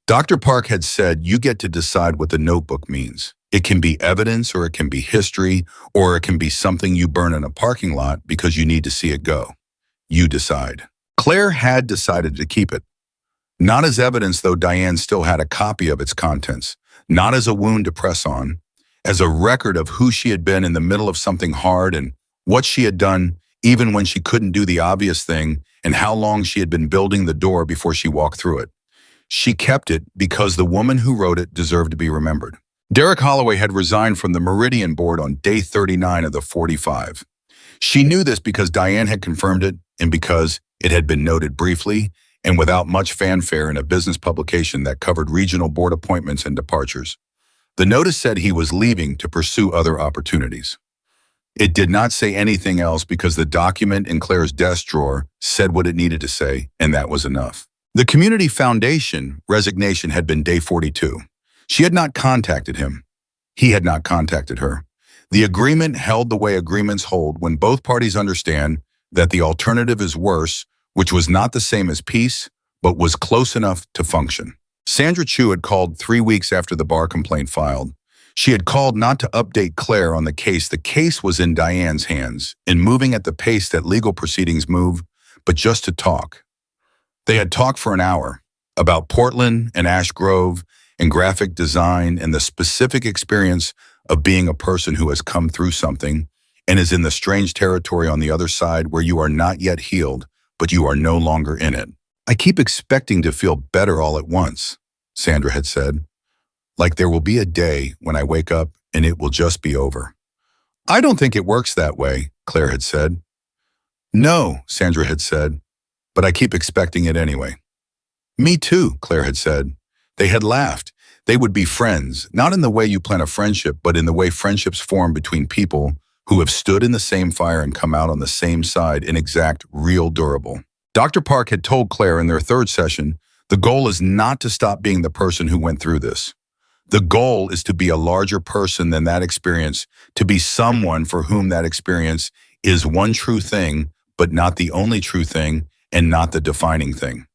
Dr. Park had said, you get to decide what the notebook means. It can be evidence, or it can be history, or it can be something you burn in a parking lot because you need to see it go. You decide. Claire had decided to keep it. Not as evidence, though Diane still had a copy of its contents. Not as a wound to press on. As a record of who she had been in the middle of something hard and what she had done even when she couldn't do the obvious thing, and how long she had been building the door before she walked through it. She kept it because the woman who wrote it deserved to be remembered. Derek Holloway had resigned from the Meridian board on day 39 of the 45. She knew this because Diane had confirmed it, and because it had been noted briefly and without much fanfare in a business publication that covered regional board appointments and departures. The notice said he was leaving to pursue other opportunities. It did not say anything else because the document in Claire's desk drawer said what it needed to say, and that was enough. The Community Foundation resignation had been day 42. She had not contacted him. He had not contacted her. The agreement held the way agreements hold when both parties understand that the alternative is worse, which was not the same as peace, but was close enough to function. Sandra Chu had called 3 weeks after the bar complaint filed. She had called not to update Claire on the case. The case was in Diane's hands and moving at the pace that legal proceedings move, but just to talk. They had talked for an hour about Portland and Ash Grove and graphic design and the specific experience of being a person who has come through something and is in the strange territory on the other side where you are not yet healed, but you are no longer in it. I keep expecting to feel better all at once, Sandra had said. Like there will be a day when I wake up and it will just be over. I don't think it works that way, Claire had said. No, Sandra had said, but I keep expecting it anyway. Me too, Claire had said. They had laughed. They would be friends, not in the way you plan a friendship, but in the way friendships form between people who have stood in the same fire and come out on the same side in exact, real durable. Dr. Park had told Claire in their third session, the goal is not to stop being the person who went through this. The goal is to be a larger person than that experience, to be someone for whom that experience is one true thing, but not the only true thing and not the defining thing.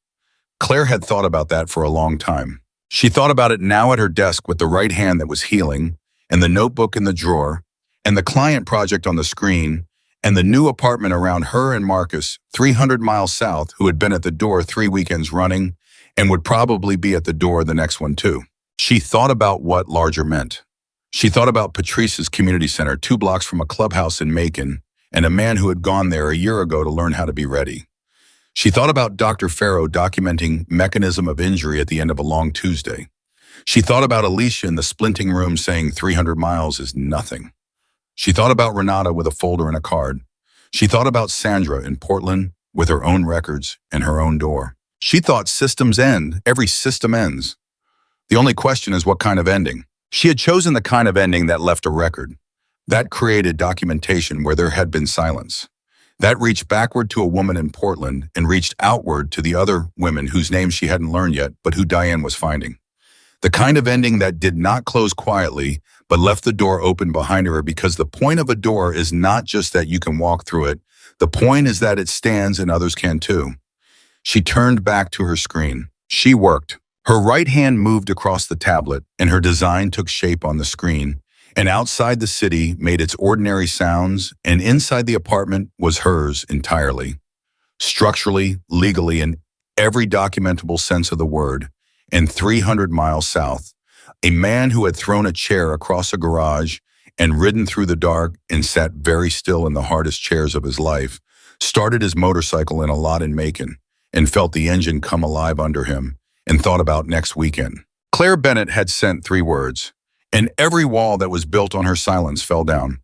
Claire had thought about that for a long time. She thought about it now at her desk with the right hand that was healing, and the notebook in the drawer, and the client project on the screen, and the new apartment around her and Marcus, 300 miles south, who had been at the door 3 weekends running and would probably be at the door the next one too. She thought about what larger meant. She thought about Patrice's community center 2 blocks from a clubhouse in Macon and a man who had gone there a year ago to learn how to be ready. She thought about Dr. Farrow documenting mechanism of injury at the end of a long Tuesday. She thought about Alicia in the splinting room saying 300 miles is nothing. She thought about Renata with a folder and a card. She thought about Sandra in Portland with her own records and her own door. She thought systems end, every system ends. The only question is what kind of ending. She had chosen the kind of ending that left a record. That created documentation where there had been silence. That reached backward to a woman in Portland and reached outward to the other women whose names she hadn't learned yet, but who Diane was finding. The kind of ending that did not close quietly, but left the door open behind her, because the point of a door is not just that you can walk through it. The point is that it stands and others can too. She turned back to her screen. She worked. Her right hand moved across the tablet, and her design took shape on the screen. And outside the city made its ordinary sounds, and inside the apartment was hers entirely. Structurally, legally, in every documentable sense of the word. And 300 miles south, a man who had thrown a chair across a garage and ridden through the dark and sat very still in the hardest chairs of his life, started his motorcycle in a lot in Macon and felt the engine come alive under him and thought about next weekend. Claire Bennett had sent 3 words, and every wall that was built on her silence fell down.